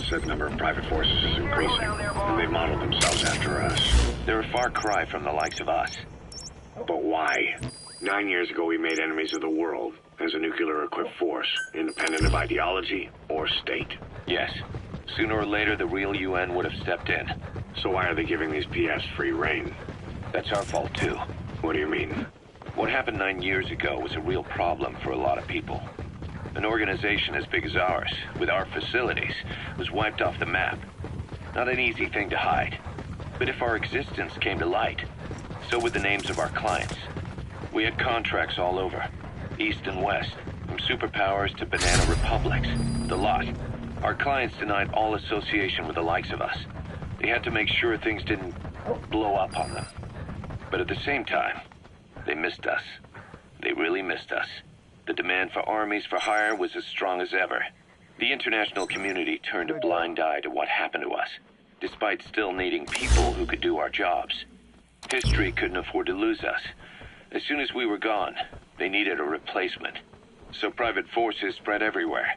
said the number of private forces is increasing, and they model themselves after us. They're a far cry from the likes of us. But why? 9 years ago, we made enemies of the world as a nuclear-equipped force, independent of ideology or state. Yes. Sooner or later, the real UN would have stepped in. So why are they giving these PFs free reign? That's our fault, too. What do you mean? What happened 9 years ago was a real problem for a lot of people. An organization as big as ours, with our facilities, was wiped off the map. Not an easy thing to hide. But if our existence came to light, so would the names of our clients. We had contracts all over, east and west, from superpowers to banana republics, the lot. Our clients denied all association with the likes of us. They had to make sure things didn't blow up on them. But at the same time, they missed us. They really missed us. The demand for armies for hire was as strong as ever. The international community turned a blind eye to what happened to us, despite still needing people who could do our jobs. History couldn't afford to lose us. As soon as we were gone, they needed a replacement. So private forces spread everywhere.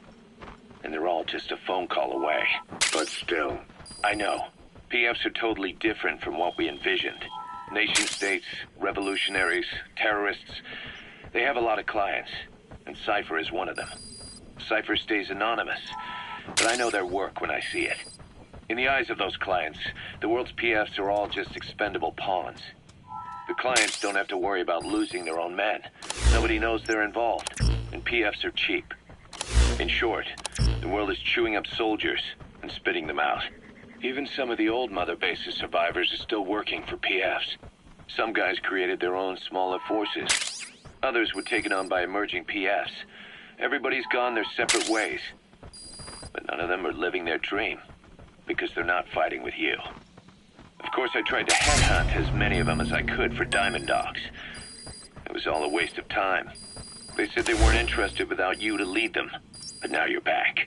And they're all just a phone call away. But still. I know. PFs are totally different from what we envisioned. Nation-states, revolutionaries, terrorists. They have a lot of clients, and Cypher is one of them. Cypher stays anonymous, but I know their work when I see it. In the eyes of those clients, the world's PFs are all just expendable pawns. The clients don't have to worry about losing their own men. Nobody knows they're involved, and PFs are cheap. In short, the world is chewing up soldiers and spitting them out. Even some of the old Mother Base's survivors are still working for PFs. Some guys created their own smaller forces. Others were taken on by emerging PFs. Everybody's gone their separate ways. But none of them are living their dream, because they're not fighting with you. Of course, I tried to headhunt as many of them as I could for Diamond Dogs. It was all a waste of time. They said they weren't interested without you to lead them. But now you're back.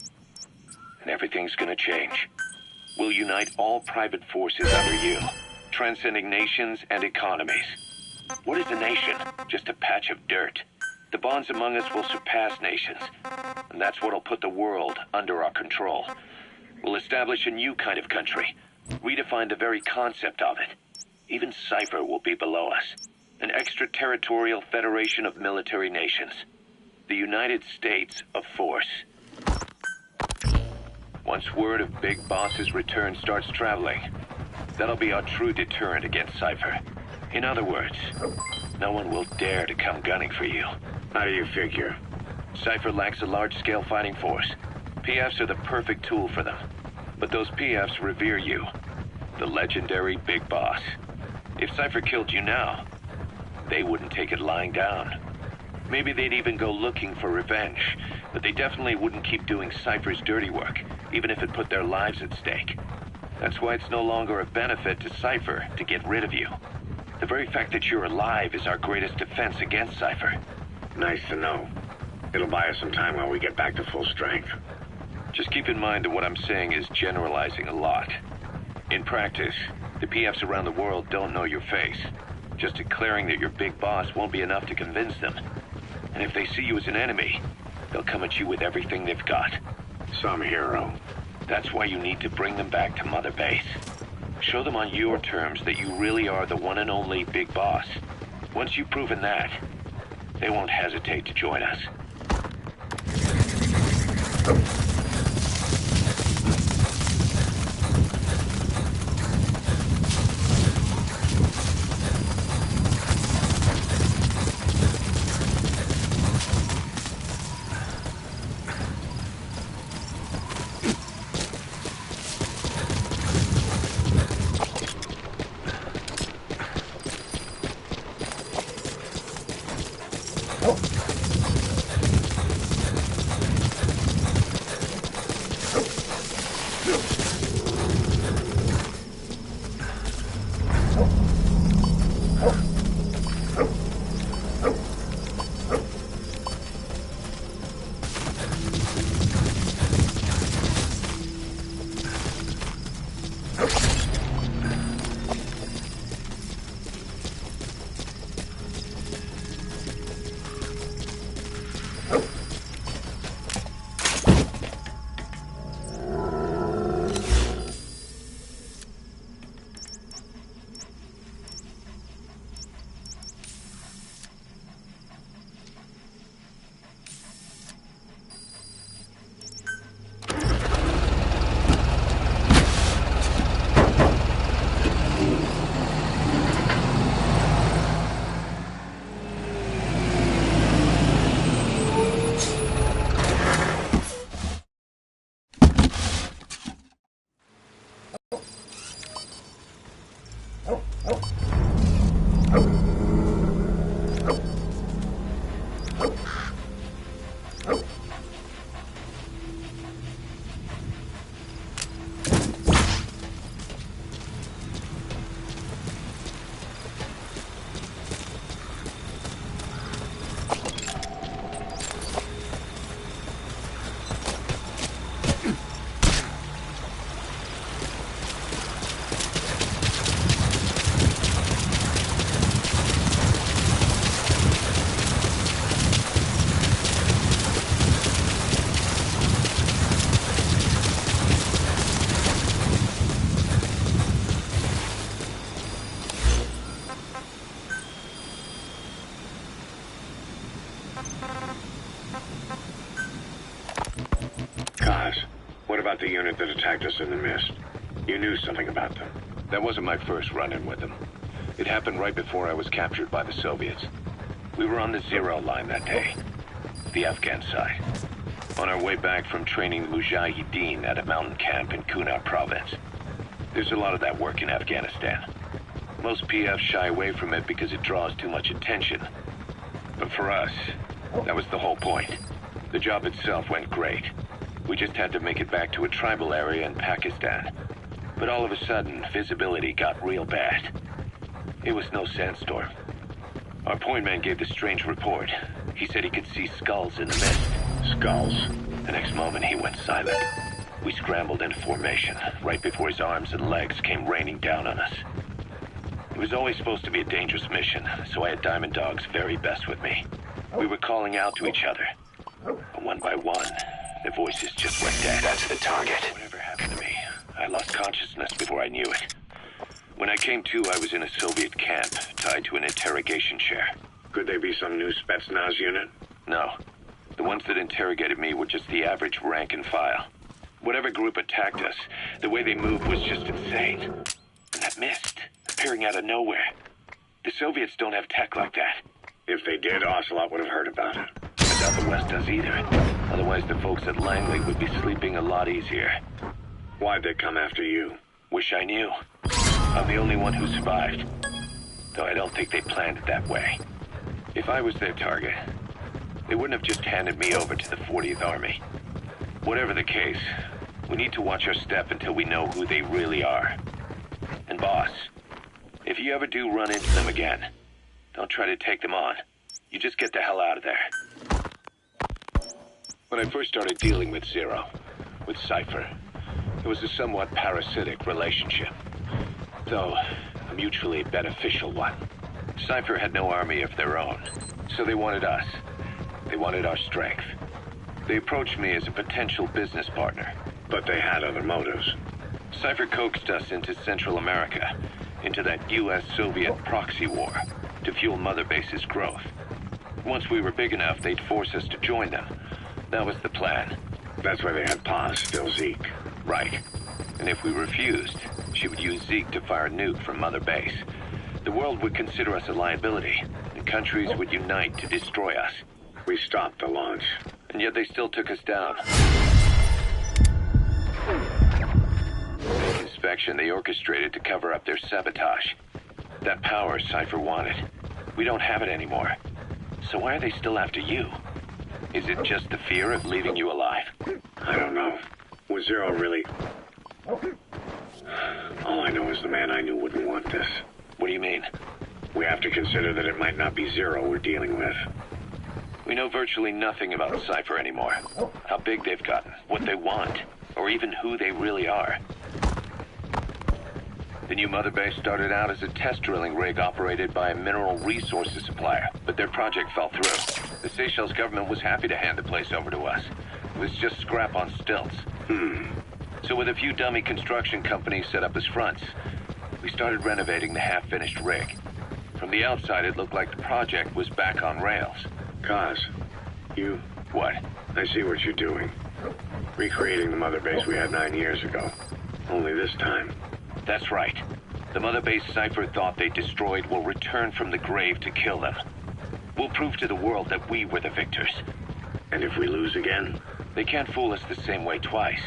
And everything's gonna change. We'll unite all private forces under you, transcending nations and economies. What is a nation? Just a patch of dirt. The bonds among us will surpass nations, and that's what'll put the world under our control. We'll establish a new kind of country, redefine the very concept of it. Even Cypher will be below us, an extraterritorial federation of military nations. The United States of Force. Once word of Big Boss's return starts traveling, that'll be our true deterrent against Cypher. In other words, no one will dare to come gunning for you. How do you figure? Cypher lacks a large-scale fighting force. PFs are the perfect tool for them. But those PFs revere you, the legendary Big Boss. If Cypher killed you now, they wouldn't take it lying down. Maybe they'd even go looking for revenge, but they definitely wouldn't keep doing Cypher's dirty work, even if it put their lives at stake. That's why it's no longer a benefit to Cypher to get rid of you. The very fact that you're alive is our greatest defense against Cypher. Nice to know. It'll buy us some time while we get back to full strength. Just keep in mind that what I'm saying is generalizing a lot. In practice, the PFs around the world don't know your face. Just declaring that you're Big Boss won't be enough to convince them. And if they see you as an enemy, they'll come at you with everything they've got. Some hero. That's why you need to bring them back to Mother Base. Show them on your terms that you really are the one and only Big Boss. Once you've proven that, they won't hesitate to join us. about the unit that attacked us in the mist? You knew something about them. That wasn't my first run-in with them. It happened right before I was captured by the Soviets. We were on the Zero line that day, the Afghan side. On our way back from training the Mujahideen at a mountain camp in Kunar province. There's a lot of that work in Afghanistan. Most PFs shy away from it because it draws too much attention. But for us, that was the whole point. The job itself went great. We just had to make it back to a tribal area in Pakistan. But all of a sudden, visibility got real bad. It was no sandstorm. Our point man gave the strange report. He said he could see skulls in the mist. Skulls? The next moment, he went silent. We scrambled into formation, right before his arms and legs came raining down on us. It was always supposed to be a dangerous mission, so I had Diamond Dog's very best with me. We were calling out to each other. But one by one, the voices just went dead. That's the target. Whatever happened to me, I lost consciousness before I knew it. When I came to, I was in a Soviet camp, tied to an interrogation chair. Could they be some new Spetsnaz unit? No. The ones that interrogated me were just the average rank and file. Whatever group attacked us, the way they moved was just insane. And that mist, appearing out of nowhere. The Soviets don't have tech like that. If they did, Ocelot would have heard about it. I doubt the West does either. Otherwise, the folks at Langley would be sleeping a lot easier. Why'd they come after you? Wish I knew. I'm the only one who survived. Though I don't think they planned it that way. If I was their target, they wouldn't have just handed me over to the 40th Army. Whatever the case, we need to watch our step until we know who they really are. And boss, if you ever do run into them again, don't try to take them on. You just get the hell out of there. When I first started dealing with Zero, with Cypher, it was a somewhat parasitic relationship. Though, a mutually beneficial one. Cypher had no army of their own, so they wanted us. They wanted our strength. They approached me as a potential business partner. But they had other motives. Cypher coaxed us into Central America, into that US-Soviet proxy war, to fuel Mother Base's growth. Once we were big enough, they'd force us to join them. That was the plan. That's why they had Paz, still Zeke. Right. And if we refused, she would use Zeke to fire a nuke from Mother Base. The world would consider us a liability, and countries would unite to destroy us. We stopped the launch. And yet they still took us down. The inspection they orchestrated to cover up their sabotage. That power Cypher wanted. We don't have it anymore. So why are they still after you? Is it just the fear of leaving you alive? I don't know. Was Zero really... All I know is the man I knew wouldn't want this. What do you mean? We have to consider that it might not be Zero we're dealing with. We know virtually nothing about Cypher anymore. How big they've gotten, what they want, or even who they really are. The new Mother Base started out as a test drilling rig operated by a mineral resources supplier, but their project fell through. The Seychelles government was happy to hand the place over to us. It was just scrap on stilts. So with a few dummy construction companies set up as fronts, we started renovating the half-finished rig. From the outside, it looked like the project was back on rails. Kaz, you... What? I see what you're doing. Recreating the Mother Base we had 9 years ago. Only this time. That's right. The Mother Base Cypher thought they destroyed will return from the grave to kill them. We'll prove to the world that we were the victors. And if we lose again? They can't fool us the same way twice.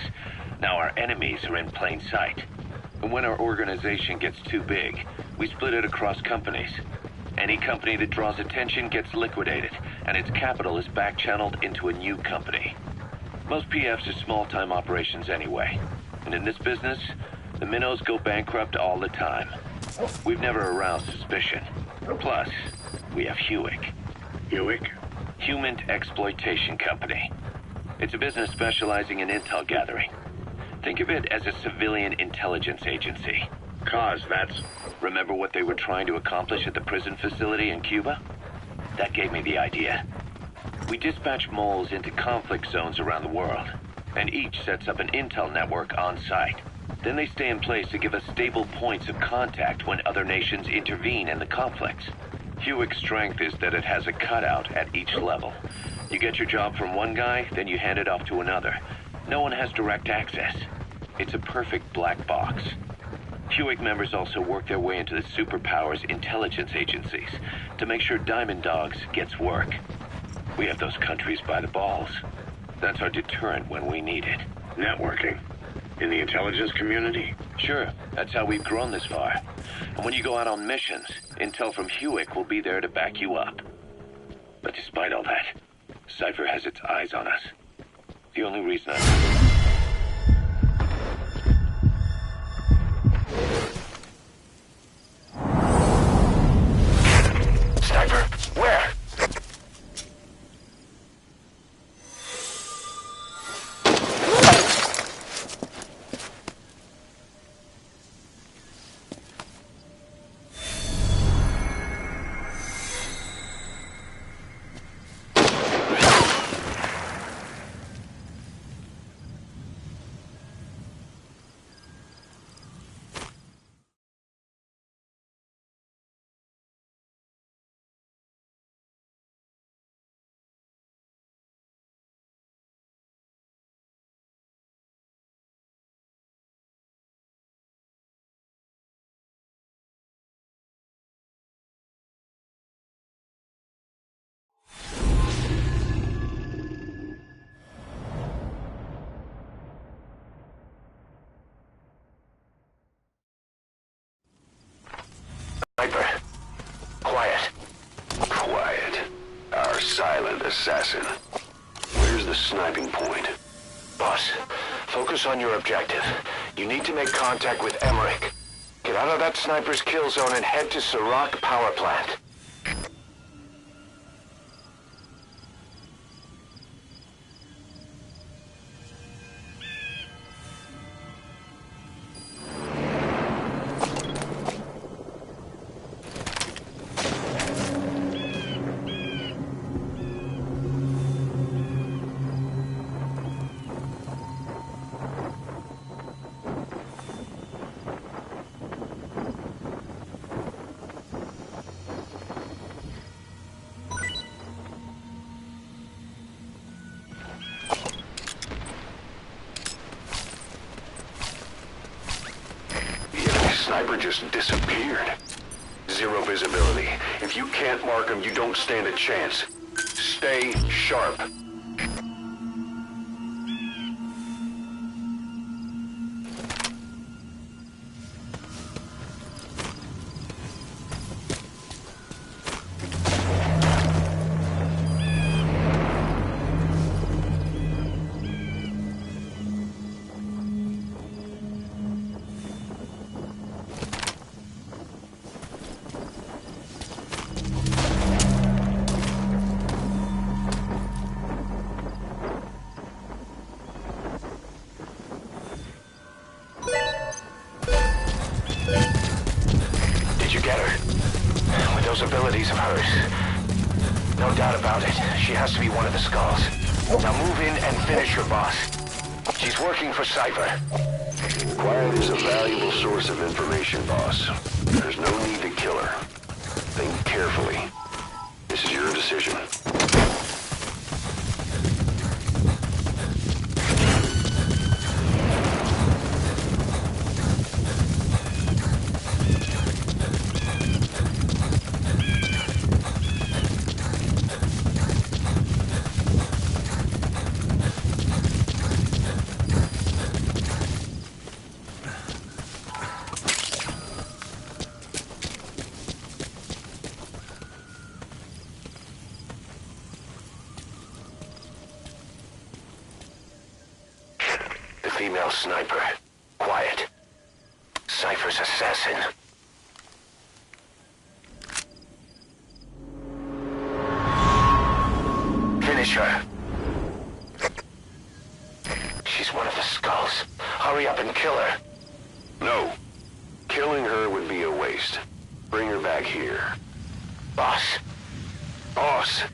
Now our enemies are in plain sight. And when our organization gets too big, we split it across companies. Any company that draws attention gets liquidated, and its capital is back-channeled into a new company. Most PFs are small-time operations anyway. And in this business, the minnows go bankrupt all the time. We've never aroused suspicion. Plus, we have Hewick. Hewick? Human Exploitation Company. It's a business specializing in intel gathering. Think of it as a civilian intelligence agency. Kaz, that's... Remember what they were trying to accomplish at the prison facility in Cuba? That gave me the idea. We dispatch moles into conflict zones around the world, and each sets up an intel network on site. Then they stay in place to give us stable points of contact when other nations intervene in the conflicts. Hewick's strength is that it has a cutout at each level. You get your job from one guy, then you hand it off to another. No one has direct access. It's a perfect black box. Hewick members also work their way into the superpowers intelligence agencies to make sure Diamond Dogs gets work. We have those countries by the balls. That's our deterrent when we need it. Networking? In the intelligence community? Sure, that's how we've grown this far. And when you go out on missions, intel from Hewick will be there to back you up. But despite all that, Cypher has its eyes on us. The only reason Sniper, where? Sniper. Quiet. Quiet. Our silent assassin. Where's the sniping point? Boss, focus on your objective. You need to make contact with Emmerich. Get out of that sniper's kill zone and head to Serac power plant. Sniper just disappeared. Zero visibility. If you can't mark him, you don't stand a chance. Stay sharp. Abilities of hers. No doubt about it. She has to be one of the skulls. Now move in and finish your boss. She's working for Cypher. Quiet is a valuable source of information, boss. There's no need to kill her. Think carefully. This is your decision. Female sniper. Quiet. Cypher's assassin. Finish her. She's one of the skulls. Hurry up and kill her. No. Killing her would be a waste. Bring her back here. Boss. Boss.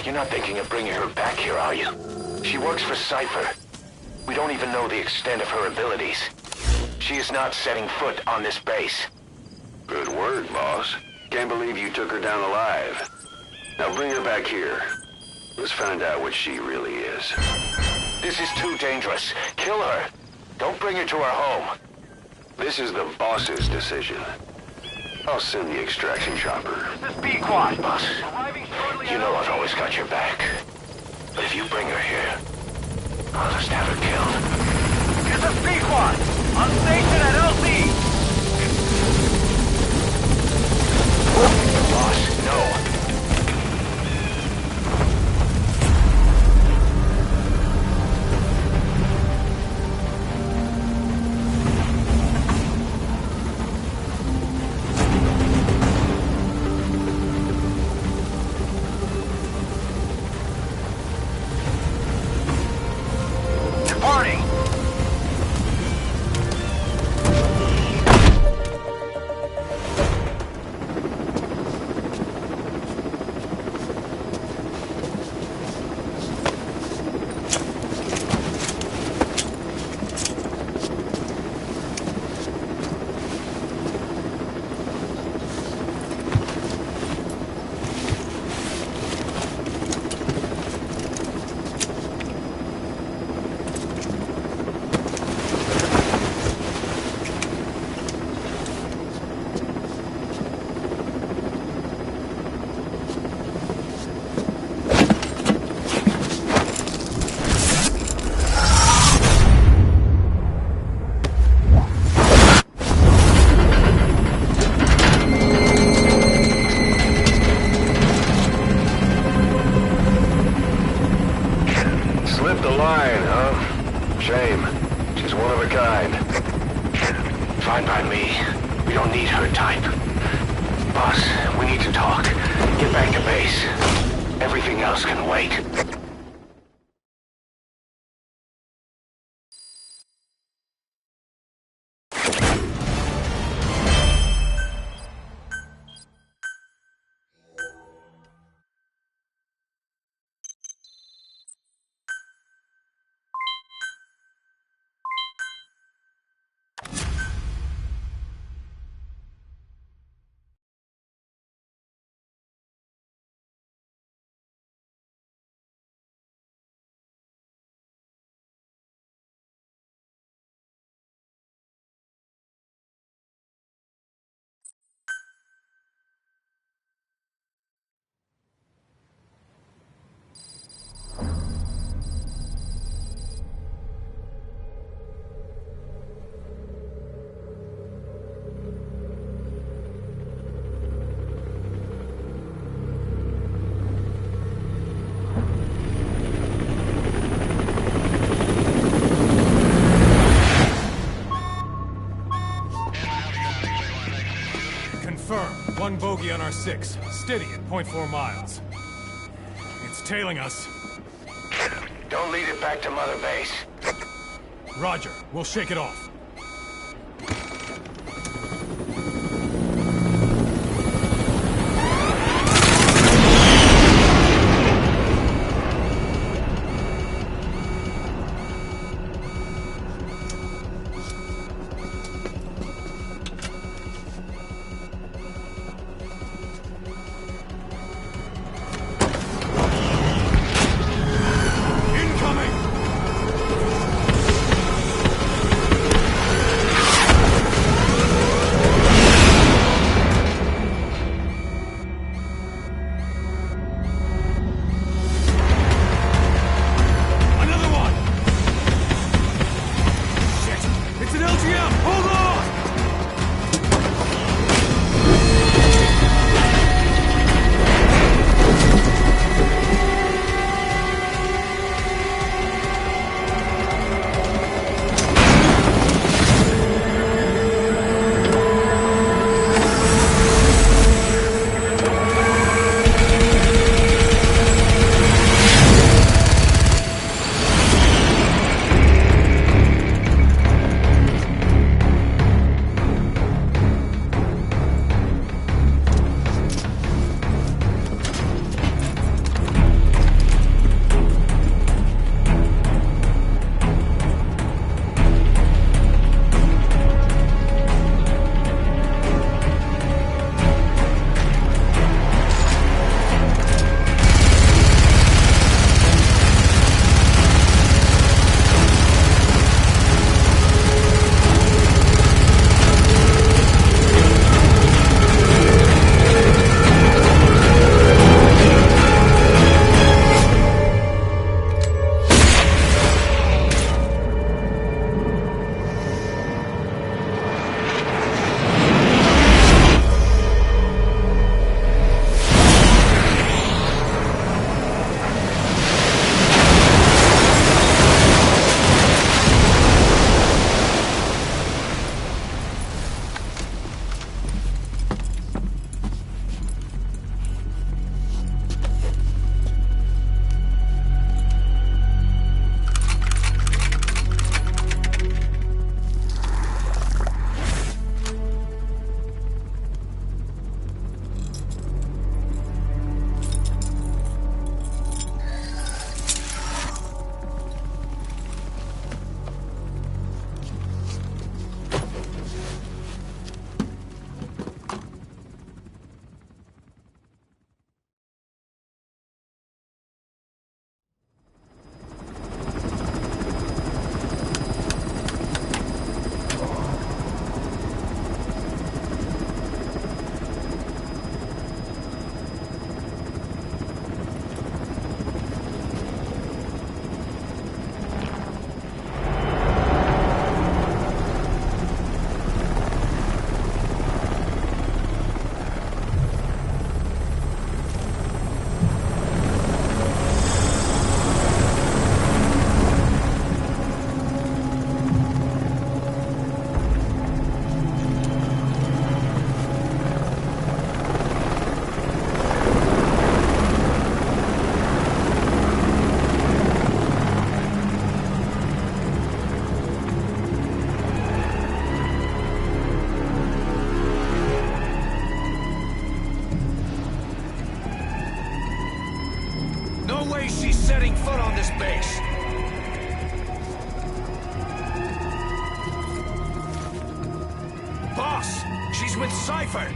You're not thinking of bringing her back here, are you? She works for Cypher. We don't even know the extent of her abilities. She is not setting foot on this base. Good word, boss. Can't believe you took her down alive. Now bring her back here. Let's find out what she really is. This is too dangerous. Kill her. Don't bring her to our home. This is the boss's decision. I'll send the extraction chopper. This is B-Quad, boss. You know I've always got your back. But if you bring her here, I'll just have her killed. This is B-Quad! On station at LC! Boss, no. Fine by me. We don't need her type. Boss, we need to talk. Get back to base. Everything else can wait. One bogey on our 6, steady at 0.4 miles. It's tailing us. Don't lead it back to Mother Base. Roger, we'll shake it off. this base. Boss, she's with Cypher.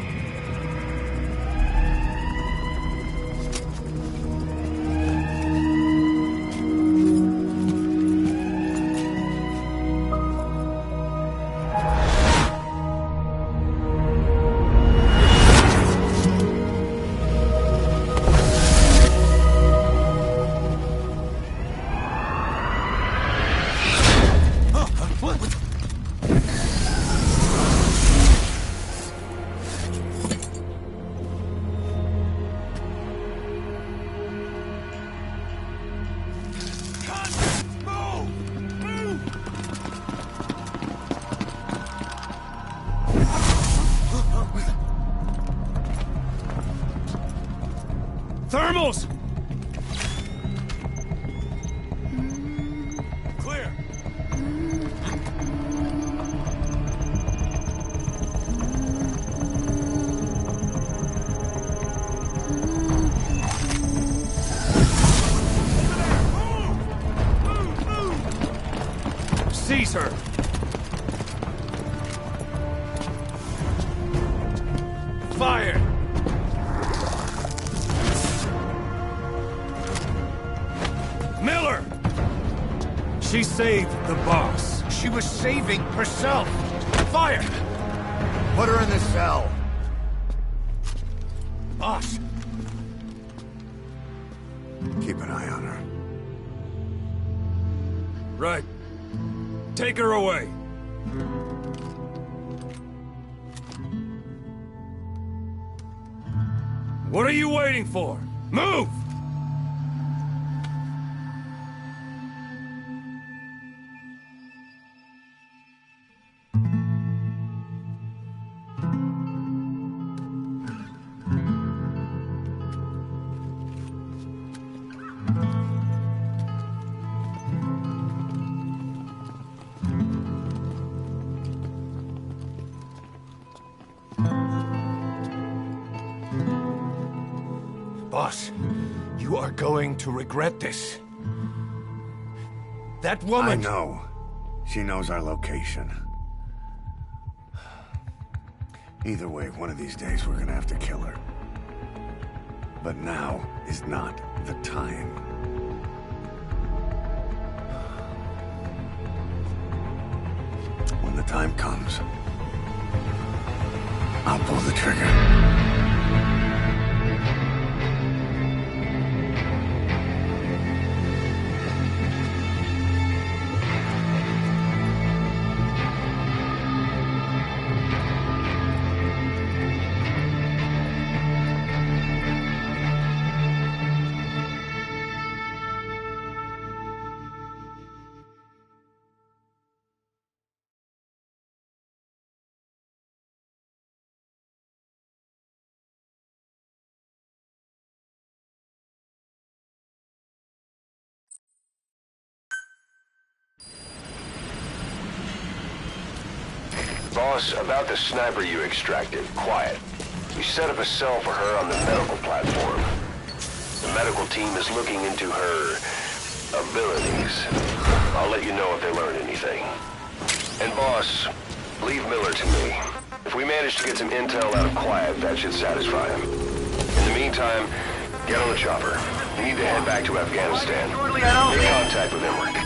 Thermals! Clear. Seize her! Fire! Miller! She saved the boss. She was saving herself. Fire! Put her in the cell. Boss. Keep an eye on her. Right. Take her away. What are you waiting for? Move! Boss, you are going to regret this. That woman... I know. She knows our location. Either way, one of these days we're gonna have to kill her. But now is not the time. When the time comes, I'll pull the trigger. Boss, about the sniper you extracted, quiet. You set up a cell for her on the medical platform. The medical team is looking into her abilities. I'll let you know if they learn anything. And boss, leave Miller to me. If we manage to get some intel out of Quiet, that should satisfy him. In the meantime, get on the chopper. We need to head back to Afghanistan. Make contact with Emmerich.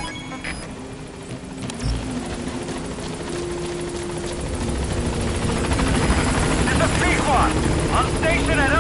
On station at